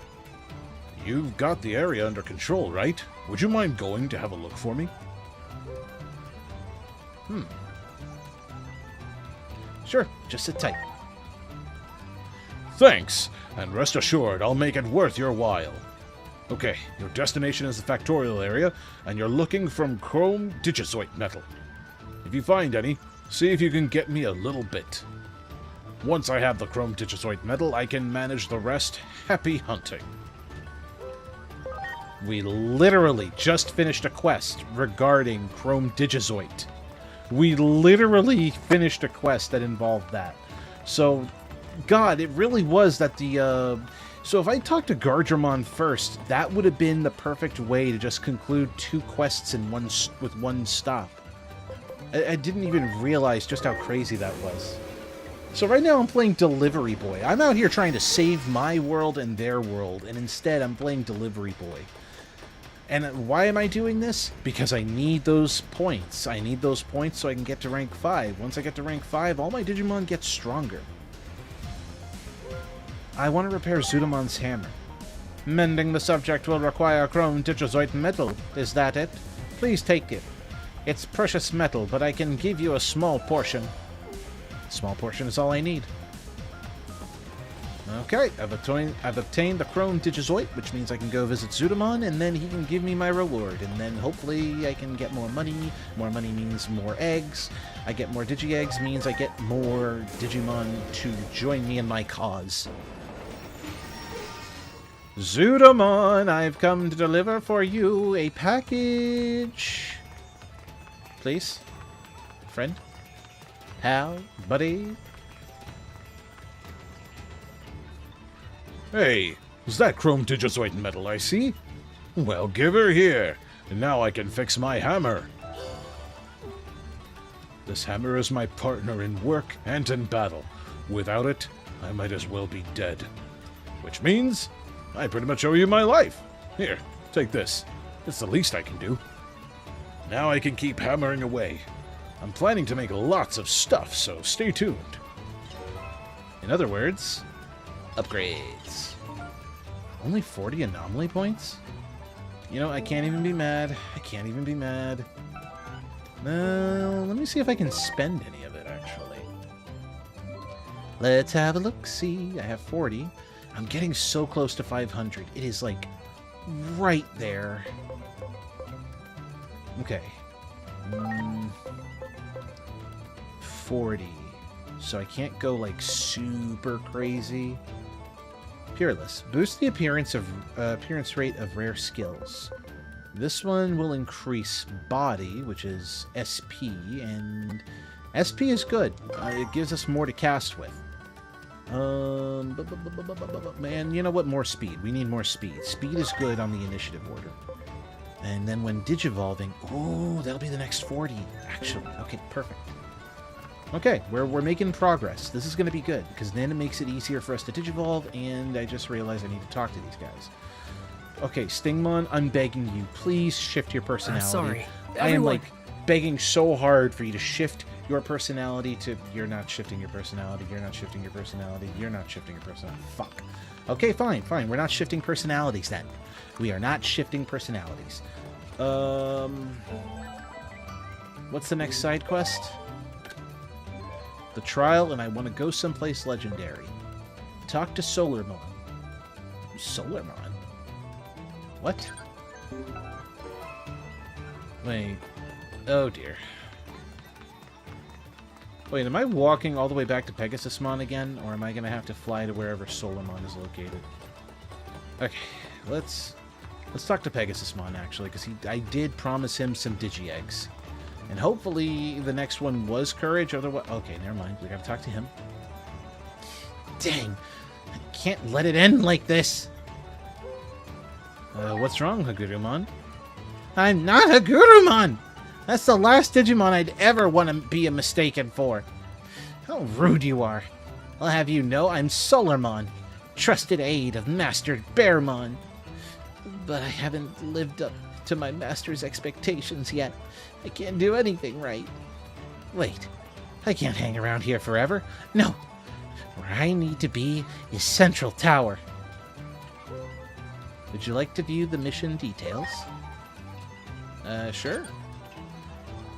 You've got the area under control, right? Would you mind going to have a look for me? Sure, just sit tight. Thanks, and rest assured I'll make it worth your while. Okay, your destination is the Factorial area, and you're looking for chrome digizoid metal. If you find any, see if you can get me a little bit. Once I have the chrome digizoid metal, I can manage the rest. Happy hunting. We literally just finished a quest regarding chrome digizoid. We literally finished a quest that involved that. So, God, it really was that the, So if I talked to Gardramon first, that would have been the perfect way to just conclude 2 quests in with one stop. I didn't even realize just how crazy that was. So right now I'm playing Delivery Boy. I'm out here trying to save my world and their world, and instead I'm playing Delivery Boy. And why am I doing this? Because I need those points. I need those points so I can get to rank 5. Once I get to rank 5, all my Digimon get stronger. I want to repair Zudomon's hammer. Mending the subject will require chrome digizoid metal. Is that it? Please take it. It's precious metal, but I can give you a small portion. Small portion is all I need. Okay, I've obtained the Chrome Digizoid, which means I can go visit Zudomon, and then he can give me my reward, and then hopefully I can get more money. More money means more eggs. I get more Digi-Eggs means I get more Digimon to join me in my cause. Zudomon, I've come to deliver for you a package. Please? Friend? Pal? Buddy? Hey, is that Chrome Digizoid metal I see? Well, give her here, and now I can fix my hammer. This hammer is my partner in work and in battle. Without it, I might as well be dead. Which means, I pretty much owe you my life. Here, take this. It's the least I can do. Now I can keep hammering away. I'm planning to make lots of stuff, so stay tuned. In other words, upgrades. Only 40 anomaly points? You know, I can't even be mad. I can't even be mad. Let me see if I can spend any of it, actually. Let's have a look-see. I have 40. I'm getting so close to 500. It is, like, right there. Okay. 40. So I can't go, like, super crazy. Peerless. Boost the appearance rate of rare skills. This one will increase body, which is SP, and SP is good. It gives us more to cast with. Man, you know what? More speed. We need more speed. Speed is good on the initiative order. And then when digivolving, oh, that'll be the next 40, actually. Okay, perfect. Okay, we're making progress. This is going to be good, because then it makes it easier for us to digivolve, and I just realized I need to talk to these guys. Okay, Stingmon, I'm begging you, please shift your personality. Sorry. I am, like, begging so hard for you to shift your personality to... You're not shifting your personality, you're not shifting your personality, you're not shifting your personality. Fuck. Okay, fine. We're not shifting personalities, then. We are not shifting personalities. What's the next side quest? The trial, and I want to go someplace legendary. Talk to Solarmon. Solarmon? What? Wait. Oh dear. Wait, am I walking all the way back to Pegasusmon again? Or am I going to have to fly to wherever Solarmon is located? Okay, let's talk to Pegasusmon, actually, because I did promise him some Digi-Eggs. And hopefully the next one was Courage, otherwise... Okay, never mind. We gotta talk to him. Dang. I can't let it end like this. What's wrong, Hagurumon? I'm not Hagurumon! That's the last Digimon I'd ever want to be mistaken for. How rude you are. I'll have you know I'm Solarmon, trusted aide of Master Bearmon. But I haven't lived up to my master's expectations yet. I can't do anything right. Wait, I can't hang around here forever. No, where I need to be is Central Tower. Would you like to view the mission details? Sure.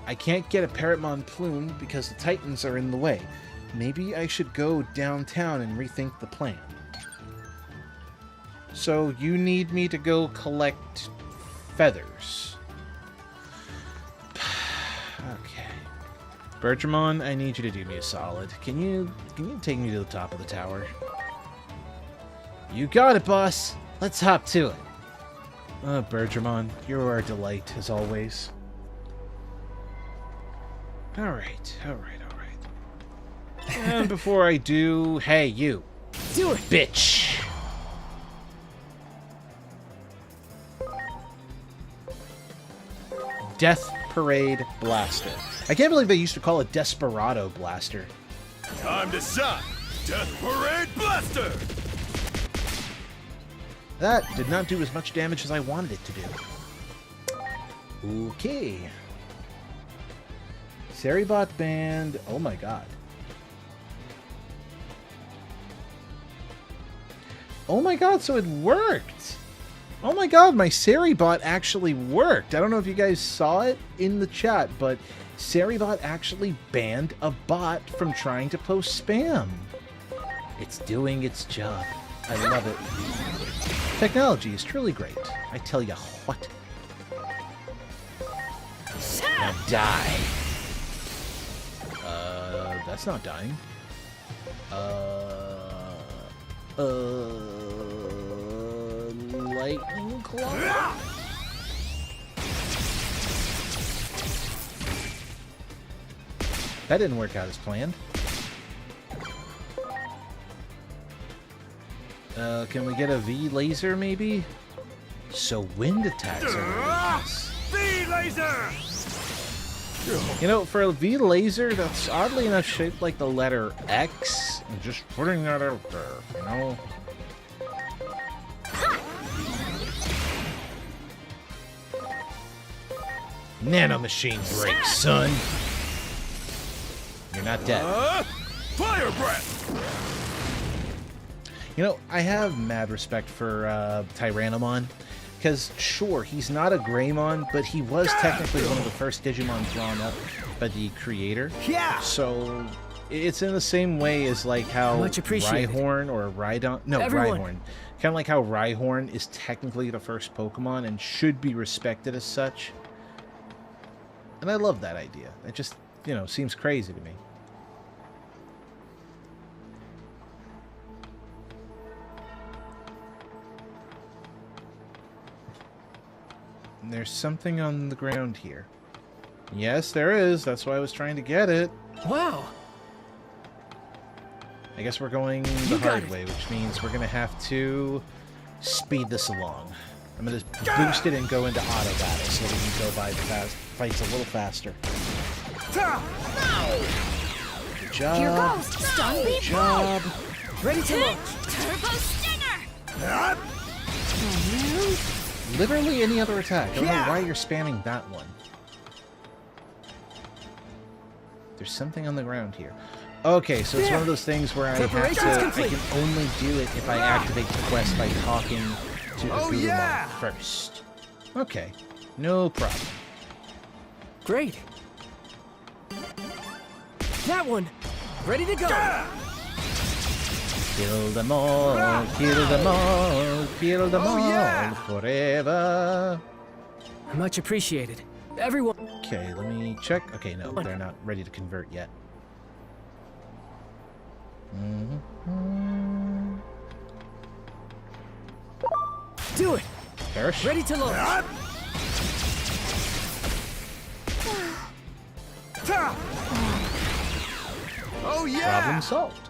I can't get a Parrotmon plume because the Titans are in the way. Maybe I should go downtown and rethink the plan. So you need me to go collect feathers. Okay. Bertramon, I need you to do me a solid. Can you take me to the top of the tower? You got it, boss. Let's hop to it. Bertramon, you're a delight, as always. Alright. And before I do... Hey, you. Do it! Bitch! Death Parade Blaster. I can't believe they used to call it Desperado Blaster. Time to shine! Death Parade Blaster! That did not do as much damage as I wanted it to do. Okay. Seribot Band. Oh my god. Oh my god, so it worked! Oh my god, my Seribot actually worked! I don't know if you guys saw it in the chat, but Seribot actually banned a bot from trying to post spam. It's doing its job. I love it. Technology is truly great. I tell ya what. Now die. That's not dying. Lightning claw? That didn't work out as planned. Can we get a V laser maybe? So wind attacks are weakness. V laser! You know, for a V laser, that's oddly enough shaped like the letter X. I'm just putting that out there, you know? Nanomachine break, son. You're not dead. Fire breath! You know, I have mad respect for Tyrannomon. Because, sure, he's not a Greymon, but he was technically one of the first Digimon drawn up by the creator. Yeah! So, it's in the same way as, like, how Rhyhorn or Rhydon... No, Rhyhorn. Kind of like how Rhyhorn is technically the first Pokemon and should be respected as such. And I love that idea. It just, you know, seems crazy to me. There's something on the ground here. Yes, there is. That's why I was trying to get it. Wow. I guess we're going the hard way, which means we're going to have to speed this along. I'm going to boost it and go into auto battle so we can go by the fights a little faster. Good job. Here goes. Stun Good job. Ready to launch. Turbo Stinger! Literally any other attack. I don't know why you're spamming that one. There's something on the ground here. Okay, so it's one of those things where I have to... I can only do it if I activate the quest by talking to the Gurumon first. Okay, no problem. Great. That one. Ready to go. Kill them all, kill them all, kill them all forever. Much appreciated. Everyone. Okay, let me check. Okay, no, they're not ready to convert yet. Do it. Perish. Ready to launch. Oh yeah. Problem solved.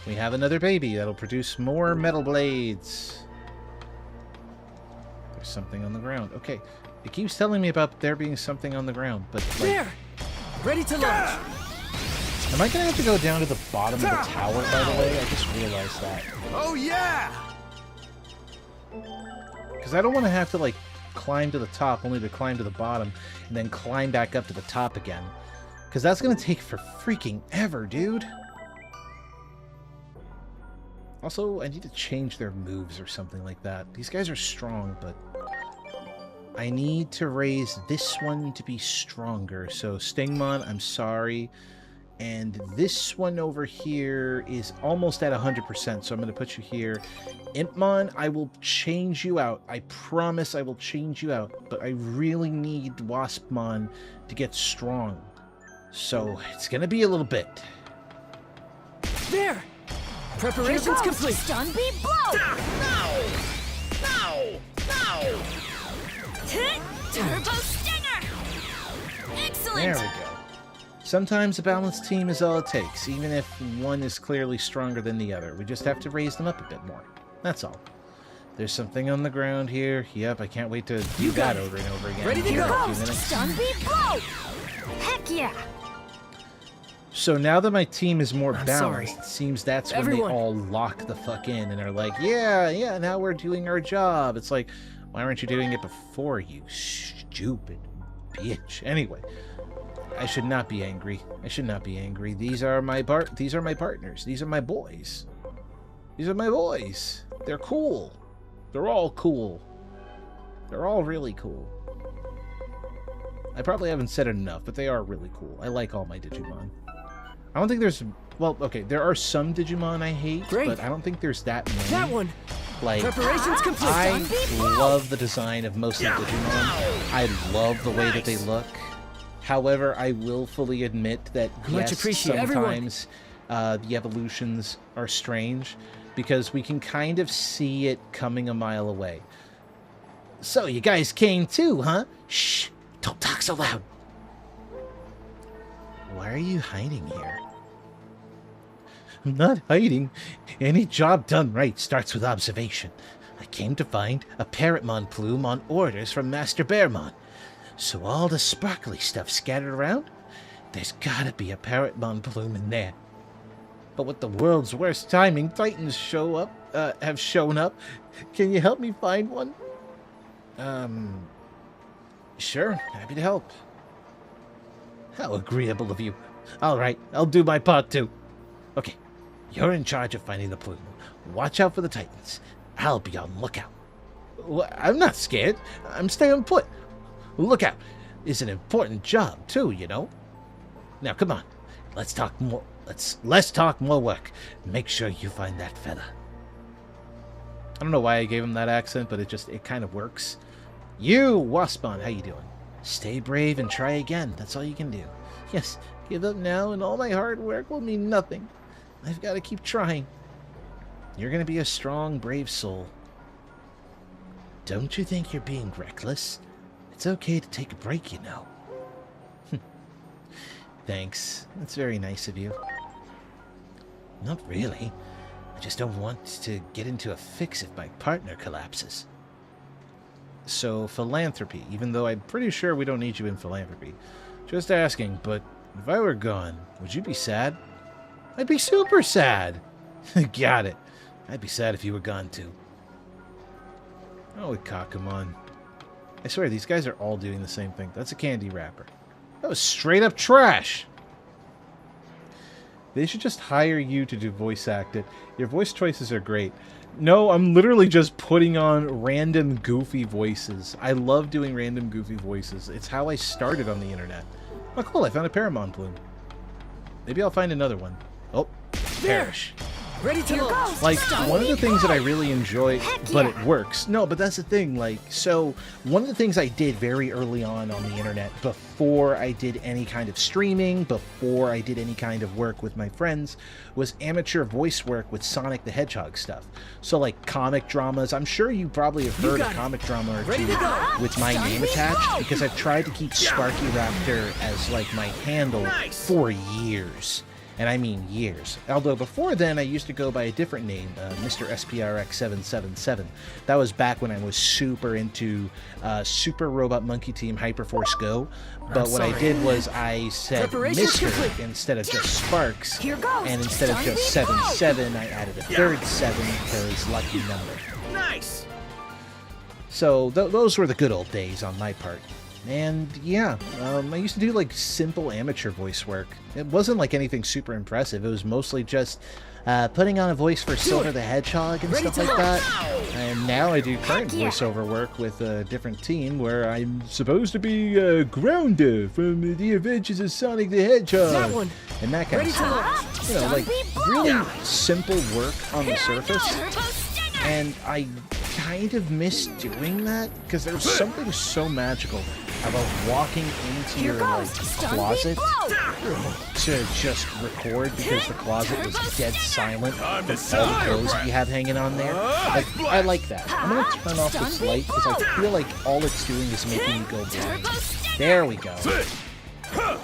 We have another baby that'll produce more metal blades. There's something on the ground. Okay, it keeps telling me about there being something on the ground, but like, there. Ready to launch. Am I gonna have to go down to the bottom of the tower, by the way? I just realized that. Oh yeah. Because I don't want to have to like climb to the top only to climb to the bottom and then climb back up to the top again. Because that's gonna take for freaking ever, dude. Also, I need to change their moves or something like that. These guys are strong, but I need to raise this one to be stronger. So, Stingmon, I'm sorry. And this one over here is almost at 100%, so I'm going to put you here. Impmon, I will change you out. I promise I will change you out. But I really need Waspmon to get strong. So, it's going to be a little bit. There! Preparations complete. Stun beat blow. No! Turbo Stinger. Excellent. There we go. Sometimes a balanced team is all it takes, even if one is clearly stronger than the other. We just have to raise them up a bit more. That's all. There's something on the ground here. Yep, I can't wait to do that over and over again. Ready to go. Stun beat blow. Heck yeah. So now that my team is more balanced, sorry. it seems that's when Everyone. they all lock the fuck in and are like, yeah, now we're doing our job. It's like, why weren't you doing it before, you stupid bitch? Anyway, I should not be angry. I should not be angry. These are my partners. These are my boys. These are my boys. They're cool. They're all cool. They're all really cool. I probably haven't said it enough, but they are really cool. I like all my Digimon. I don't think there's... Well, okay, there are some Digimon I hate, but I don't think there's that many. That one. Like, Preparations complete. I love the design of most of the Digimon. I love the way that they look. However, I will fully admit that, Much yes, appreciate sometimes the evolutions are strange, because we can kind of see it coming a mile away. So, you guys came too, huh? Shh! Don't talk so loud! Why are you hiding here? I'm not hiding. Any job done right starts with observation. I came to find a Parrotmon plume on orders from Master Bearmon. So all the sparkly stuff scattered around? There's gotta be a Parrotmon plume in there. But with the world's worst timing, Titans have shown up. Can you help me find one? Sure, happy to help. How agreeable of you. Alright, I'll do my part too. Okay, you're in charge of finding the plume. Watch out for the Titans. I'll be on lookout. Well, I'm not scared. I'm staying put. Lookout is an important job too, you know. Now come on, let's talk more. Let's talk more work. Make sure you find that fella. I don't know why I gave him that accent, but it kind of works. You, Waspon, how you doing? Stay brave and try again. That's all you can do. Yes, give up now and all my hard work will mean nothing. I've got to keep trying. You're going to be a strong, brave soul. Don't you think you're being reckless? It's okay to take a break, you know. Thanks. That's very nice of you. Not really. I just don't want to get into a fix if my partner collapses. So, philanthropy, even though I'm pretty sure we don't need you in philanthropy. Just asking, but if I were gone, would you be sad? I'd be super sad. Got it. I'd be sad if you were gone too. Oh, Kakumon. I swear, these guys are all doing the same thing. That's a candy wrapper. That was straight up trash. They should just hire you to do voice acting. Your voice choices are great. No, I'm literally just putting on random goofy voices. I love doing random goofy voices. It's how I started on the internet. Oh, cool, I found a Paramon plume. Maybe I'll find another one. Oh, perish. Ready to launch. Like, one of the things that I really enjoy, but it works. No, but that's the thing, like, so, one of the things I did very early on the internet, before I did any kind of streaming, before I did any kind of work with my friends, was amateur voice work with Sonic the Hedgehog stuff. So, like, comic dramas. I'm sure you probably have heard a comic drama or two with my name attached, because I've tried to keep Sparky Raptor as, like, my handle for years. And I mean years. Although before then, I used to go by a different name, Mr. SPRX777. That was back when I was super into Super Robot Monkey Team Hyperforce Go. But what I did was I said Mr. instead of just Sparks. And instead of just 77, I added a third 7 because lucky number. Nice! So those were the good old days on my part. And yeah, I used to do like simple amateur voice work. It wasn't like anything super impressive. It was mostly just putting on a voice for Silver the Hedgehog and stuff like that. And now I do current voiceover work with a different team where I'm supposed to be Grounder from The Adventures of Sonic the Hedgehog. And that kind of stuff. You know, like really simple work on the surface. And I kind of miss doing that because there's something so magical about walking into your like closet to just record because the closet was dead silent with all the clothes that you have hanging on there. Like, I like that. I'm gonna turn off this light because I feel like all it's doing is making me go blind. There we go. I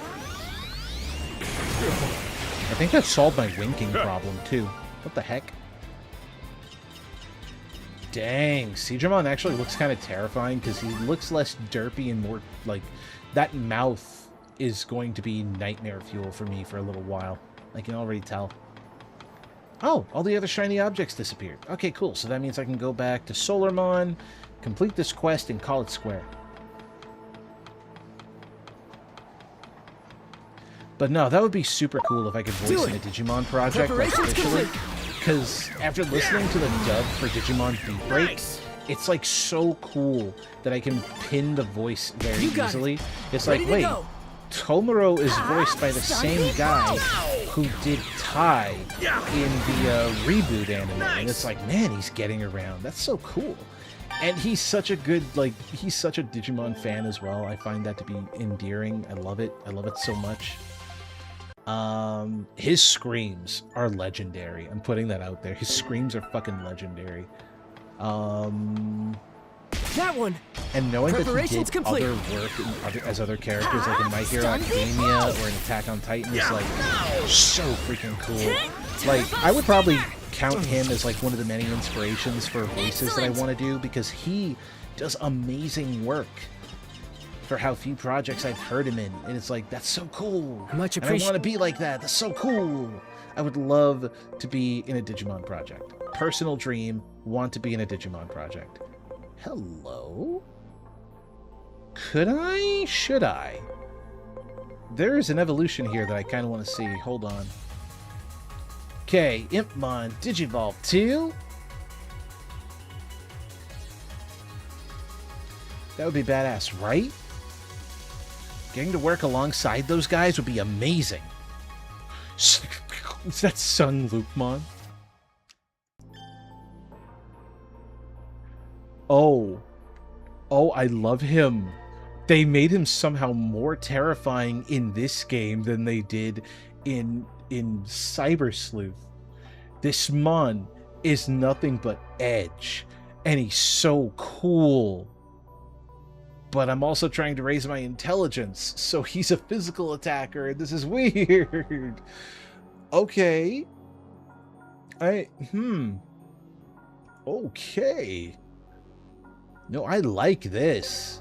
think that solved my winking problem too. What the heck? Dang, Seadramon actually looks kind of terrifying because he looks less derpy and more like that mouth is going to be nightmare fuel for me for a little while. I can already tell. Oh, all the other shiny objects disappeared. Okay, cool. So that means I can go back to Solarmon, complete this quest, and call it square. But no, that would be super cool if I could voice in a Digimon project like officially. Because after listening to the dub for Digimon Beat Break, It's like so cool that I can pin the voice very easily. It's Ready like, to wait, go. Tomura is voiced by the same guy who did Tai in the reboot anime. And it's like, man, he's getting around. That's so cool. And he's such a good, like, he's such a Digimon fan as well. I find that to be endearing. I love it. I love it so much. His screams are legendary. I'm putting that out there. His screams are fucking legendary. That one. And knowing that he Preparations did complete. other work as other characters, like in My Hero Academia or in Attack on Titan, is like so freaking cool. Like, I would probably count him as like one of the many inspirations for voices that I want to do, because he does amazing work for how few projects I've heard him in, and it's like, that's so cool. Much and I want to be like that. That's so cool. I would love to be in a Digimon project. Personal dream, want to be in a Digimon project. Hello? Could I? Should I? There is an evolution here that I kind of want to see. Hold on. Okay, Impmon Digivolve 2. That would be badass, right? Getting to work alongside those guys would be amazing. Is that Sun Lupemon? Oh. Oh, I love him. They made him somehow more terrifying in this game than they did in Cyber Sleuth. This Mon is nothing but edge, and he's so cool. But I'm also trying to raise my intelligence, so he's a physical attacker, and this is weird. Okay. Okay. No, I like this.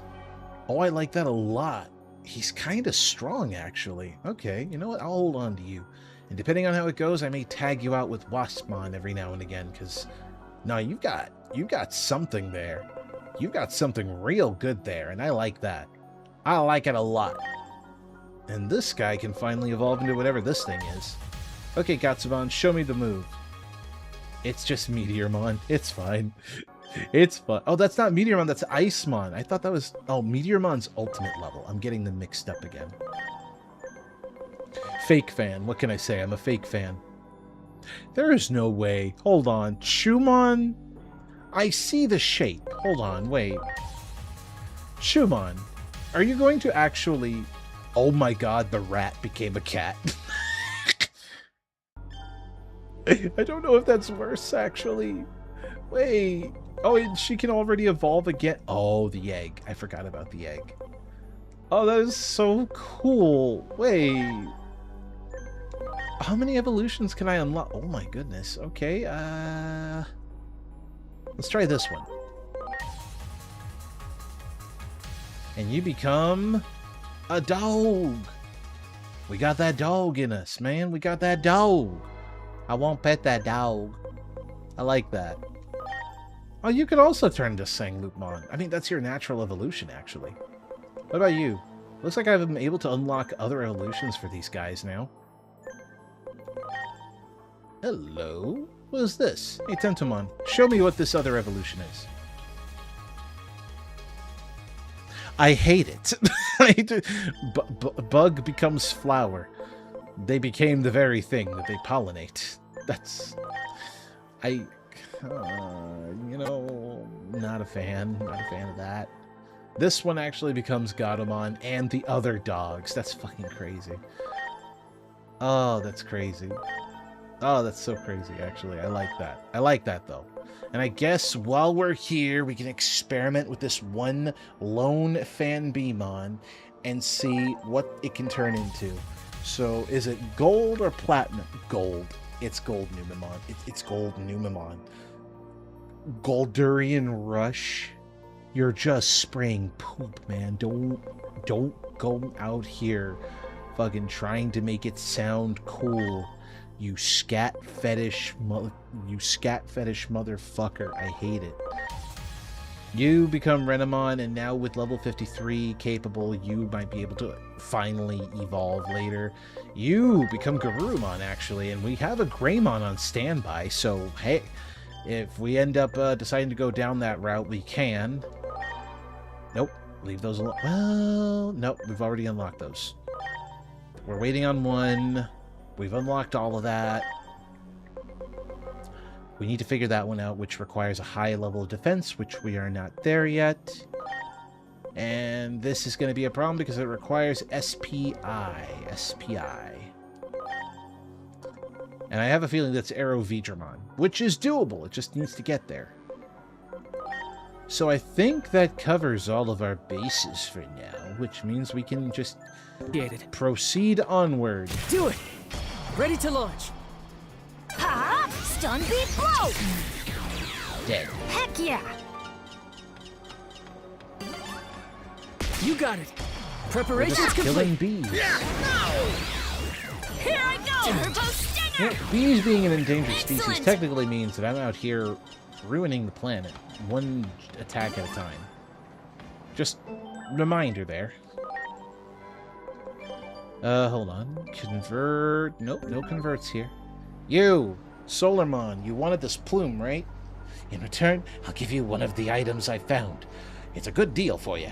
Oh, I like that a lot. He's kind of strong, actually. Okay, you know what? I'll hold on to you. And depending on how it goes, I may tag you out with Waspmon every now and again, because no, you got something there. You got something real good there, and I like that. I like it a lot. And this guy can finally evolve into whatever this thing is. Okay, Gatsubon, show me the move. It's just Meteormon. It's fine. It's fun. Oh, that's not Meteormon, that's Icemon. I thought that was... Oh, Meteormon's ultimate level. I'm getting them mixed up again. Fake fan. What can I say? I'm a fake fan. There is no way. Hold on. Chumon? I see the shape. Hold on, wait. Chumon, are you going to actually... Oh my god, the rat became a cat. I don't know if that's worse, actually. Wait. Oh, and she can already evolve again. Oh, the egg. I forgot about the egg. Oh, that is so cool. Wait. How many evolutions can I unlock? Oh my goodness. Okay, let's try this one. And you become a dog. We got that dog in us, man. We got that dog. I won't pet that dog. I like that. Oh, you could also turn into Sanglupmon. I mean, that's your natural evolution, actually. What about you? Looks like I've been able to unlock other evolutions for these guys now. Hello? What is this? Hey, Tentomon, show me what this other evolution is. I hate it. Bug becomes flower. They became the very thing that they pollinate. That's... you know, not a fan. Not a fan of that. This one actually becomes Gatomon and the other dogs. That's fucking crazy. Oh, that's crazy. Oh, that's so crazy, actually. I like that. I like that, though. And I guess while we're here, we can experiment with this one lone Fanbemon and see what it can turn into. So, is it gold or platinum? Gold. It's gold Numemon. It's gold Numemon. Goldurian Rush. You're just spraying poop, man. Don't go out here fucking trying to make it sound cool. You scat fetish motherfucker. I hate it. You become Renamon, and now with level 53 capable, you might be able to finally evolve later. You become Garurumon, actually, and we have a Greymon on standby, so hey, If we end up deciding to go down that route, we can. Nope. Leave those alone. Well, nope. We've already unlocked those. We're waiting on one. We've unlocked all of that. We need to figure that one out, which requires a high level of defense, which we are not there yet. And this is going to be a problem because it requires SPI. And I have a feeling that's Aero Vidramon, which is doable. It just needs to get there. So I think that covers all of our bases for now, which means we can just proceed onward. Do it! Ready to launch! Ha! Stun beat blow! Dead. Heck yeah! You got it! Preparations Killing complete! bees. Here I go! Turbo Stinger! Yeah, bees being an endangered species Excellent. technically means that I'm out here ruining the planet, one attack at a time. Just reminder there. Hold on. Convert. Nope, no converts here. You, Solarmon, you wanted this plume, right? In return, I'll give you one of the items I found. It's a good deal for you.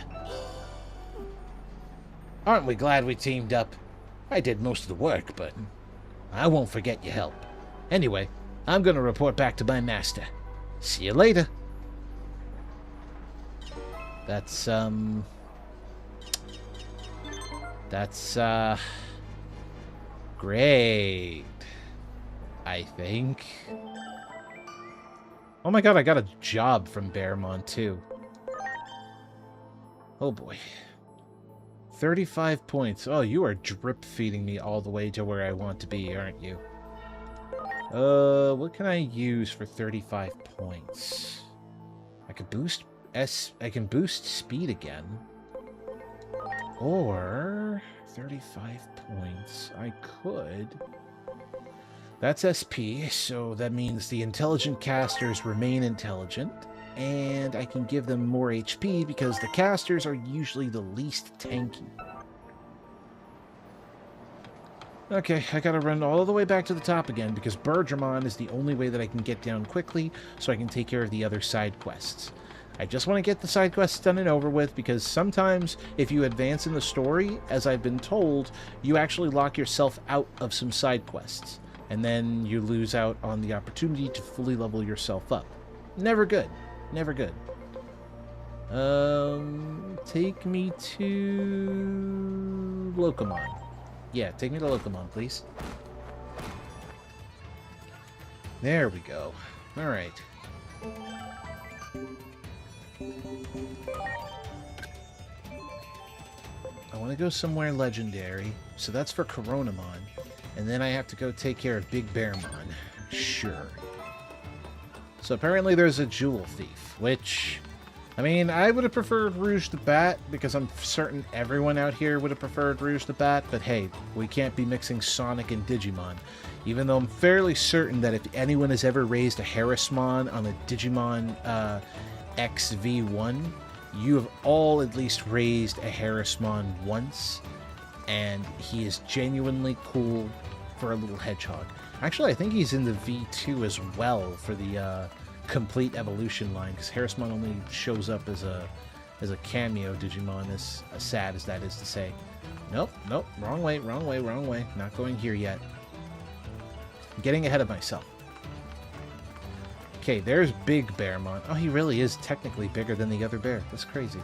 Aren't we glad we teamed up? I did most of the work, but I won't forget your help. Anyway, I'm gonna report back to my master. See you later. That's great. I think. Oh my god, I got a job from Bearmon too. Oh boy. 35 points. Oh, you are drip feeding me all the way to where I want to be, aren't you? What can I use for 35 points? I can boost speed again. Or 35 points. I could. That's SP, so that means the intelligent casters remain intelligent, and I can give them more HP because the casters are usually the least tanky. Okay, I gotta run all the way back to the top again because Birdramon is the only way that I can get down quickly so I can take care of the other side quests. I just want to get the side quests done and over with because sometimes if you advance in the story, as I've been told, you actually lock yourself out of some side quests. And then you lose out on the opportunity to fully level yourself up. Never good. Never good. Take me to Locomon. Yeah, take me to Locomon, please. There we go. Alright. I want to go somewhere legendary, so that's for Coronamon. And then I have to go take care of Big Bearmon. Sure. So apparently there's a Jewel Thief, which... I mean, I would have preferred Rouge the Bat, because I'm certain everyone out here would have preferred Rouge the Bat, but hey, we can't be mixing Sonic and Digimon. Even though I'm fairly certain that if anyone has ever raised a Harrismon on a Digimon XV1, you have all at least raised a Harrismon once, and he is genuinely cool for a little hedgehog. Actually, I think he's in the V2 as well for the complete evolution line, because Harrismon only shows up as a cameo Digimon, as sad as that is to say. Nope, wrong way. Not going here yet. I'm getting ahead of myself. Okay, there's Big Bearmon. Oh, he really is technically bigger than the other bear. That's crazy.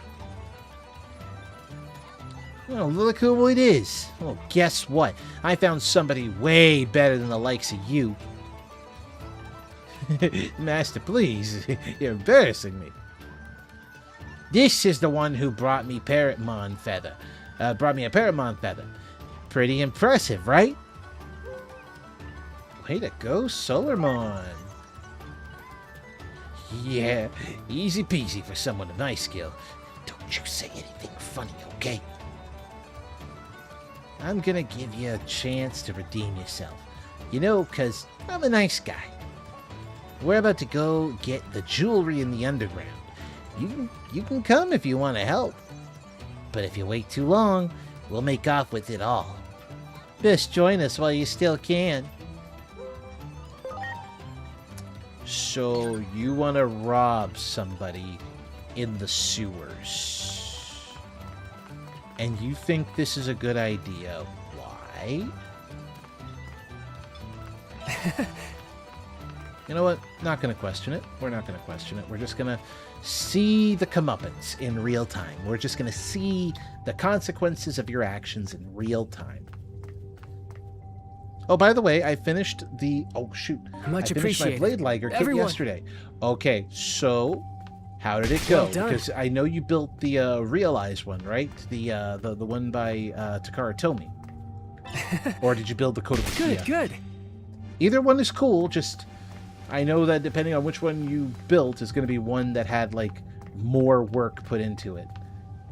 Oh, look who it is. Well, guess what? I found somebody way better than the likes of you. Master, please. You're embarrassing me. This is the one who brought me Parrotmon feather. Brought me a Parrotmon feather. Pretty impressive, right? Way to go, Solarmon. Yeah, easy peasy for someone of my skill. Don't you say anything funny, okay? I'm gonna give you a chance to redeem yourself. You know, 'cause I'm a nice guy. We're about to go get the jewelry in the underground. You can come if you want to help. But if you wait too long, we'll make off with it all. Best join us while you still can. So you want to rob somebody in the sewers. And you think this is a good idea. Why? You know what? Not going to question it. We're not going to question it. We're just going to see the comeuppance in real time. We're just going to see the consequences of your actions in real time. Oh, by the way, I finished the... Oh, shoot. Much I finished my appreciated. Blade Liger kit yesterday. Okay, so how did it go? Well done. Because I know you built the Realize one, right? The one by Takara Tomy. Or did you build the Kotobukiya? Good. Either one is cool, just... I know that depending on which one you built is going to be one that had, like, more work put into it.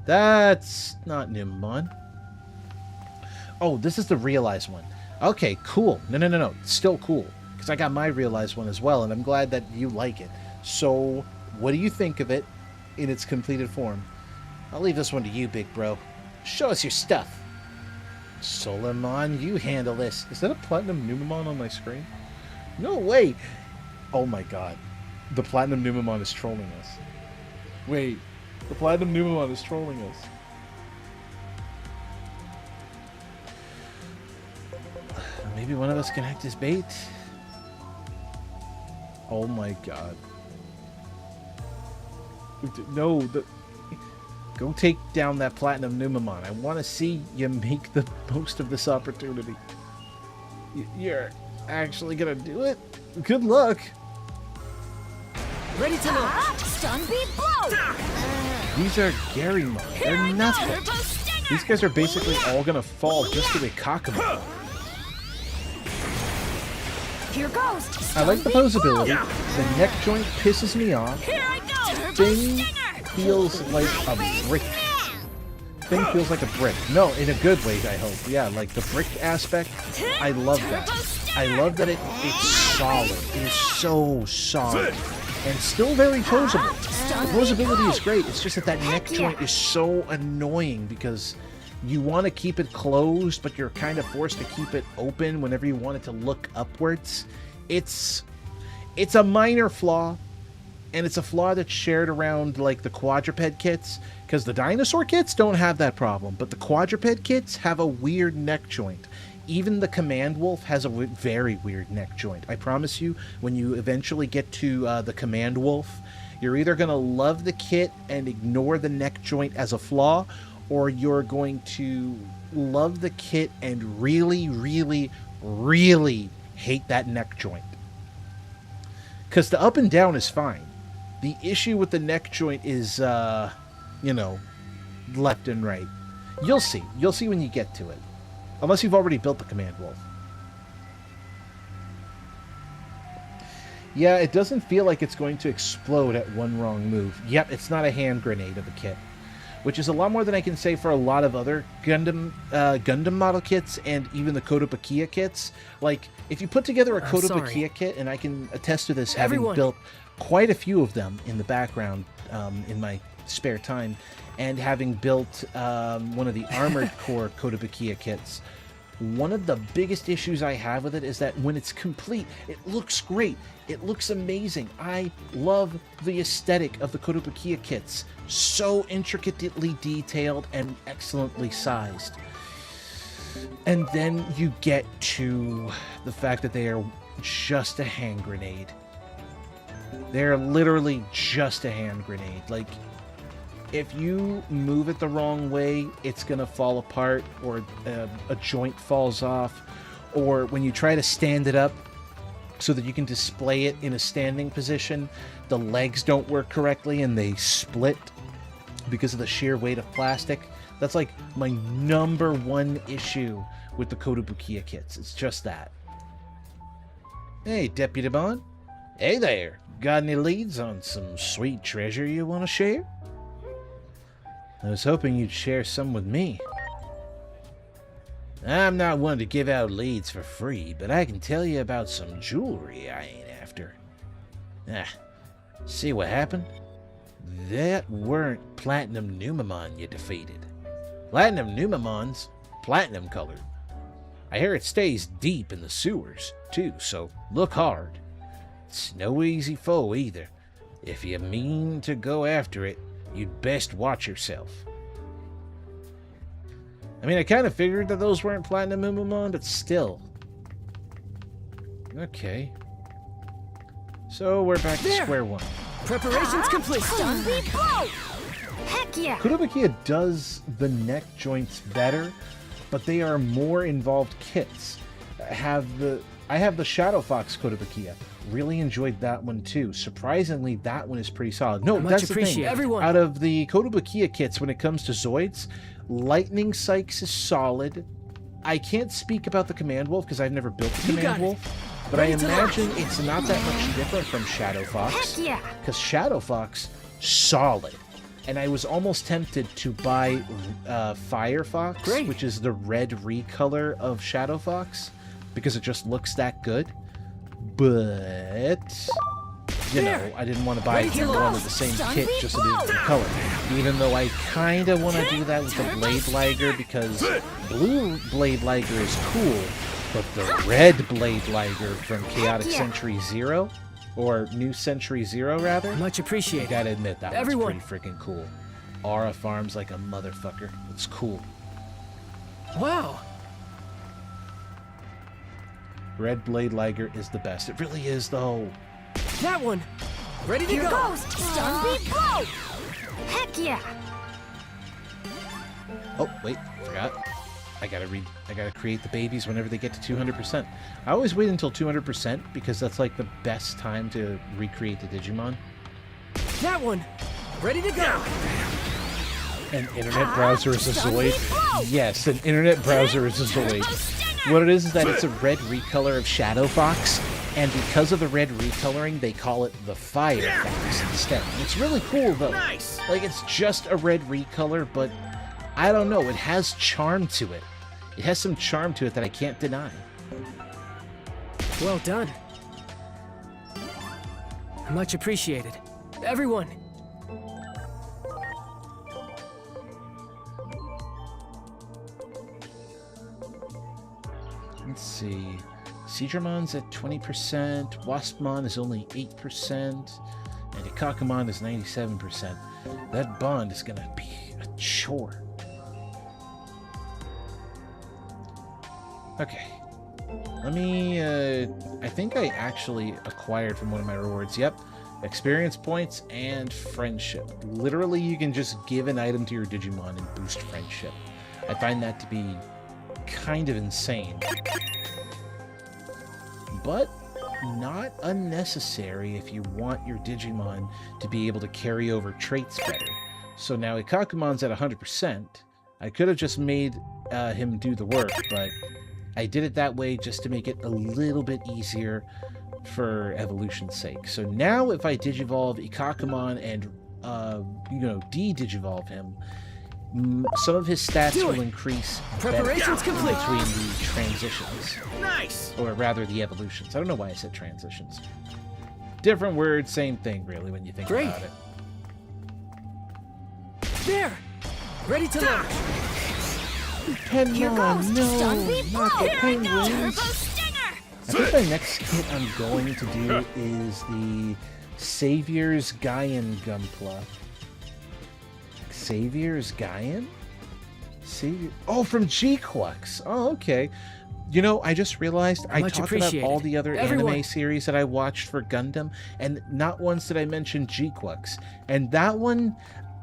That's not Numemon. Oh, this is the Realize one. Okay, cool. No. Still cool. Because I got my Realize one as well, and I'm glad that you like it. So, what do you think of it in its completed form? I'll leave this one to you, big bro. Show us your stuff. Solimon, you handle this. Is that a Platinum Numemon on my screen? No way. Oh my god. The Platinum Numemon is trolling us. Wait. The Platinum Numemon is trolling us. Maybe one of us can act as bait? Oh my god. No, go take down that Platinum Numemon. I want to see you make the most of this opportunity. You're actually gonna do it? Good luck. Ready to launch. Stun beat blow. These are Garymon. They're nothing. These guys are basically all gonna fall just to the Kakamon. Here goes. I like the posability. The neck joint pisses me off. Thing feels like a brick. Thing feels like a brick. No, in a good way, I hope. Yeah, like the brick aspect. I love that. I love that it's solid. It is so solid. And still very posable. The posability is great. It's just that neck joint is so annoying because you want to keep it closed, but you're kind of forced to keep it open whenever you want it to look upwards. It's a minor flaw, and it's a flaw that's shared around like the quadruped kits, because the dinosaur kits don't have that problem, but the quadruped kits have a weird neck joint. Even the Command Wolf has a very weird neck joint. I promise you, when you eventually get to the Command Wolf, you're either going to love the kit and ignore the neck joint as a flaw, or you're going to love the kit and really, really, really hate that neck joint. Because the up and down is fine. The issue with the neck joint is, left and right. You'll see. You'll see when you get to it. Unless you've already built the Command Wolf. Yeah, it doesn't feel like it's going to explode at one wrong move. Yep, it's not a hand grenade of a kit. Which is a lot more than I can say for a lot of other Gundam model kits and even the Kotobukiya kits. Like, if you put together a Kotobukiya kit, and I can attest to this having built quite a few of them in the background in my spare time, and having built one of the Armored Core Kotobukiya kits, one of the biggest issues I have with it is that when it's complete, it looks great. It looks amazing. I love the aesthetic of the Kotobukiya kits. So intricately detailed and excellently sized. And then you get to the fact that they are just a hand grenade. They're literally just a hand grenade. Like, if you move it the wrong way, it's going to fall apart, or a joint falls off, or when you try to stand it up so that you can display it in a standing position, the legs don't work correctly and they split because of the sheer weight of plastic. That's like my number one issue with the Kotobukiya kits. It's just that. Hey, Deputy Bond. Hey there. Got any leads on some sweet treasure you want to share? I was hoping you'd share some with me. I'm not one to give out leads for free, but I can tell you about some jewelry I ain't after. See what happened? That weren't Platinum Numemon you defeated. Platinum Numemon's platinum colored. I hear it stays deep in the sewers, too, so look hard. It's no easy foe either. If you mean to go after it, you'd best watch yourself. I mean, I kind of figured that those weren't Platinum Umamon, but still. Okay. So we're back to square one. Preparations complete. Heck yeah! Kotobukiya does the neck joints better, but they are more involved kits. I have the Shadow Fox Kotobukiya. Really enjoyed that one too. Surprisingly, that one is pretty solid. No, that's the thing. Out of the Kotobukiya kits, when it comes to Zoids, Lightning Sykes is solid. I can't speak about the Command Wolf because I've never built the Command Wolf, but I imagine it's not that much different from Shadow Fox. Heck yeah! Because Shadow Fox, solid. And I was almost tempted to buy Firefox, which is the red recolor of Shadow Fox, because it just looks that good. But, you know, I didn't want to buy one of the same kit just to do a different color. Even though I kind of want to do that with the Blade Liger, because blue Blade Liger is cool, but the red Blade Liger from Chaotic Century Zero, or New Century Zero, rather. Much appreciated. I gotta admit, that was pretty freaking cool. Aura farms like a motherfucker. It's cool. Wow. Red Blade Liger is the best. It really is, though. That one. Ready to Here go. goes Stun Beat Blow! Heck yeah! Oh, wait, forgot. I gotta create the babies whenever they get to 200%. I always wait until 200% because that's like the best time to recreate the Digimon. That one. Ready to go. An internet browser is a Zoid? Yes, an internet browser is a Zoid. What it is that it's a red recolor of Shadow Fox, and because of the red recoloring, they call it the Fire Fox instead. And it's really cool, though. Nice. Like, it's just a red recolor, but I don't know, it has charm to it. It has some charm to it that I can't deny. Well done. Much appreciated. Everyone. Let's see. Seadramon's at 20%, Waspmon is only 8%, and Ikakumon is 97%. That bond is gonna be a chore. Okay. Let me, I think I actually acquired from one of my rewards. Yep. Experience points and friendship. Literally, you can just give an item to your Digimon and boost friendship. I find that to be kind of insane. But not unnecessary if you want your Digimon to be able to carry over traits better. So now Ikakumon's at 100%. I could have just made him do the work, but I did it that way just to make it a little bit easier for evolution's sake. So now if I Digivolve Ikakumon and, de-Digivolve him, some of his stats will increase Preparations complete. between the transitions. Nice. Or rather, the evolutions. I don't know why I said transitions. Different word, same thing, really, when you think about it. There. Ready to launch. Penmon, no, not the penguins. I think my next kit I'm going to do is the Savior's Gaian Gunpla. Savior's Gaian? Savior? Oh, from G-Quux. Oh, okay. You know, I just realized I talked about all the other anime series that I watched for Gundam, and not once did I mention G-Quux. And that one,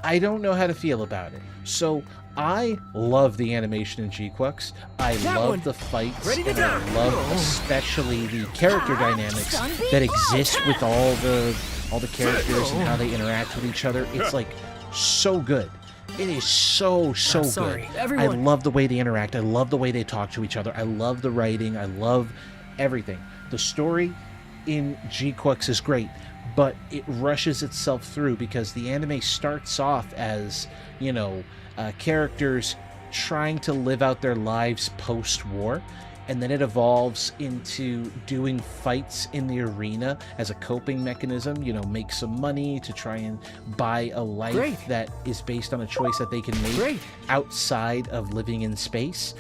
I don't know how to feel about it. So I love the animation in G-Quux. I love the fights, and I love especially the character dynamics that exist with all the characters and how they interact with each other. It's like so good. It is so good. I love the way they interact. I love the way they talk to each other. I love the writing. I love everything. The story in G-Quux is great, but it rushes itself through because the anime starts off as, characters trying to live out their lives post-war, and then it evolves into doing fights in the arena as a coping mechanism, make some money to try and buy a life that is based on a choice that they can make outside of living in space.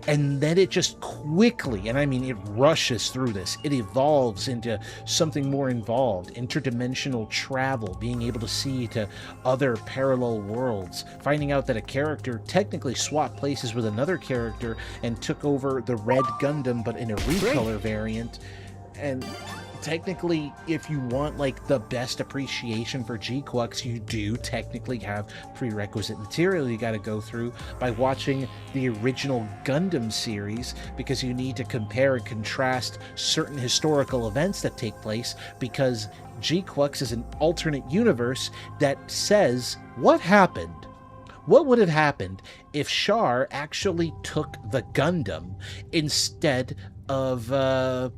And then it just quickly, and I mean it rushes through this, it evolves into something more involved, interdimensional travel, being able to see to other parallel worlds, finding out that a character technically swapped places with another character and took over the Red Gundam, but in a recolor variant. And technically, if you want like the best appreciation for G-Quux, you do technically have prerequisite material you got to go through by watching the original Gundam series, because you need to compare and contrast certain historical events that take place, because G-Quux is an alternate universe that says what happened. What would have happened if Char actually took the Gundam instead of the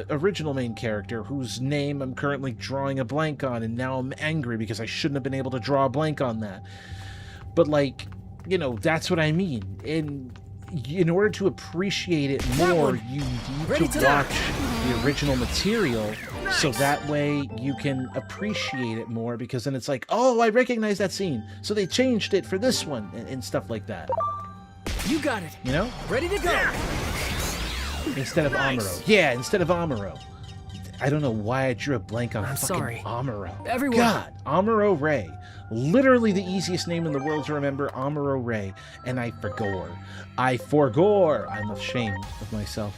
original main character, whose name I'm currently drawing a blank on, and now I'm angry because I shouldn't have been able to draw a blank on that. But like, you know, that's what I mean. In order to appreciate it more, you need to watch the original material, so that way you can appreciate it more, because then it's like, oh, I recognize that scene, so they changed it for this one, and stuff like that. You got it. You know? Ready to go. Instead of Amuro. Yeah, instead of Amuro. I don't know why I drew a blank on sorry. Amuro. Everyone. God, Amuro Ray. Literally the easiest name in the world to remember, Amuro Ray. And I forgore. I'm ashamed of myself.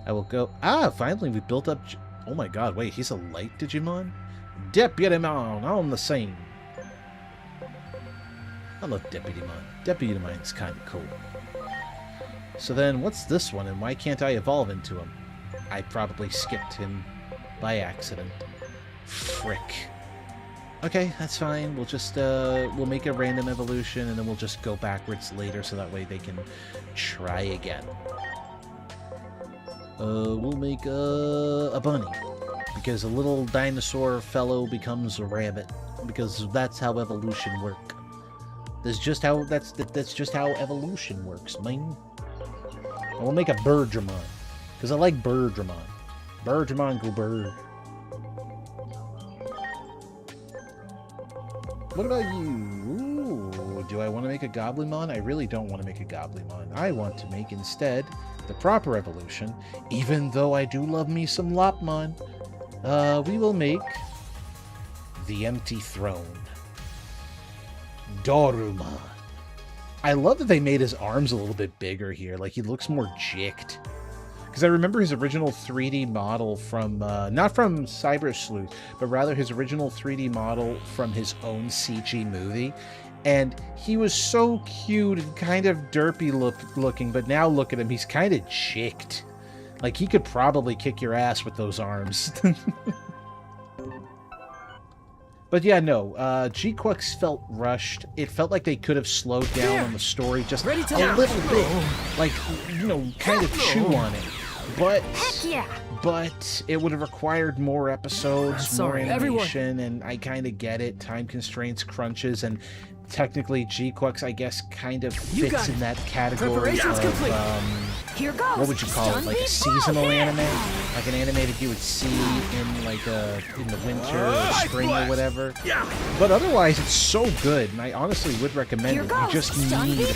I will go... Ah, finally we built up... Oh my god, wait, he's a light Digimon? Deputymon on the scene. I love Deputymon. Deputymon's kind of cool. So then, what's this one, and why can't I evolve into him? I probably skipped him by accident. Frick. Okay, that's fine. We'll just, we'll make a random evolution, and then we'll just go backwards later, so that way they can try again. We'll make a bunny, because a little dinosaur fellow becomes a rabbit, because that's how evolution works. That's just how evolution works, man. And we'll make a Birdramon, because I like Birdramon. Birdramon go bird. What about you? Ooh, do I want to make a Goblinmon? I really don't want to make a Goblinmon. I want to make instead the proper evolution, even though I do love me some Lopmon. We will make the Empty Throne. Dorumon. I love that they made his arms a little bit bigger here. Like, he looks more jicked. Because I remember his original 3D model from, not from Cyber Sleuth, but rather his original 3D model from his own CG movie. And he was so cute and kind of derpy looking, but now look at him, he's kind of jicked. Like, he could probably kick your ass with those arms. But yeah, no, G-Quux felt rushed. It felt like they could have slowed down on the story just a little bit. Like, you know, kind of chew on it. But, but it would have required more episodes, more animation, and I kind of get it. Time constraints, crunches, and technically G-Quux, I guess, kind of fits in that category of, here goes. What would you call it? Like a seasonal anime? Like an anime that you would see in like in the winter or spring or whatever. But otherwise, it's so good, and I honestly would recommend it. You just need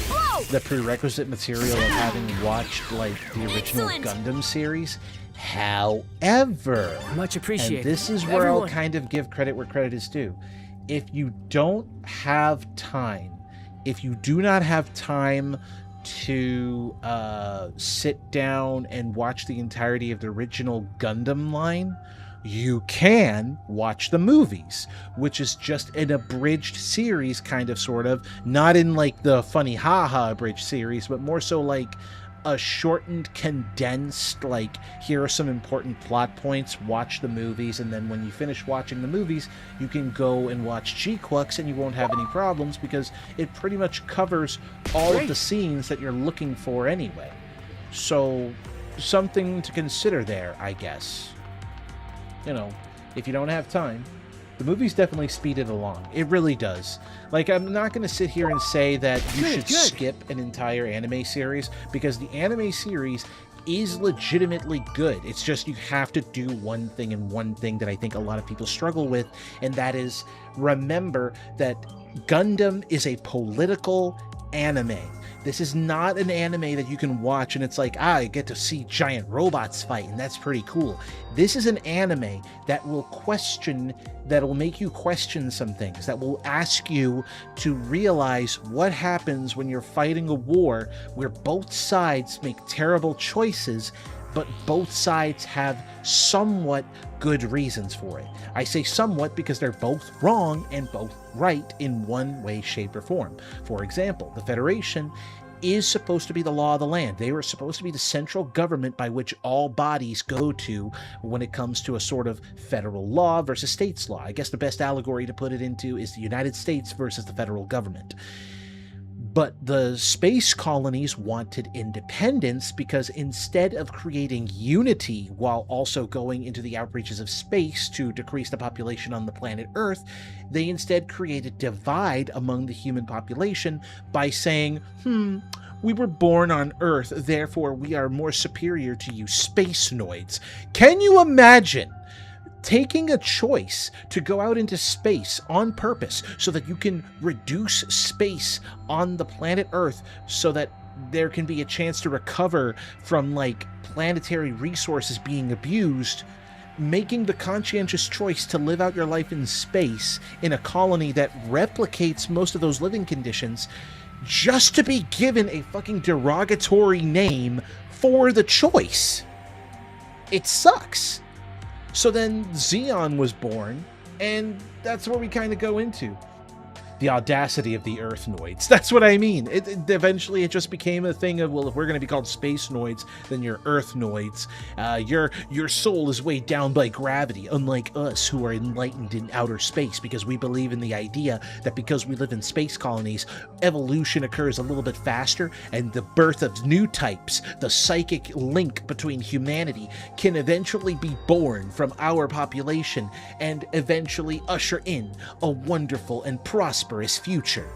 the prerequisite material of having watched like the original Gundam series. However, much appreciated. And this is where I'll kind of give credit where credit is due. If you don't have time, if you do not have time to sit down and watch the entirety of the original Gundam line, you can watch the movies, which is just an abridged series, kind of, sort of, not in like the funny haha abridged series, but more so like a shortened, condensed, like, here are some important plot points, watch the movies, and then when you finish watching the movies, you can go and watch G-Quux and you won't have any problems, because it pretty much covers all of the scenes that you're looking for anyway. So, something to consider there, I guess. You know, if you don't have time. The movies definitely speed it along. It really does. Like, I'm not going to sit here and say that you should skip an entire anime series, because the anime series is legitimately good. It's just you have to do one thing, and one thing that I think a lot of people struggle with, and that is remember that Gundam is a political anime. This is not an anime that you can watch and it's like, I get to see giant robots fight and that's pretty cool. This is an anime that will make you question some things, that will ask you to realize what happens when you're fighting a war where both sides make terrible choices, but both sides have somewhat good reasons for it. I say somewhat because they're both wrong and both right in one way, shape, or form. For example, the Federation is supposed to be the law of the land. They were supposed to be the central government by which all bodies go to when it comes to a sort of federal law versus states law. I guess the best allegory to put it into is the United States versus the federal government. But the space colonies wanted independence because instead of creating unity while also going into the outreaches of space to decrease the population on the planet Earth, they instead created divide among the human population by saying, we were born on Earth, therefore we are more superior to you space-noids. Can you imagine taking a choice to go out into space on purpose so that you can reduce space on the planet Earth so that there can be a chance to recover from, like, planetary resources being abused, making the conscientious choice to live out your life in space in a colony that replicates most of those living conditions just to be given a fucking derogatory name for the choice? It sucks. So then Zeon was born, and that's where we kind of go into the audacity of the Earthnoids. That's what I mean. Eventually it just became a thing of, well, if we're going to be called Spacenoids, then you're Earthnoids. Your soul is weighed down by gravity, unlike us who are enlightened in outer space, because we believe in the idea that because we live in space colonies, evolution occurs a little bit faster, and the birth of new types, the psychic link between humanity, can eventually be born from our population and eventually usher in a wonderful and prosperous future.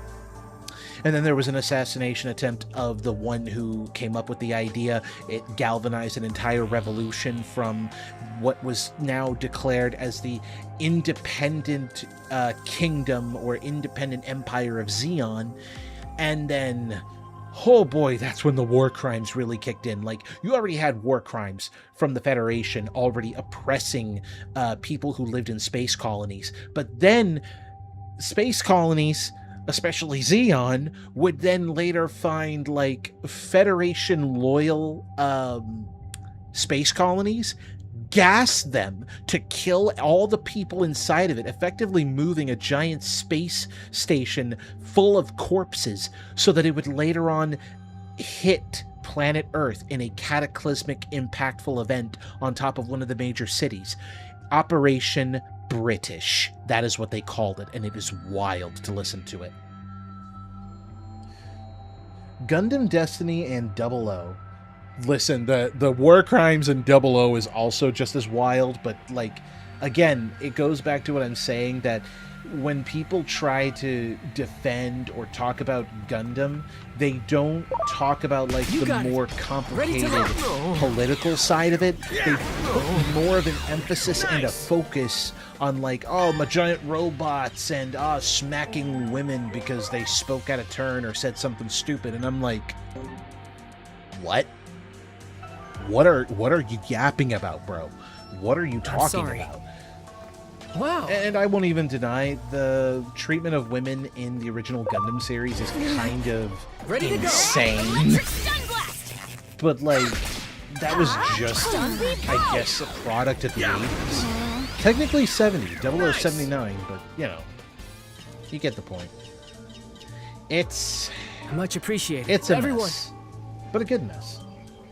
And then there was an assassination attempt of the one who came up with the idea. It galvanized an entire revolution from what was now declared as the independent kingdom or independent empire of Zeon. And then, oh boy, that's when the war crimes really kicked in. Like, you already had war crimes from the Federation already oppressing people who lived in space colonies. But then space colonies, especially Zeon, would then later find, like, Federation loyal space colonies, gas them to kill all the people inside of it, effectively moving a giant space station full of corpses so that it would later on hit planet Earth in a cataclysmic, impactful event on top of one of the major cities. Operation British. That is what they called it, and it is wild to listen to it. Gundam Destiny and 00. Listen, the war crimes in 00 is also just as wild, but, like, again, it goes back to what I'm saying, that when people try to defend or talk about Gundam, they don't talk about, like, the more complicated political side of it. They put more of an emphasis and a focus on, like, oh, my giant robots and smacking women because they spoke out of turn or said something stupid, and I'm like, what? What are you yapping about, bro? What are you talking about? Wow. And I won't even deny the treatment of women in the original Gundam series is kind of insane. But, like, that was just, I guess, a product of the 80s. Technically 70, 0079, but, you know, you get the point. It's much appreciated. It's a mess, but a good mess.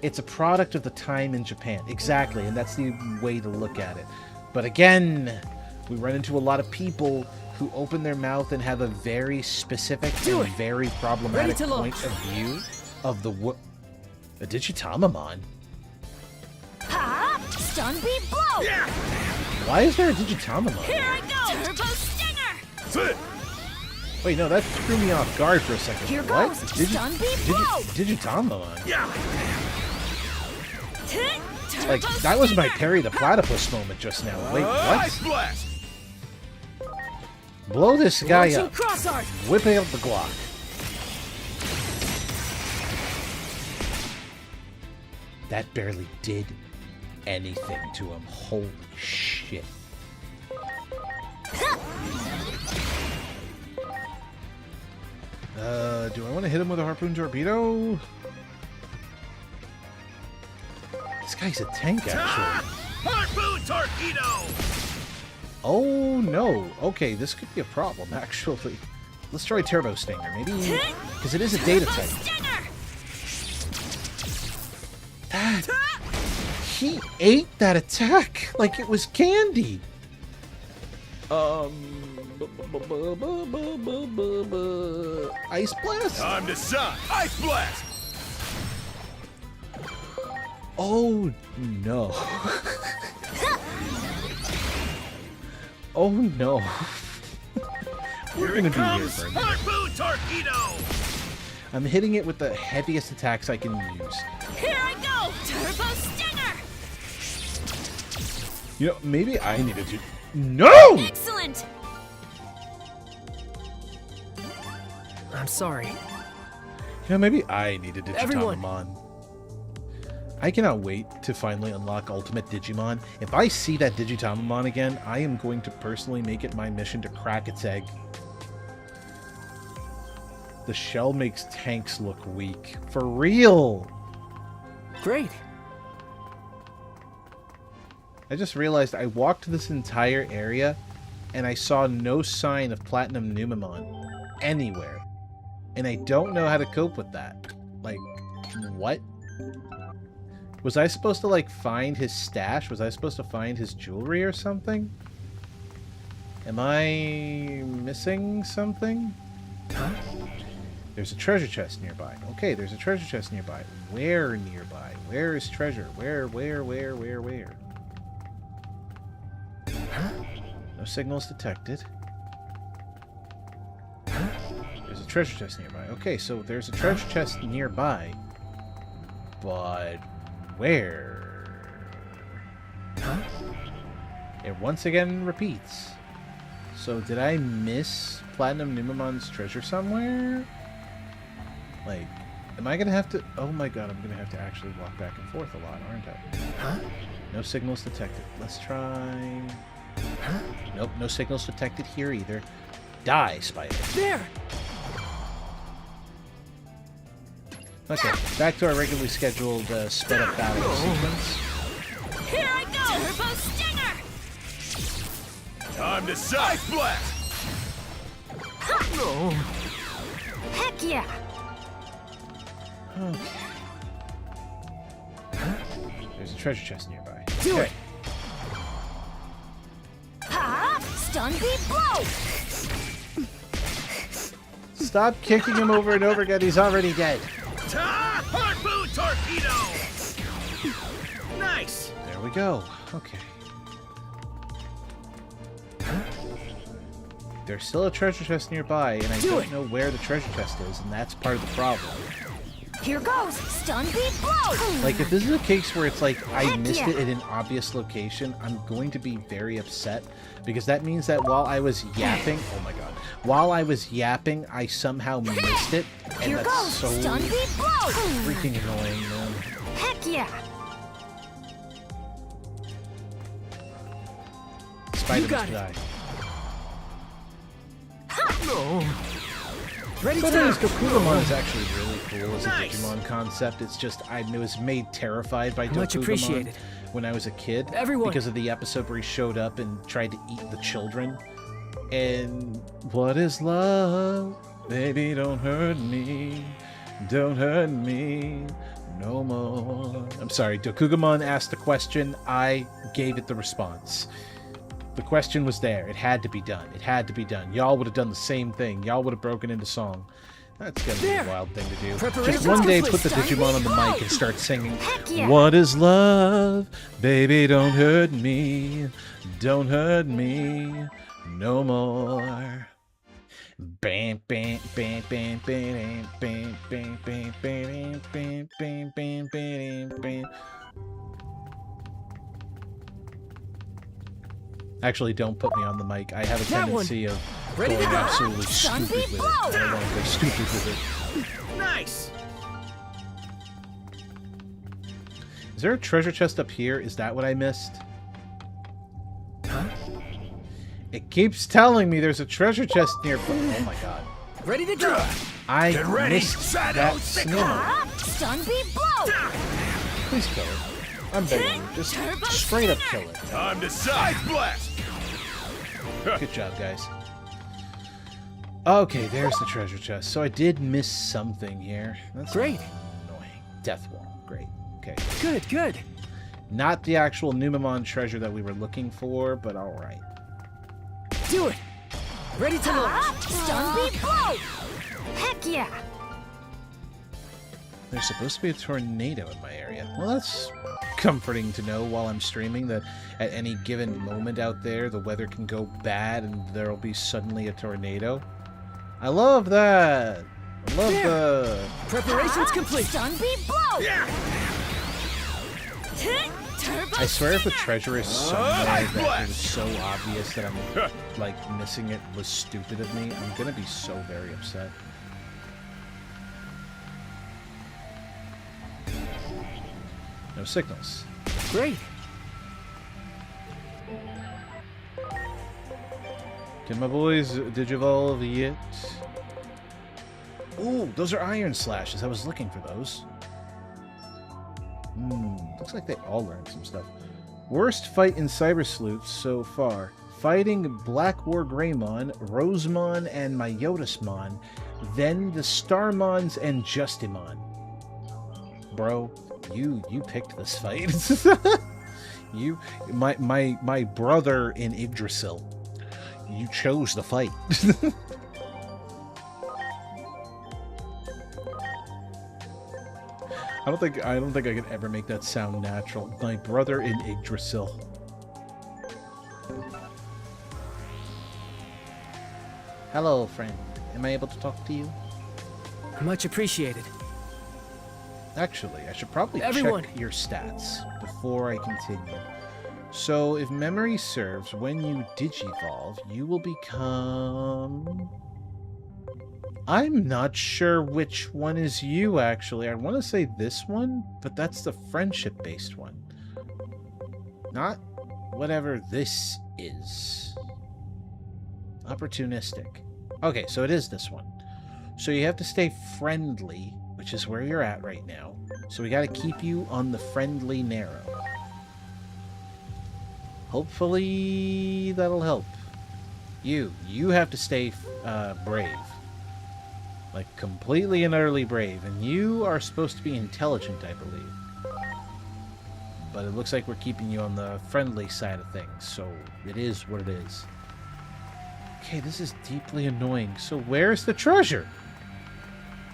It's a product of the time in Japan. Exactly, and that's the way to look at it. But again, we run into a lot of people who open their mouth and have a very specific and very problematic point of view of the a Digitamamon. Ha! Stun beat blow! Yeah. Why is there a Digitamamon? Here I go! Turbo Stinger! Wait, no, that threw me off guard for a second. Here what? goes! Stun beat blow! Digitamamon? Yeah! Like, that was my Perry the Platypus moment just now. Wait, what? Blow this guy up. Whip out the Glock. That barely did anything to him. Holy shit. Do I want to hit him with a harpoon torpedo? This guy's a tank, actually. Harpoon torpedo! Oh, no. Okay, this could be a problem, actually. Let's try Turbo Stinger, maybe? Because it is a data type. That... He ate that attack like it was candy. Ice Blast? Time to suck! Ice Blast! Oh, no. Oh, no. We're Here gonna it be here comes! for a minute. Harpoon torpedo! I'm hitting it with the heaviest attacks I can use. Here I go! Turbo Stinger! You know, maybe I needed to... No! Excellent! I'm sorry. You know, maybe I needed Digitamamon. I cannot wait to finally unlock Ultimate Digimon. If I see that Digitamamon again, I am going to personally make it my mission to crack its egg. The shell makes tanks look weak. For real! Great. I just realized I walked this entire area and I saw no sign of Platinum Numemon anywhere. And I don't know how to cope with that. Like, what? Was I supposed to, like, find his stash? Was I supposed to find his jewelry or something? Am I missing something? Huh? There's a treasure chest nearby. Okay, there's a treasure chest nearby. Where nearby? Where is treasure? Where? Huh? No signals detected. Huh? There's a treasure chest nearby. Okay, so there's a treasure chest nearby. But... where? Huh? It once again repeats. So did I miss Platinum Numemon's treasure somewhere? Like, am I gonna have to... oh my god, I'm gonna have to actually walk back and forth a lot, aren't I? Huh? No signals detected. Let's try... huh? Nope, no signals detected here either. Die, Spider. There! Okay, back to our regularly scheduled sped up battle sequence. Here I go! Turbo Stinger! Time to suck! Ice Blast! No. Heck yeah! Okay. Huh? There's a treasure chest nearby. Do it! Ha! Stun beat blow! Stop kicking him over and over again, he's already dead. Harpoon torpedo! Nice! There we go. Okay. Huh? There's still a treasure chest nearby, and I don't know where the treasure chest is, and that's part of the problem. Here goes! Stun beat blow! Like, if this is a case where it's like, I missed it at an obvious location, I'm going to be very upset, because that means that while I was yapping, oh my god, while I was yapping, I somehow missed it, and Here that's goes! so Stun beat blow! freaking annoying, man. Heck yeah! Spider You got must it. die. No. Ready But to... Dokugamon is actually really cool as a Digimon concept. It's just, I was made terrified by Much Dokugamon appreciated. when I was a kid. Everyone. Because of the episode where he showed up and tried to eat the children. And what is love? Baby, don't hurt me. Don't hurt me no more. I'm sorry, Dokugamon asked the question. I gave it the response. The question was there. It had to be done. It had to be done. Y'all would have done the same thing. Y'all would have broken into song. That's gonna be a wild thing to do. Just one day put the Digimon on the mic and start singing, yeah. What is love? Baby, don't hurt me. Don't hurt me no more. Bam, bam, bam, bam, bam, bam, bam, bam, bam, bam, bam, bam, bam, bam. Actually, don't put me on the mic. I have a tendency of going absolutely stupid with it. I don't want to go stupid with it. Nice! Is there a treasure chest up here? Is that what I missed? Huh? It keeps telling me there's a treasure chest nearby. Oh my god. Ready to go! I Get ready, missed Shadow that scenario. Stun beat blow! Please kill it. I'm begging you. Just straight up kill it. Time to side blast. Good job, guys. Okay, there's the treasure chest. So I did miss something here. That's Great. annoying. Death wall. Great. Okay. Good, good. Not the actual Numemon treasure that we were looking for, but alright. Do it! Ready to launch! Stun beat blow! Heck yeah! There's supposed to be a tornado in my area. Well, that's comforting to know while I'm streaming that at any given moment out there, the weather can go bad and there'll be suddenly a tornado. I love that! I love the... Preparations complete! Stun beat blow! Yeah. I swear if the treasure is somewhere that it was so obvious that I'm, like, missing it was stupid of me, I'm gonna be so very upset. No signals. Great. Can my boys digivolve yet? Ooh, those are iron slashes. I was looking for those. Looks like they all learned some stuff. Worst fight in Cyber Sleuth so far. Fighting Black War Greymon, Rosemon, and Myotismon. Then the Starmons and Justimon. Bro, you picked this fight. My brother in Yggdrasil. You chose the fight. I don't think I could ever make that sound natural. My brother in Yggdrasil. Hello, friend. Am I able to talk to you? Much appreciated. Actually, I should probably Everyone. check your stats before I continue. So, if memory serves, when you digivolve, you will become... I'm not sure which one is you, actually. I want to say this one, but that's the friendship-based one. Not whatever this is. Opportunistic. Okay, so it is this one. So you have to stay friendly, which is where you're at right now. So we got to keep you on the friendly narrow. Hopefully that'll help. You have to stay brave. Like, completely and utterly brave. And you are supposed to be intelligent, I believe. But it looks like we're keeping you on the friendly side of things, so it is what it is. Okay, this is deeply annoying. So where's the treasure?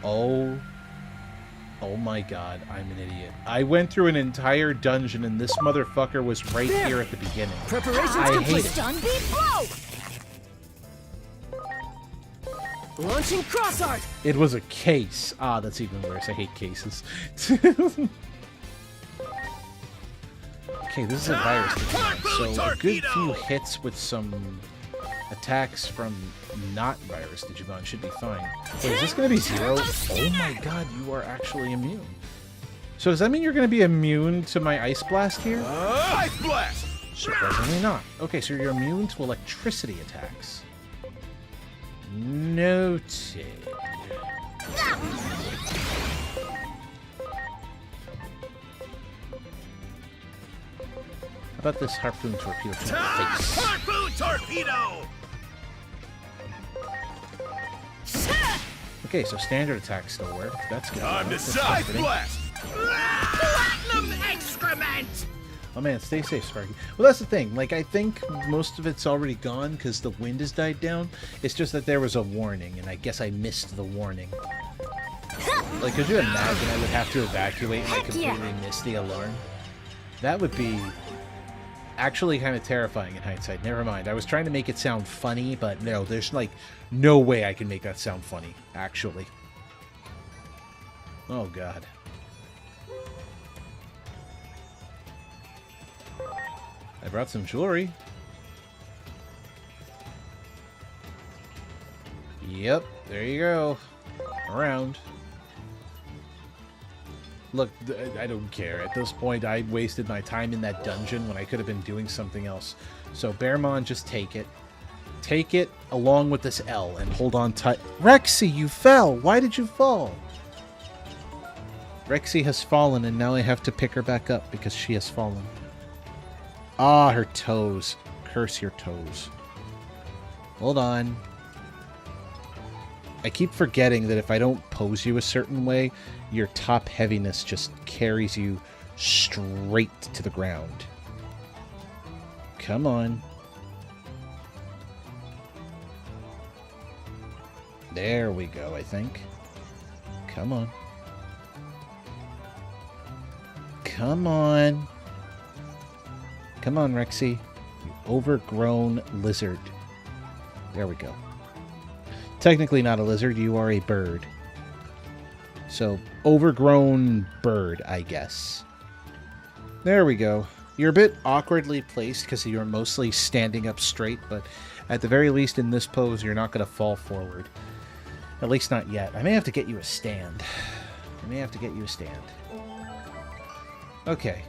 Oh my god, I'm an idiot. I went through an entire dungeon and this motherfucker was right here at the beginning. Preparations I complete. hate it. Stun beat blow! Launching cross art. It was a case. Ah, that's even worse. I hate cases. Okay, this is a virus Digimon, so a good few hits with some attacks from not virus Digimon should be fine. Wait, is this going to be 0? Oh my god, you are actually immune. So does that mean you're going to be immune to my Ice Blast here? Ice Blast! Surprisingly not. Okay, so you're immune to electricity attacks. Noted. How about this Harpoon Torpedo to my face? Harpoon Torpedo! Okay, so standard attacks still work. That's good. Time to That's side comforting. blast! Platinum excrement! Oh man, stay safe, Sparky. Well, that's the thing. Like, I think most of it's already gone because the wind has died down. It's just that there was a warning, and I guess I missed the warning. Like, could you imagine I would have to evacuate and I completely miss the alarm? That would be actually kind of terrifying in hindsight. Never mind. I was trying to make it sound funny, but no, there's like no way I can make that sound funny, actually. Oh, God. I brought some jewelry. Yep, there you go. Around. Look, I don't care. At this point, I wasted my time in that dungeon when I could have been doing something else. So, Bearmon, just take it. Take it along with this L and hold on tight. Rexy, you fell! Why did you fall? Rexy has fallen, and now I have to pick her back up because she has fallen. Ah, her toes. Curse your toes. Hold on. I keep forgetting that if I don't pose you a certain way, your top heaviness just carries you straight to the ground. Come on. There we go, I think. Come on. Come on. Come on, Rexy. You overgrown lizard. There we go. Technically not a lizard, you are a bird. So, overgrown bird, I guess. There we go. You're a bit awkwardly placed because you're mostly standing up straight, but at the very least in this pose, you're not going to fall forward. At least not yet. I may have to get you a stand. I may have to get you a stand. Okay.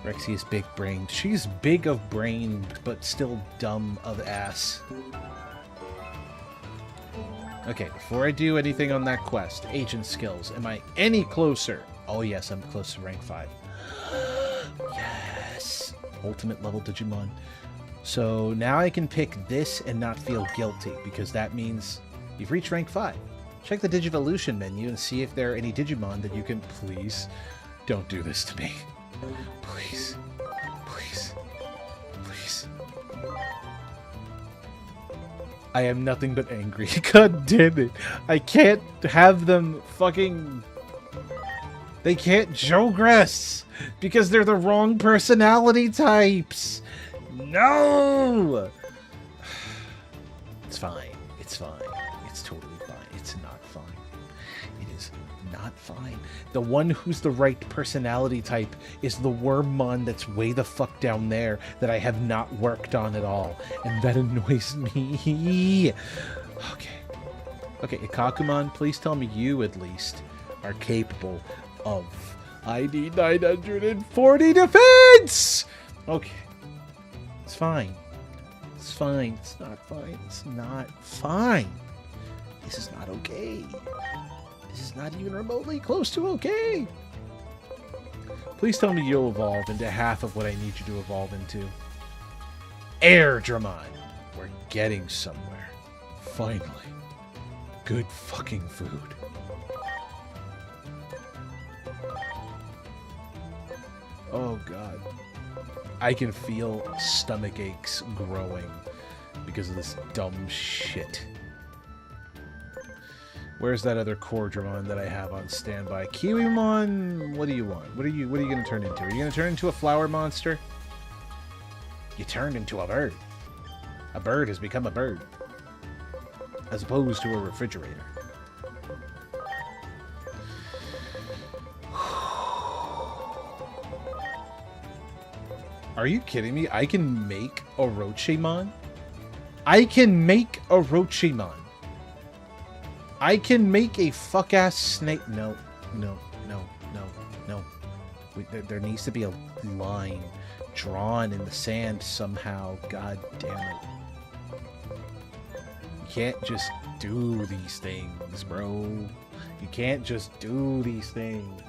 Rexy is big-brained. She's big of brain, but still dumb of ass. Okay, before I do anything on that quest, agent skills. Am I any closer? Oh yes, I'm close to rank 5. Yes! Ultimate level Digimon. So now I can pick this and not feel guilty, because that means you've reached rank 5. Check the Digivolution menu and see if there are any Digimon that you can... Please, don't do this to me. Please. Please. Please. I am nothing but angry. God damn it. I can't have them fucking... They can't Jogress because they're the wrong personality types. No! It's fine. It's fine. It's totally fine. It's not fine. It is not fine. The one who's the right personality type is the Wormmon that's way the fuck down there that I have not worked on at all. And that annoys me. Okay. Okay, Ikakumon, please tell me you at least are capable of ID 940 defense! Okay. It's fine. It's fine. It's not fine. It's not fine. This is not okay. This is not even remotely close to okay. Please tell me you'll evolve into half of what I need you to evolve into. Air Dramon. We're getting somewhere. Finally. Good fucking food. Oh god. I can feel stomach aches growing because of this dumb shit. Where's that other Cordramon that I have on standby? Kiwimon, what do you want? What are you going to turn into? Are you going to turn into a flower monster? You turned into a bird. A bird has become a bird. As opposed to a refrigerator. Are you kidding me? I can make Orochimon? I can make Orochimon. I can make a fuck-ass snake. No, no, no, no, no. There needs to be a line drawn in the sand somehow. God damn it. You can't just do these things, bro. You can't just do these things.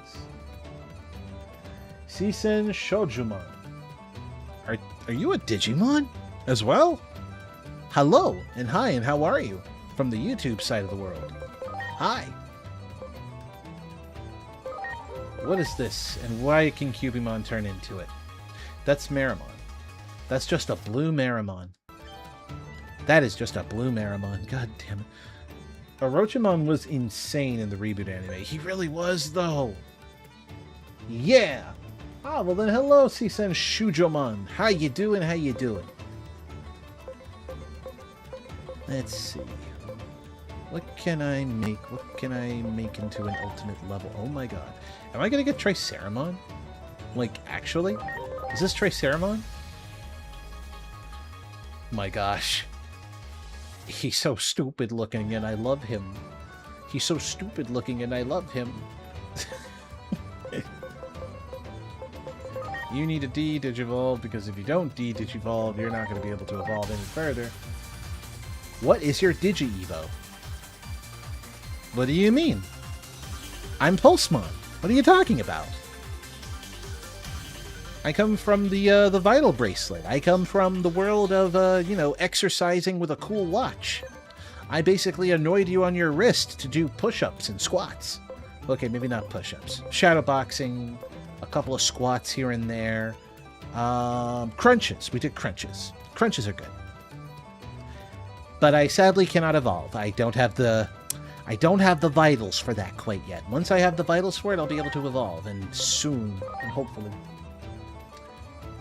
Sisen Shojumon. Are you a Digimon as well? Hello, and hi, and how are you? From the YouTube side of the world. Hi. What is this, and why can Cubimon turn into it? That's Marimon. That's just a blue Marimon. That is just a blue Marimon. God damn it. Orochimon was insane in the reboot anime. He really was, though. Yeah. Ah, well then hello, Sisen Shujomon. How you doing? How you doing? Let's see. What can I make? What can I make into an ultimate level? Oh my god. Am I gonna get Triceramon? Like, actually? Is this Triceramon? My gosh. He's so stupid looking and I love him. He's so stupid looking and I love him. You need a D-Digivolve, because if you don't D-Digivolve, you're not going to be able to evolve any further. What is your Digi-Evo? What do you mean? I'm Pulsemon. What are you talking about? I come from the Vital Bracelet. I come from the world of, you know, exercising with a cool watch. I basically annoyed you on your wrist to do push-ups and squats. Okay, maybe not push-ups. Shadowboxing, a couple of squats here and there. Crunches. We did crunches. Crunches are good. But I sadly cannot evolve. I don't have the vitals for that quite yet. Once I have the vitals for it, I'll be able to evolve, and soon, and hopefully.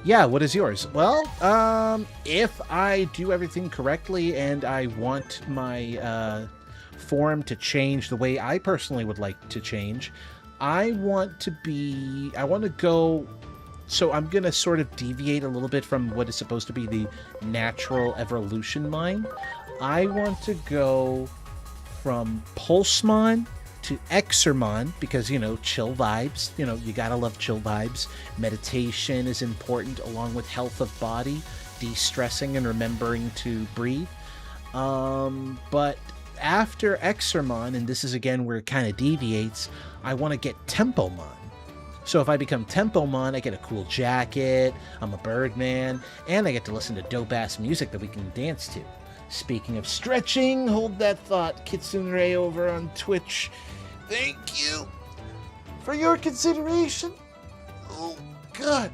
Yeah, what is yours? Well, if I do everything correctly and I want my form to change the way I personally would like to change, I want to go, so I'm going to sort of deviate a little bit from what is supposed to be the natural evolution line. I want to go from Pulsemon to Exermon, because, you know, chill vibes. You know, you gotta love chill vibes. Meditation is important, along with health of body, de-stressing and remembering to breathe. But after Exermon, and this is again where it kind of deviates, I want to get Tempomon. So if I become Tempomon, I get a cool jacket, I'm a Birdman, and I get to listen to dope-ass music that we can dance to. Speaking of stretching, hold that thought, Kitsune over on Twitch. Thank you for your consideration. Oh, God.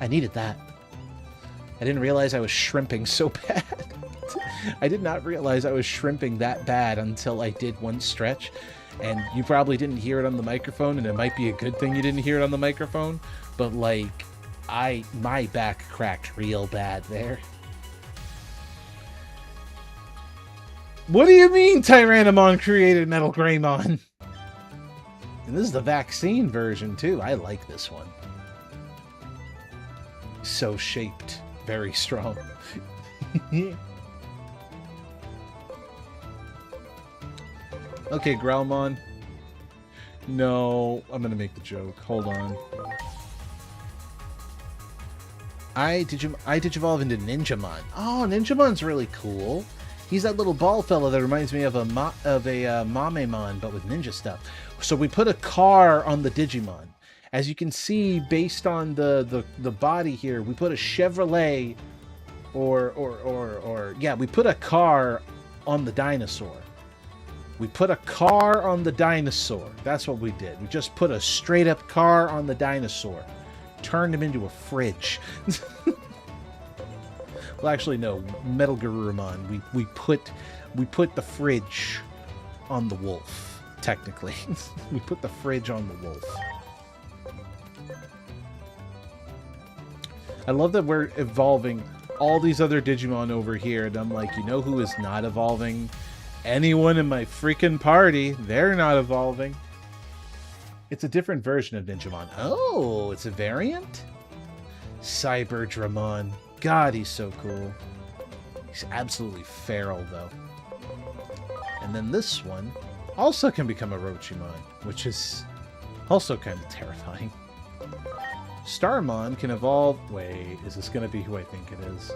I needed that. I didn't realize I was shrimping so bad. I did not realize I was shrimping that bad until I did one stretch. And you probably didn't hear it on the microphone, and it might be a good thing you didn't hear it on the microphone. But, like, my back cracked real bad there. What do you mean Tyrannomon created Metal Greymon? And this is the vaccine version too. I like this one. So shaped. Very strong. Okay, Growlmon. No, I'm gonna make the joke. Hold on. I Digivolve into Ninjamon. Oh, Ninjamon's really cool. He's that little ball fella that reminds me of a Mamemon, but with ninja stuff. So we put a car on the Digimon. As you can see, based on the body here, we put a Chevrolet, yeah, we put a car on the dinosaur. We put a car on the dinosaur. That's what we did. We just put a straight up car on the dinosaur. Turned him into a fridge. Well, actually, no. Metal Garurumon. We put the fridge on the wolf. Technically, we put the fridge on the wolf. I love that we're evolving all these other Digimon over here, and I'm like, you know who is not evolving? Anyone in my freaking party. They're not evolving. It's a different version of Ninjamon. Oh, it's a variant? Cyberdramon. God, he's so cool. He's absolutely feral, though. And then this one also can become a Orochimon, which is also kind of terrifying. Starmon can evolve... Wait, is this going to be who I think it is?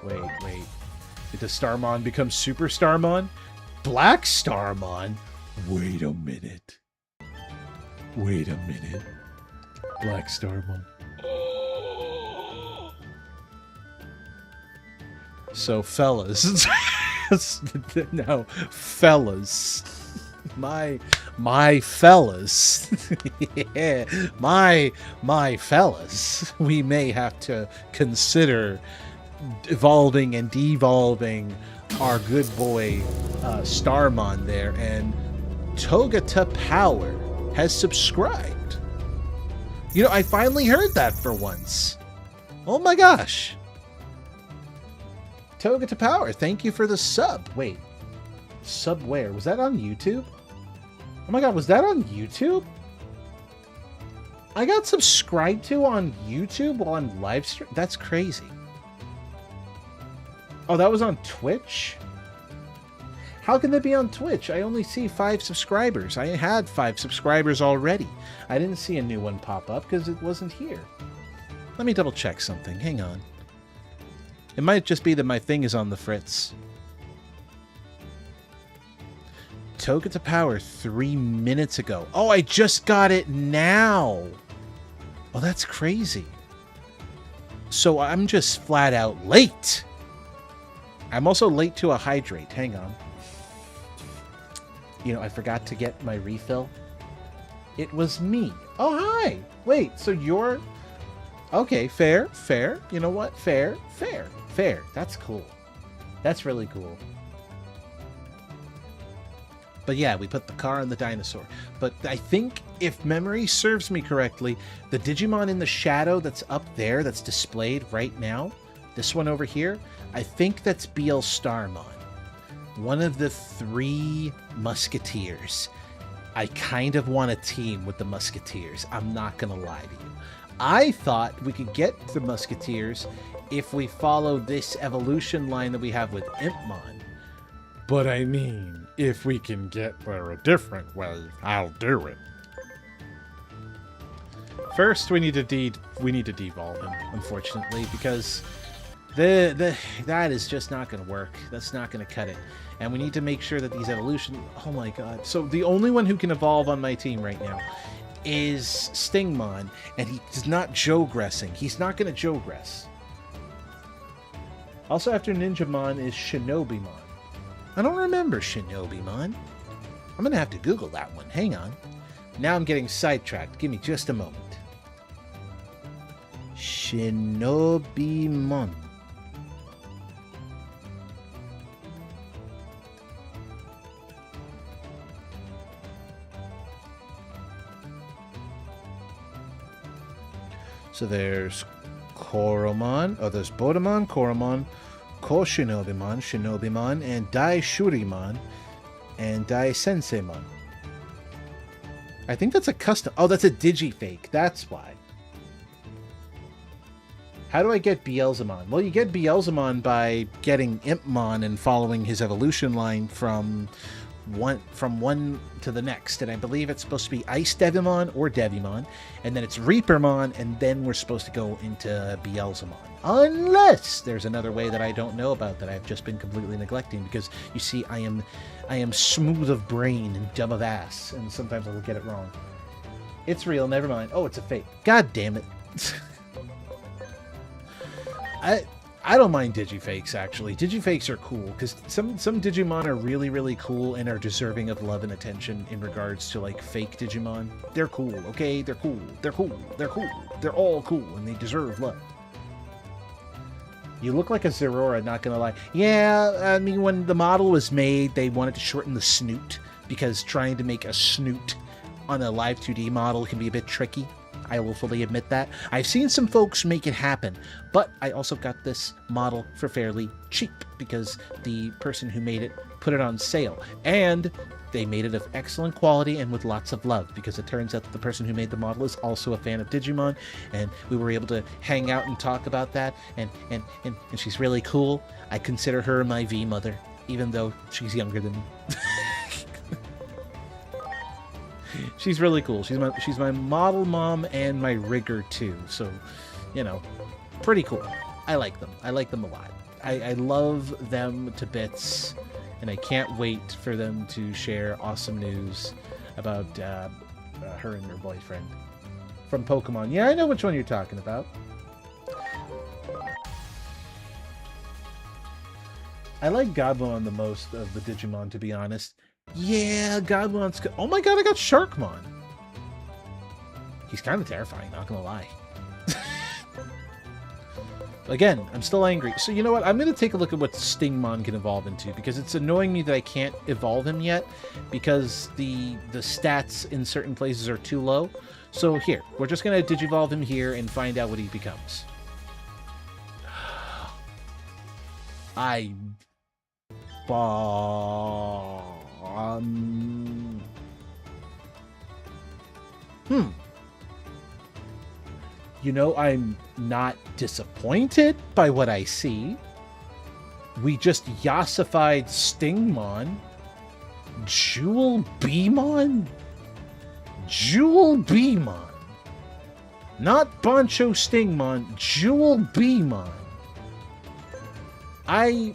Wait. Does Starmon become Super Starmon? Black Starmon? Wait a minute. Black Starmon. So, fellas. No, fellas. My fellas. Yeah, my fellas. We may have to consider evolving and devolving our good boy Starmon there. And Togata Power has subscribed. You know, I finally heard that for once. Oh my gosh. Togata Power, thank you for the sub. Wait, sub where? Was that on YouTube? Oh my god, was that on YouTube? I got subscribed to on YouTube while I'm live stream? That's crazy. Oh, that was on Twitch? How can they be on Twitch? I only see 5 subscribers. I had 5 subscribers already. I didn't see a new one pop up because it wasn't here. Let me double check something. Hang on. It might just be that my thing is on the fritz. Token to power 3 minutes ago. Oh, I just got it now. Oh, that's crazy. So I'm just flat out late. I'm also late to a hydrate. Hang on. You know, I forgot to get my refill. It was me. Oh, hi. Wait, so you're... Okay, fair, fair. You know what? Fair, fair, fair. That's cool. That's really cool. But yeah, we put the car on the dinosaur. But I think, if memory serves me correctly, the Digimon in the shadow that's up there, that's displayed right now, this one over here, I think that's BL Starmon. One of the 3 Musketeers. I kind of want a team with the Musketeers. I'm not going to lie to you. I thought we could get the Musketeers if we follow this evolution line that we have with Impmon. But I mean, if we can get there a different way, I'll do it. First, we need to devolve him, unfortunately, because that is just not going to work. That's not going to cut it. And we need to make sure that these evolution... Oh my god. So the only one who can evolve on my team right now is Stingmon, and he's not Jogressing. He's not going to Jogress. Also after Ninjamon is Shinobimon. I don't remember Shinobimon. I'm going to have to Google that one. Hang on. Now I'm getting sidetracked. Give me just a moment. Shinobimon. So there's Koromon. Oh, there's Bodamon, Koromon, Koshinobimon, Shinobimon, and Daishurimon, and Daisenseimon. I think that's a custom... Oh, that's a Digifake. That's why. How do I get Beelzemon? Well, you get Beelzemon by getting Impmon and following his evolution line from one to the next, and I believe it's supposed to be Ice Devimon or Devimon, and then it's Reapermon, and then we're supposed to go into Beelzemon. Unless there's another way that I don't know about that I've just been completely neglecting, because you see, I am smooth of brain and dumb of ass, and sometimes I will get it wrong. It's real, never mind. Oh, it's a fake. God damn it. I don't mind Digifakes, actually. Digifakes are cool, because some Digimon are really, really cool and are deserving of love and attention in regards to, like, fake Digimon. They're cool, okay? They're cool. They're cool. They're cool. They're all cool, and they deserve love. You look like a Zerora, not gonna lie. Yeah, I mean, when the model was made, they wanted to shorten the snoot, because trying to make a snoot on a live 2D model can be a bit tricky. I will fully admit that. I've seen some folks make it happen, but I also got this model for fairly cheap because the person who made it put it on sale, and they made it of excellent quality and with lots of love, because it turns out that the person who made the model is also a fan of Digimon, and we were able to hang out and talk about that, and she's really cool. I consider her my V-mother, even though she's younger than me. She's really cool. She's my model mom and my rigger too. So, you know, pretty cool. I like them. I like them a lot. I love them to bits, and I can't wait for them to share awesome news about her and her boyfriend from Pokemon. Yeah, I know which one you're talking about. I like Godmon the most of the Digimon, to be honest. Yeah, Godmon's... Oh my god, I got Sharkmon! He's kind of terrifying, not gonna lie. Again, I'm still angry. So you know what? I'm going to take a look at what Stingmon can evolve into, because it's annoying me that I can't evolve him yet, because the stats in certain places are too low. So here, we're just going to Digivolve him here and find out what he becomes. You know, I'm not disappointed by what I see. We just Yassified Stingmon Jewel Beamon? Jewel Beamon. Not Boncho Stingmon, Jewel Beamon. I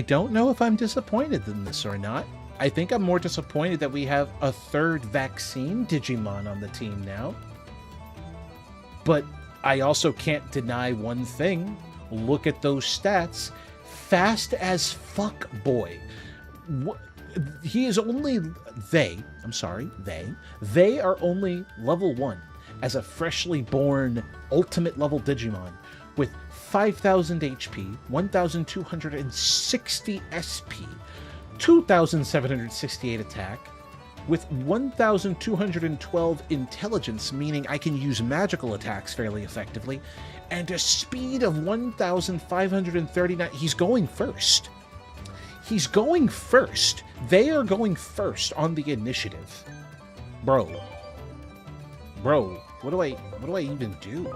don't know if I'm disappointed in this or not. I think I'm more disappointed that we have a third vaccine Digimon on the team now. But I also can't deny one thing. Look at those stats. Fast as fuck, boy. He is only... They are only level 1 as a freshly born ultimate level Digimon with 5,000 HP, 1,260 SP, 2,768 attack, with 1,212 intelligence, meaning I can use magical attacks fairly effectively, and a speed of 1,539. He's going first. He's going first. They are going first on the initiative. Bro, what do I even do?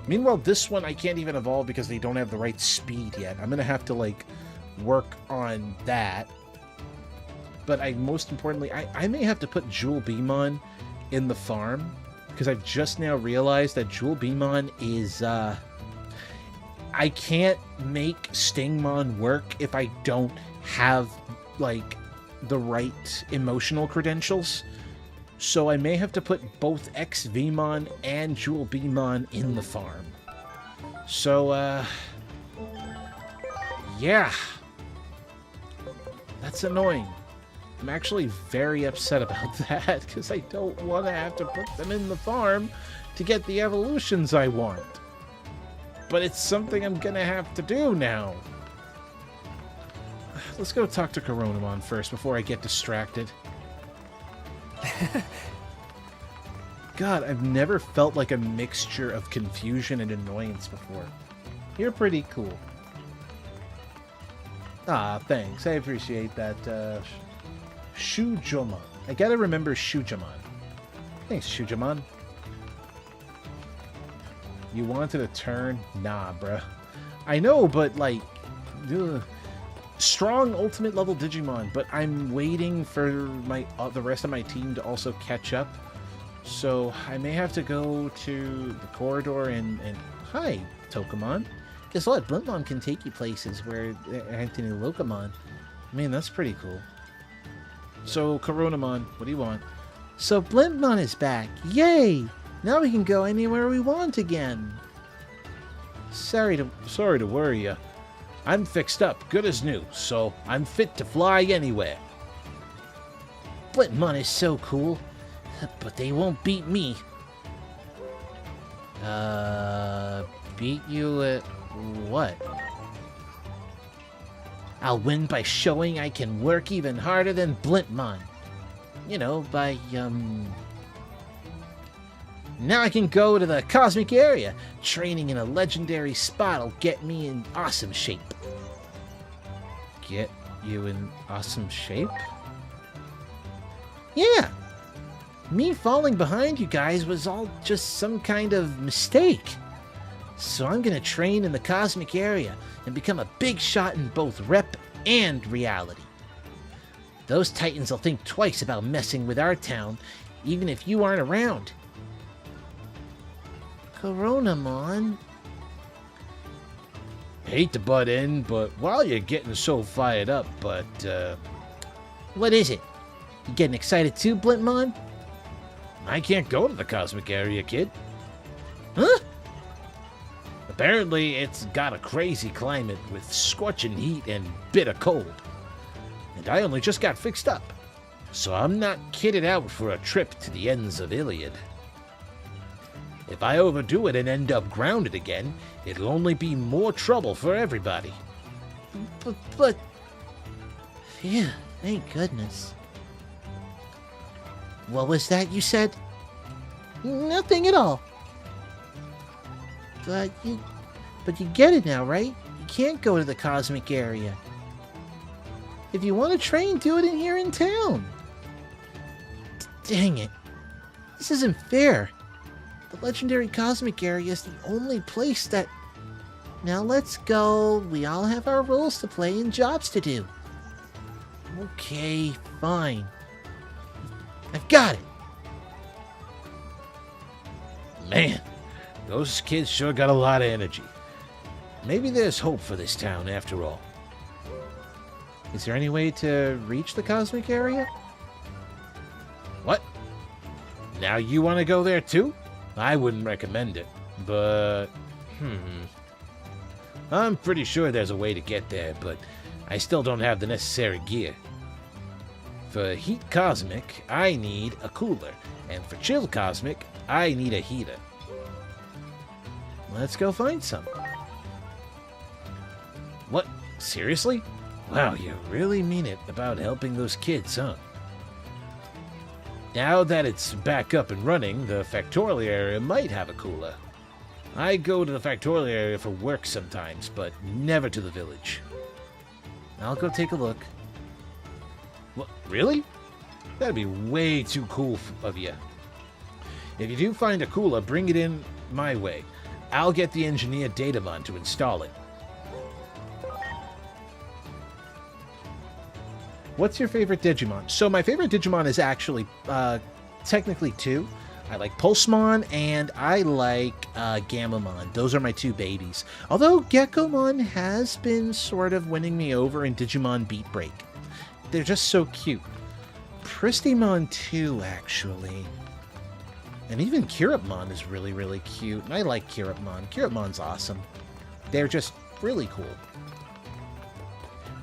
Meanwhile, this one I can't even evolve because they don't have the right speed yet. I'm gonna have to like work on that. But most importantly, I may have to put Jewel Beamon in the farm because I've just now realized that Jewel Beamon is I can't make Stingmon work if I don't have like the right emotional credentials. So I may have to put both X-Vmon and Jewel Beamon in the farm. So yeah. That's annoying. I'm actually very upset about that because I don't want to have to put them in the farm to get the evolutions I want. But it's something I'm gonna have to do now. Let's go talk to Coronamon first before I get distracted. God, I've never felt like a mixture of confusion and annoyance before. You're pretty cool. Ah, thanks. I appreciate that, Shujomon. I gotta remember Shujomon. Thanks, Shujomon. You wanted a turn? Nah, bruh. I know, but, like... Ugh. Strong ultimate level Digimon, but I'm waiting for my the rest of my team to also catch up. So I may have to go to the corridor and hi, Tokamon. Guess what? Blintmon can take you places where Anthony Locamon. I mean, that's pretty cool. So, Coronamon, what do you want? So, Blintmon is back. Yay! Now we can go anywhere we want again. Sorry to worry you. I'm fixed up, good as new, so I'm fit to fly anywhere. Blintmon is so cool, but they won't beat me. Beat you at what? I'll win by showing I can work even harder than Blintmon. You know, by, Now I can go to the cosmic area. Training in a legendary spot'll get me in awesome shape. Get you in awesome shape? Yeah. Me falling behind you guys was all just some kind of mistake. So I'm gonna train in the cosmic area and become a big shot in both rep and reality. Those Titans will think twice about messing with our town, even if you aren't around. Coronamon. Hate to butt in, but while you're getting so fired up, what is it? You getting excited too, Blintmon? I can't go to the cosmic area, kid. Huh? Apparently, it's got a crazy climate with scorching heat and bitter cold. And I only just got fixed up, so I'm not kitted out for a trip to the ends of Iliad. If I overdo it and end up grounded again, it'll only be more trouble for everybody. But... Phew, thank goodness. What was that you said? Nothing at all. But you get it now, right? You can't go to the cosmic area. If you want to train, do it in here in town. Dang it. This isn't fair. The legendary cosmic area is the only place that... Now let's go. We all have our roles to play and jobs to do. Okay, fine. I've got it. Man, those kids sure got a lot of energy. Maybe there's hope for this town after all. Is there any way to reach the cosmic area? What? Now you want to go there too? I wouldn't recommend it, but... I'm pretty sure there's a way to get there, but I still don't have the necessary gear. For Heat Cosmic, I need a cooler, and for Chill Cosmic, I need a heater. Let's go find some. What? Seriously? Wow, you really mean it about helping those kids, huh? Now that it's back up and running, the Factorial area might have a cooler. I go to the Factorial area for work sometimes, but never to the village. I'll go take a look. What? Really? That'd be way too cool of you. If you do find a cooler, bring it in my way. I'll get the engineer Datamon to install it. What's your favorite Digimon? So my favorite Digimon is actually technically two. I like Pulsemon and I like Gamamon. Those are my two babies. Although Geckomon has been sort of winning me over in Digimon Beat Break. They're just so cute. Pristymon too, actually. And even Kirupmon is really, really cute. And I like Kirupmon. Kirupmon's awesome. They're just really cool.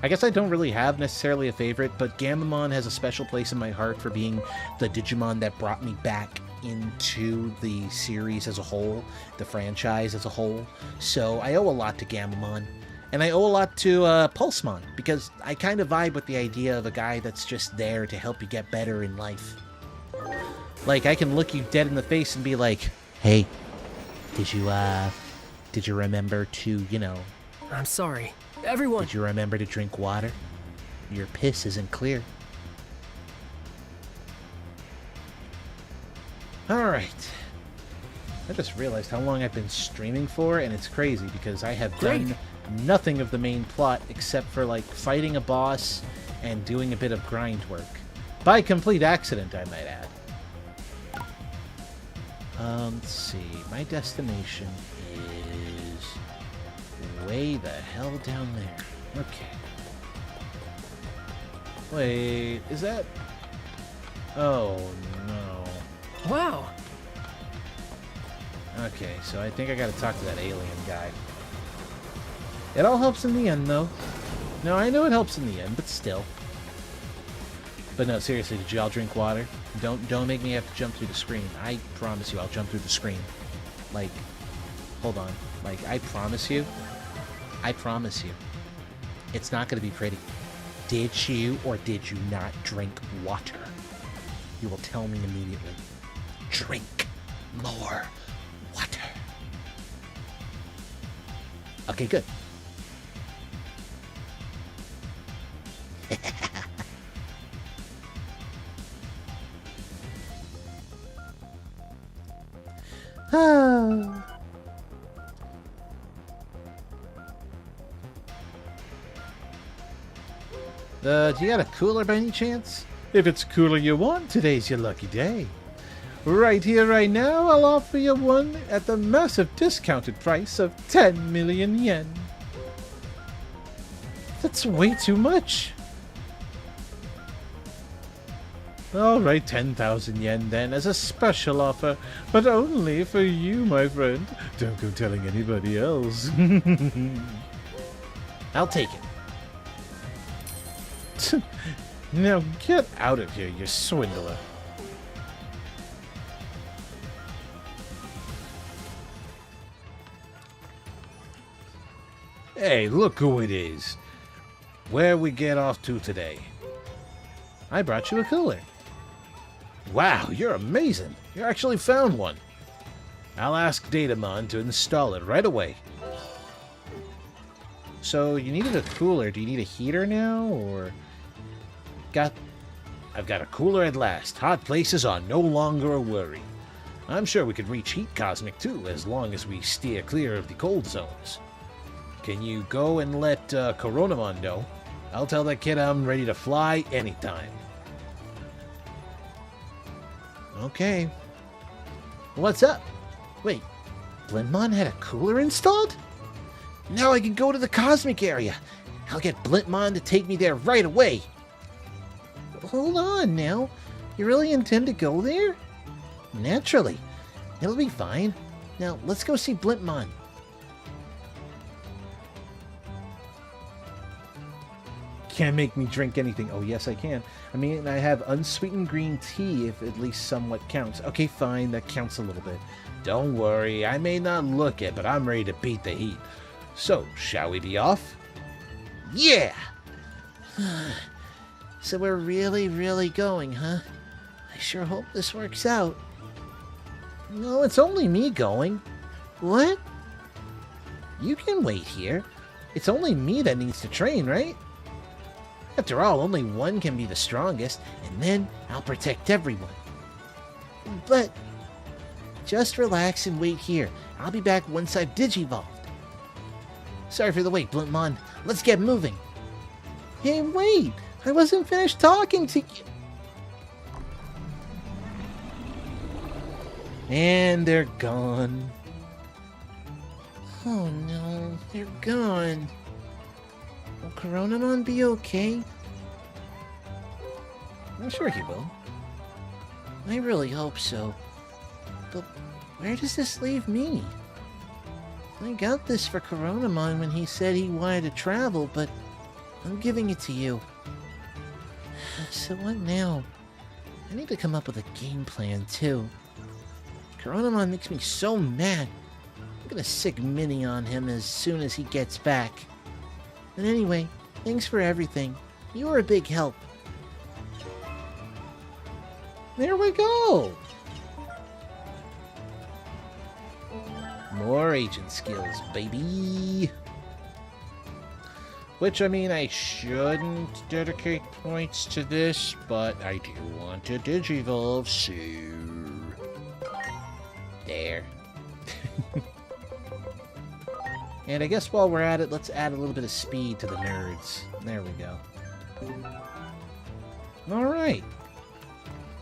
I guess I don't really have necessarily a favorite, but Gamamon has a special place in my heart for being the Digimon that brought me back into the series as a whole, the franchise as a whole. So I owe a lot to Gamamon. And I owe a lot to Pulsemon, because I kind of vibe with the idea of a guy that's just there to help you get better in life. Like, I can look you dead in the face and be like, hey, did you remember to, you know... I'm sorry. Everyone! Did you remember to drink water? Your piss isn't clear. Alright. I just realized how long I've been streaming for, and it's crazy because I have done nothing of the main plot except for, like, fighting a boss and doing a bit of grind work. By complete accident, I might add. Let's see. My destination is way the hell down there. Okay. Wait, is that... Oh, no. Wow. Okay, so I think I gotta talk to that alien guy. It all helps in the end, though. No, I know it helps in the end, but still. But no, seriously, did you all drink water? Don't make me have to jump through the screen. I promise you I'll jump through the screen. Like, hold on. Like, I promise you. It's not gonna be pretty. Did you or did you not drink water? You will tell me immediately. Drink more water. Okay, good. Do you got a cooler by any chance? If it's cooler you want, today's your lucky day. Right here, right now, I'll offer you one at the massive discounted price of 10 million yen. That's way too much. Alright, 10,000 yen then, as a special offer, but only for you, my friend. Don't go telling anybody else. I'll take it. Now get out of here, you swindler. Hey, look who it is. Where we get off to today? I brought you a cooler. Wow, you're amazing. You actually found one. I'll ask Datamon to install it right away. So, you needed a cooler. Do you need a heater now, or got a cooler at last. Hot places are no longer a worry. I'm sure we could reach heat cosmic too, as long as we steer clear of the cold zones. Can you go and let Coronamon know? I'll tell that kid I'm ready to fly anytime. Okay. What's up? Wait, Blintmon had a cooler installed? Now I can go to the cosmic area. I'll get Blintmon to take me there right away. Hold on now. You really intend to go there? Naturally. It'll be fine. Now, let's go see Blintmon. Can't make me drink anything. Oh, yes, I can. I mean, I have unsweetened green tea, if at least somewhat counts. Okay, fine. That counts a little bit. Don't worry. I may not look it, but I'm ready to beat the heat. So, shall we be off? Yeah! So we're really going, huh? I sure hope this works out. No, it's only me going. What? You can wait here. It's only me that needs to train, right? After all, only one can be the strongest, and then I'll protect everyone. But just relax and wait here. I'll be back once I've digivolved. Sorry for the wait, Blintmon. Let's get moving. Hey, wait! I wasn't finished talking to you. And they're gone. Oh no, they're gone. Will Coronamon be okay? I'm sure he will. I really hope so. But where does this leave me? I got this for Coronamon when he said he wanted to travel, but I'm giving it to you. So what now? I need to come up with a game plan, too. Coronamon makes me so mad. I'm gonna sick Minnie on him as soon as he gets back. And anyway, thanks for everything. You were a big help. There we go! More agent skills, baby! Which, I mean, I shouldn't dedicate points to this, but I do want to digivolve, so... There. And I guess while we're at it, let's add a little bit of speed to the nerds. There we go. Alright.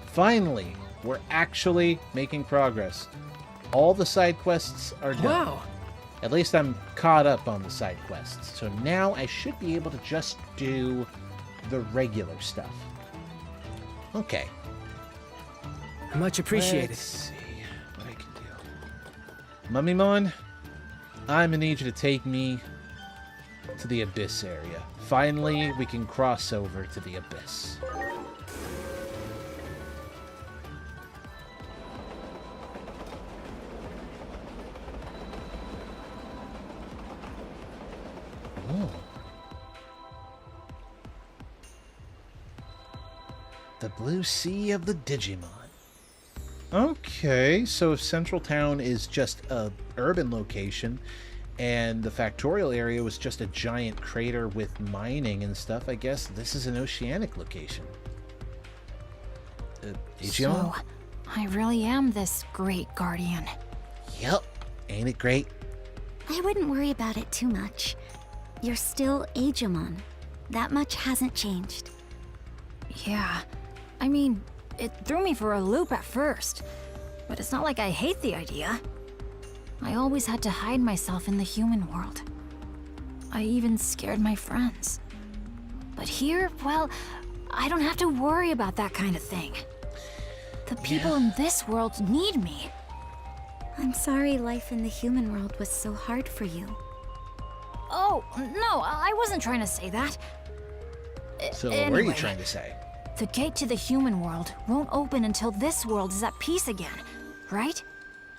Finally, we're actually making progress. All the side quests are done. Wow. At least I'm caught up on the side quests. So now I should be able to just do the regular stuff. Okay. Much appreciated. Let's see what I can do. Mummymon, I'm gonna need you to take me to the Abyss area. Finally, we can cross over to the Abyss. Oh. The Blue Sea of the Digimon. Okay, so if Central Town is just a urban location, and the Factorial area was just a giant crater with mining and stuff, I guess this is an oceanic location. So, I really am this great guardian. Yep, ain't it great? I wouldn't worry about it too much. You're still Agemon. That much hasn't changed. Yeah, I mean, it threw me for a loop at first, but it's not like I hate the idea. I always had to hide myself in the human world. I even scared my friends. But here, well, I don't have to worry about that kind of thing. The people in this world need me. I'm sorry life in the human world was so hard for you. Oh, no, I wasn't trying to say that. So what were you trying to say? The gate to the human world won't open until this world is at peace again, right?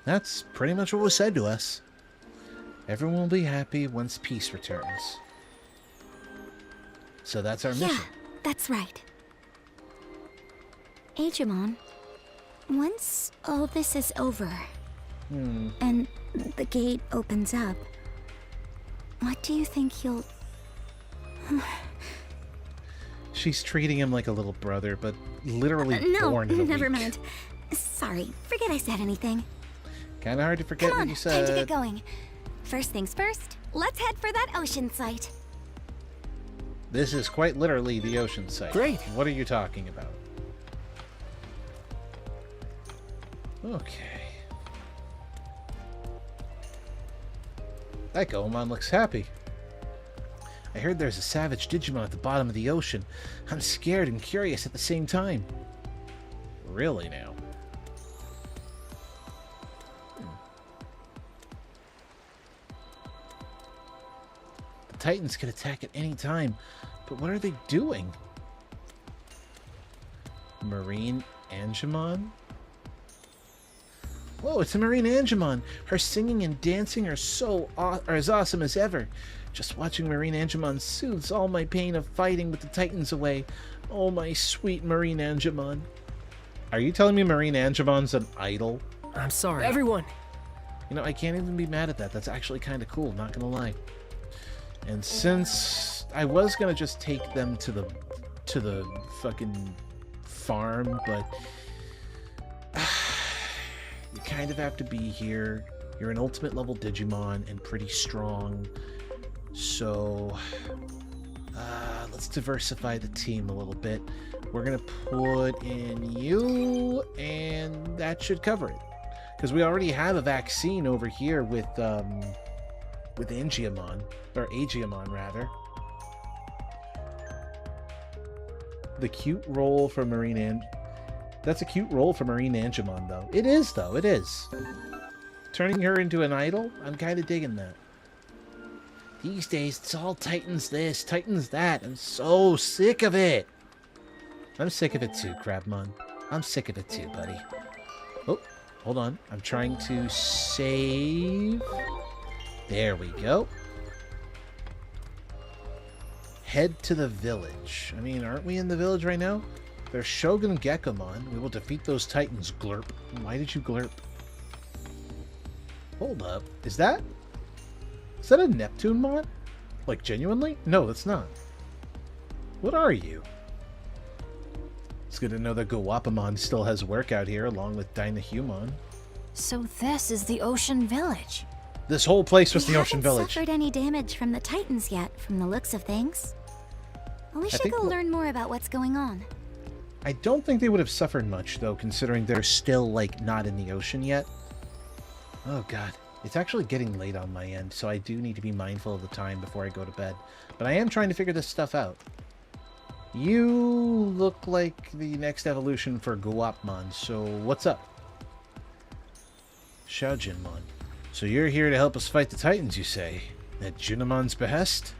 That's pretty much what was said to us. Everyone will be happy once peace returns. So that's our mission. Yeah, that's right. Agemon, once all this is over, and the gate opens up, what do you think you'll... She's treating him like a little brother, but literally No, born in a never week. mind. Sorry, forget I said anything. Kind of hard to forget Come what on, you time said. to get going. First things first, let's head for that ocean site. This is quite literally the ocean site. Great. What are you talking about? Okay. That Goemon looks happy. I heard there's a savage Digimon at the bottom of the ocean. I'm scared and curious at the same time. Really now? The Titans could attack at any time, but what are they doing? Marine Angemon? Whoa, it's a Marine Angemon. Her singing and dancing are as awesome as ever. Just watching Marine Angemon soothes all my pain of fighting with the Titans away. Oh, my sweet Marine Angemon. Are you telling me Marine Angemon's an idol? I'm sorry. Everyone! You know, I can't even be mad at that. That's actually kind of cool, not gonna lie. And since I was gonna just take them to the fucking farm, but you kind of have to be here. You're an ultimate level Digimon and pretty strong. So let's diversify the team a little bit. We're gonna put in you, and that should cover it. Because we already have a vaccine over here with Angiamon, or Agiamon rather. The cute role for that's a cute role for Marine Angemon, though. It is, though. It is. Turning her into an idol? I'm kind of digging that. These days, it's all Titans this, Titans that. I'm so sick of it. I'm sick of it too, Crabmon. I'm sick of it too, buddy. Oh, hold on. I'm trying to save. There we go. Head to the village. I mean, aren't we in the village right now? There's Shogun Gekomon. We will defeat those Titans, Glurp. Why did you glurp? Hold up. Is that a Neptunemon? Like, genuinely? No, it's not. What are you? It's good to know that Gowapamon still has work out here, along with Dynahumon. So this is the Ocean Village. This whole place was the Ocean We Village. haven't suffered any damage from the Titans yet, from the looks of things. We should go learn more about what's going on. I don't think they would have suffered much, though, considering they're still, like, not in the ocean yet. Oh, God. It's actually getting late on my end, so I do need to be mindful of the time before I go to bed. But I am trying to figure this stuff out. You look like the next evolution for Gowapmon, so what's up? Xiaojinmon. So you're here to help us fight the Titans, you say? At Junamon's behest?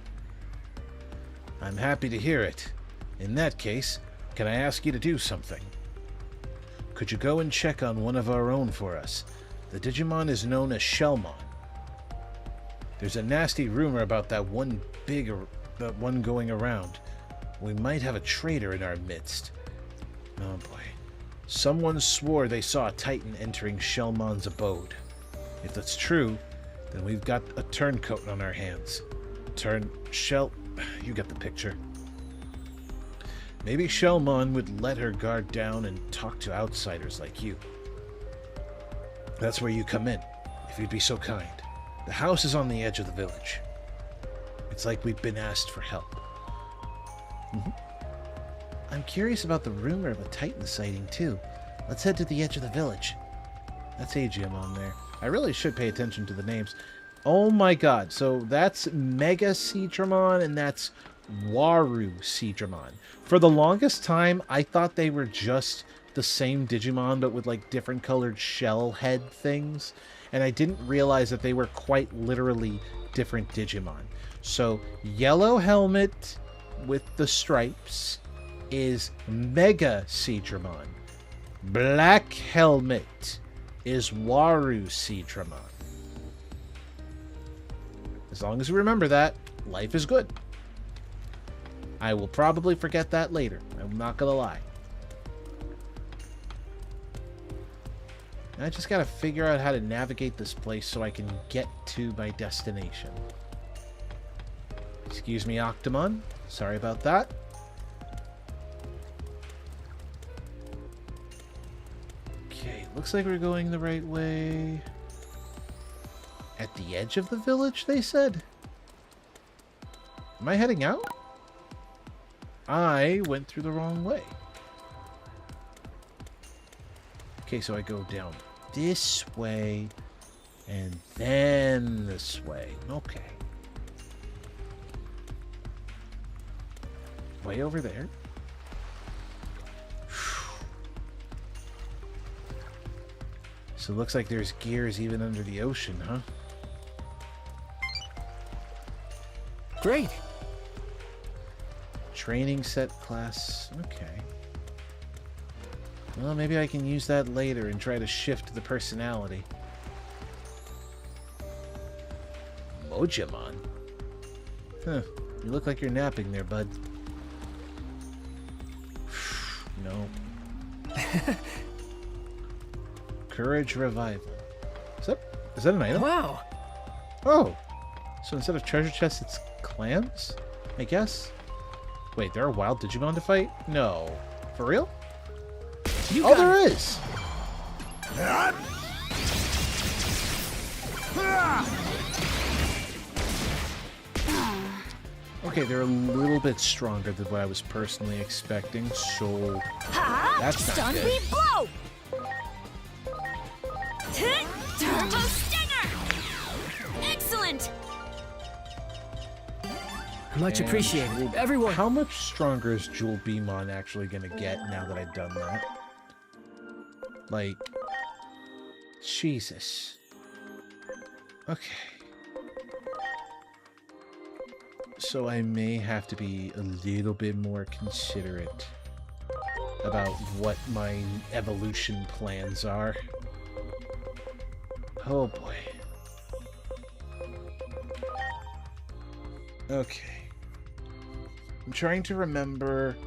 I'm happy to hear it. In that case, can I ask you to do something? Could you go and check on one of our own for us? The Digimon is known as Shellmon. There's a nasty rumor about that one going around. We might have a traitor in our midst. Oh boy. Someone swore they saw a Titan entering Shellmon's abode. If that's true, then we've got a turncoat on our hands. You get the picture. Maybe Shellmon would let her guard down and talk to outsiders like you. That's where you come in, if you'd be so kind. The house is on the edge of the village. It's like we've been asked for help. I'm curious about the rumor of a Titan sighting, too. Let's head to the edge of the village. That's Agiamon there. I really should pay attention to the names. Oh my god, so that's Mega Seadramon and that's Waru Seadramon. For the longest time, I thought they were just the same Digimon, but with like different colored shell head things. And I didn't realize that they were quite literally different Digimon. So, yellow helmet with the stripes is Mega Seadramon. Black helmet is Waru Seadramon. As long as we remember that, life is good. I will probably forget that later. I'm not gonna lie. I just gotta figure out how to navigate this place so I can get to my destination. Excuse me, Octomon. Sorry about that. Looks like we're going the right way. At the edge of the village, they said? Am I heading out? I went through the wrong way. Okay, so I go down this way, and then this way. Okay. Way over there. So it looks like there's gears even under the ocean, huh? Great. Training set class. Okay. Well, maybe I can use that later and try to shift the personality. Mojamon? Huh. You look like you're napping there, bud. No. Courage Revival. Is that an item? Wow. Oh. So instead of treasure chests, it's clams? I guess? Wait, there are wild Digimon to fight? No. For real? Oh, there is! Okay, they're a little bit stronger than what I was personally expecting, so that's not good. Beat blow! Turbo Stinger! Excellent! Much appreciated. Everyone! How much stronger is Jewel Beamon actually gonna get now that I've done that? Like, Jesus. Okay. So I may have to be a little bit more considerate about what my evolution plans are. Oh boy. Okay. I'm trying to remember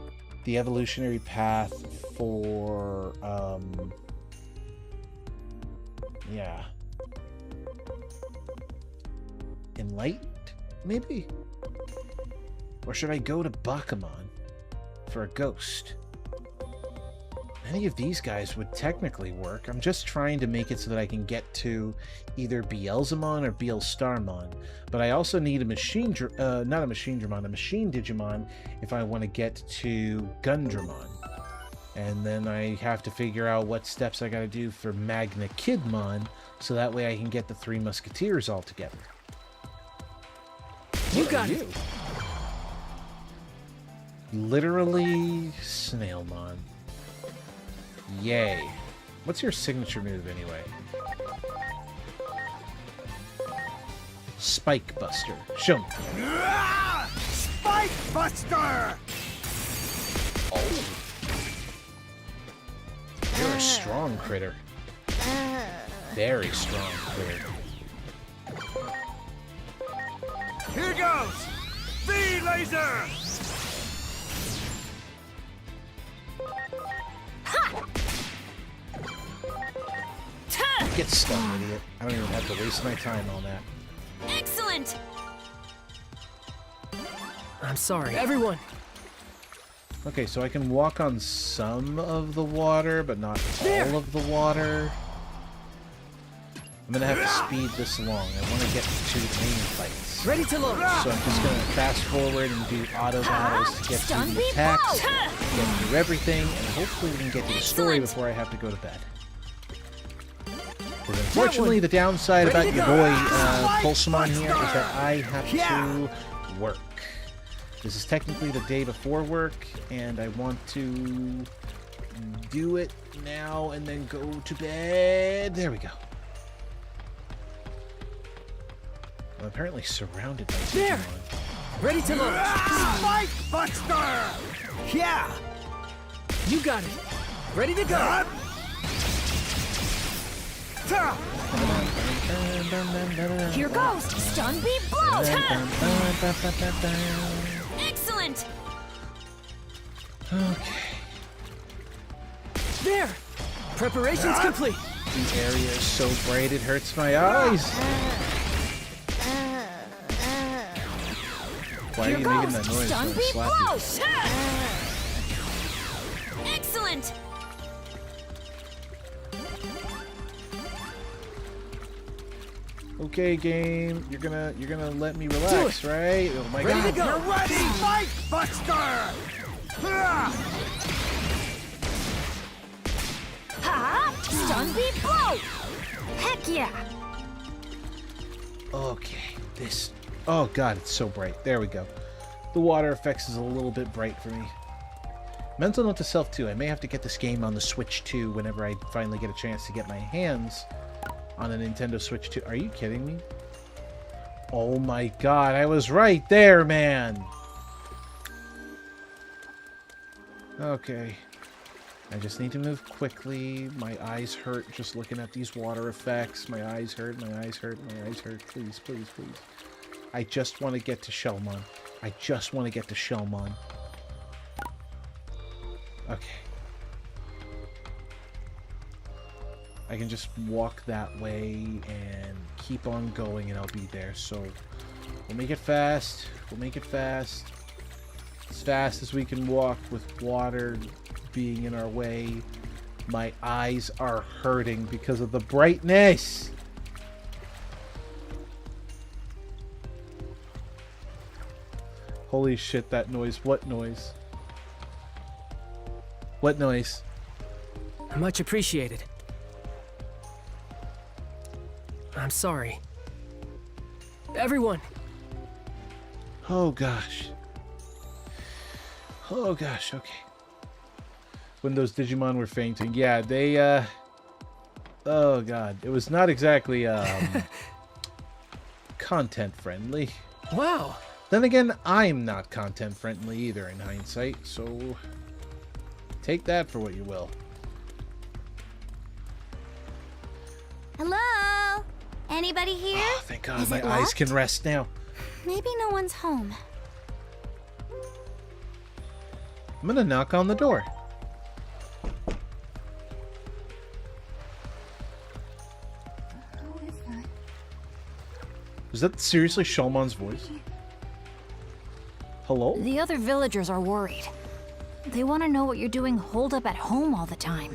the evolutionary path for, yeah. Enlightened, maybe? Or should I go to Bakuman for a ghost? Any of these guys would technically work. I'm just trying to make it so that I can get to either Beelzemon or Beelstarmon. But I also need a machine, not a machine Dramon, a machine Digimon if I want to get to Gundramon. And then I have to figure out what steps I gotta do for Magna Kidmon, so that way I can get the Three Musketeers all together. You got it! Literally Snailmon. Yay. What's your signature move anyway? Spike Buster. Show me. Spike Buster! Oh. You're a strong critter. Very strong critter. Here goes! V-Laser! Get stung, idiot. I don't even have to waste my time on that. Excellent! I'm sorry. Everyone! Okay, so I can walk on some of the water, but not all of the water. I'm gonna have to speed this along. I want to get to the main fights. Ready to load! So I'm just gonna fast forward and do auto battles to get through the attacks, get through everything, and hopefully we can get to the story before I have to go to bed. Because unfortunately, the downside about your boy Pulsamon here is that I have to work. This is technically the day before work, and I want to do it now and then go to bed. There we go. I'm apparently surrounded by Digimon. Ready to load! Spike Buster! Yeah! You got it! Ready to go! Here goes! Stun Beat Blow! Excellent! Okay. There! Preparations complete! The area is so bright it hurts my eyes! Why are you making that noise when I slap you? Excellent! Okay, game. You're gonna let me relax, right? Oh my god. Ready to go. You're ready. Fight, Buster. Ha! Stun beat blow! Heck yeah! Okay, this... Oh god, it's so bright. There we go. The water effects is a little bit bright for me. Mental note to self, too. I may have to get this game on the Switch 2 whenever I finally get a chance to get my hands on a Nintendo Switch 2. Are you kidding me? Oh my god, I was right there, man! Okay. I just need to move quickly. My eyes hurt just looking at these water effects. My eyes hurt, my eyes hurt, my eyes hurt. Please, please, please. I just want to get to Shellmon. I just want to get to Shellmon. Okay. I can just walk that way and keep on going and I'll be there. So we'll make it fast. We'll make it fast. As fast as we can walk with water being in our way. My eyes are hurting because of the brightness. Holy shit, that noise. What noise? What noise? Much appreciated. I'm sorry. Everyone! Oh gosh. Oh gosh, okay. When those Digimon were fainting. Yeah, they, oh god. It was not exactly, content friendly. Wow! Then again, I'm not content friendly either in hindsight, so take that for what you will. Hello? Anybody here? Oh, thank god, Is my it eyes locked? can rest now. Maybe no one's home. I'm gonna knock on the door. Is that seriously Shellmon's voice? Hello? The other villagers are worried. They want to know what you're doing holed up at home all the time.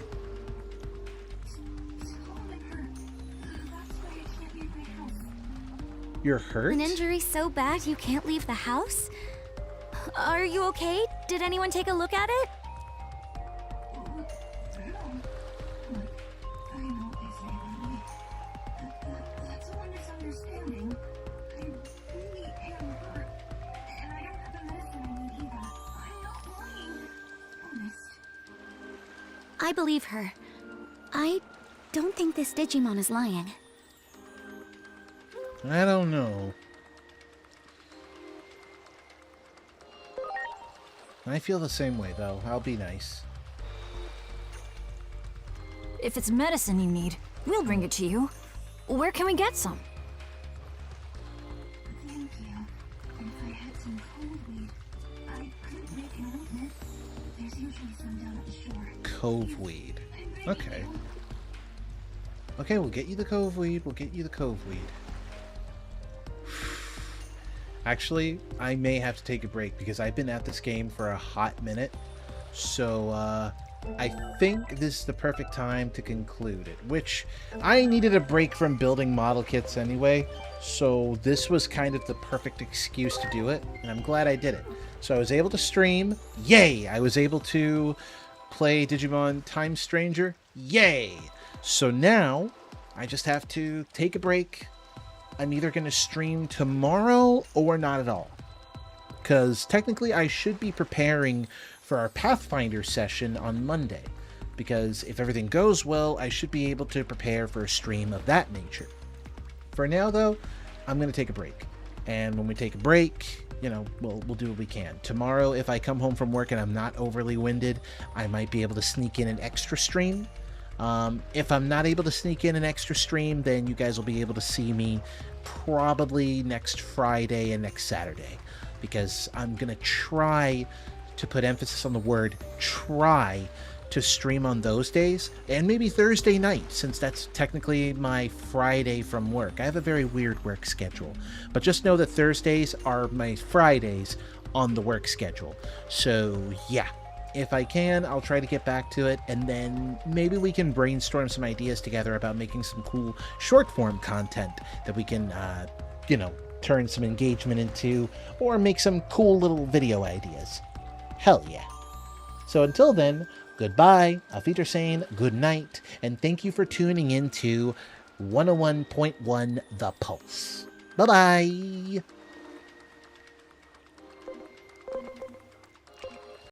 You're hurt? An injury so bad you can't leave the house? Are you okay? Did anyone take a look at it? I believe her. I don't think this Digimon is lying. I don't know. I feel the same way, though. I'll be nice. If it's medicine you need, we'll bring it to you. Where can we get some? Thank you. If I had some cold weed, I could make an ointment. There's usually some down at the shore. Cove weed. Okay. Okay, we'll get you the cove weed. We'll get you the cove weed. Actually, I may have to take a break because I've been at this game for a hot minute. So, I think this is the perfect time to conclude it, which I needed a break from building model kits anyway. So this was kind of the perfect excuse to do it, and I'm glad I did it. So I was able to stream. Yay! I was able to play Digimon Time Stranger. Yay! So now I just have to take a break. I'm either going to stream tomorrow or not at all. Because technically I should be preparing for our Pathfinder session on Monday. Because if everything goes well, I should be able to prepare for a stream of that nature. For now, though, I'm going to take a break. And when we take a break, you know, we'll do what we can. Tomorrow, if I come home from work and I'm not overly winded, I might be able to sneak in an extra stream. If I'm not able to sneak in an extra stream, then you guys will be able to see me probably next Friday and next Saturday, because I'm gonna try to put emphasis on the word try to stream on those days, and maybe Thursday night, since that's technically my Friday from work. I have a very weird work schedule, but just know that Thursdays are my Fridays on the work schedule. So yeah, If I can, I'll try to get back to it, and then maybe we can brainstorm some ideas together about making some cool short-form content that we can, turn some engagement into, or make some cool little video ideas. Hell yeah. So until then, goodbye, auf Wiedersehen, good night, and thank you for tuning in to 101.1 The Pulse. Bye-bye!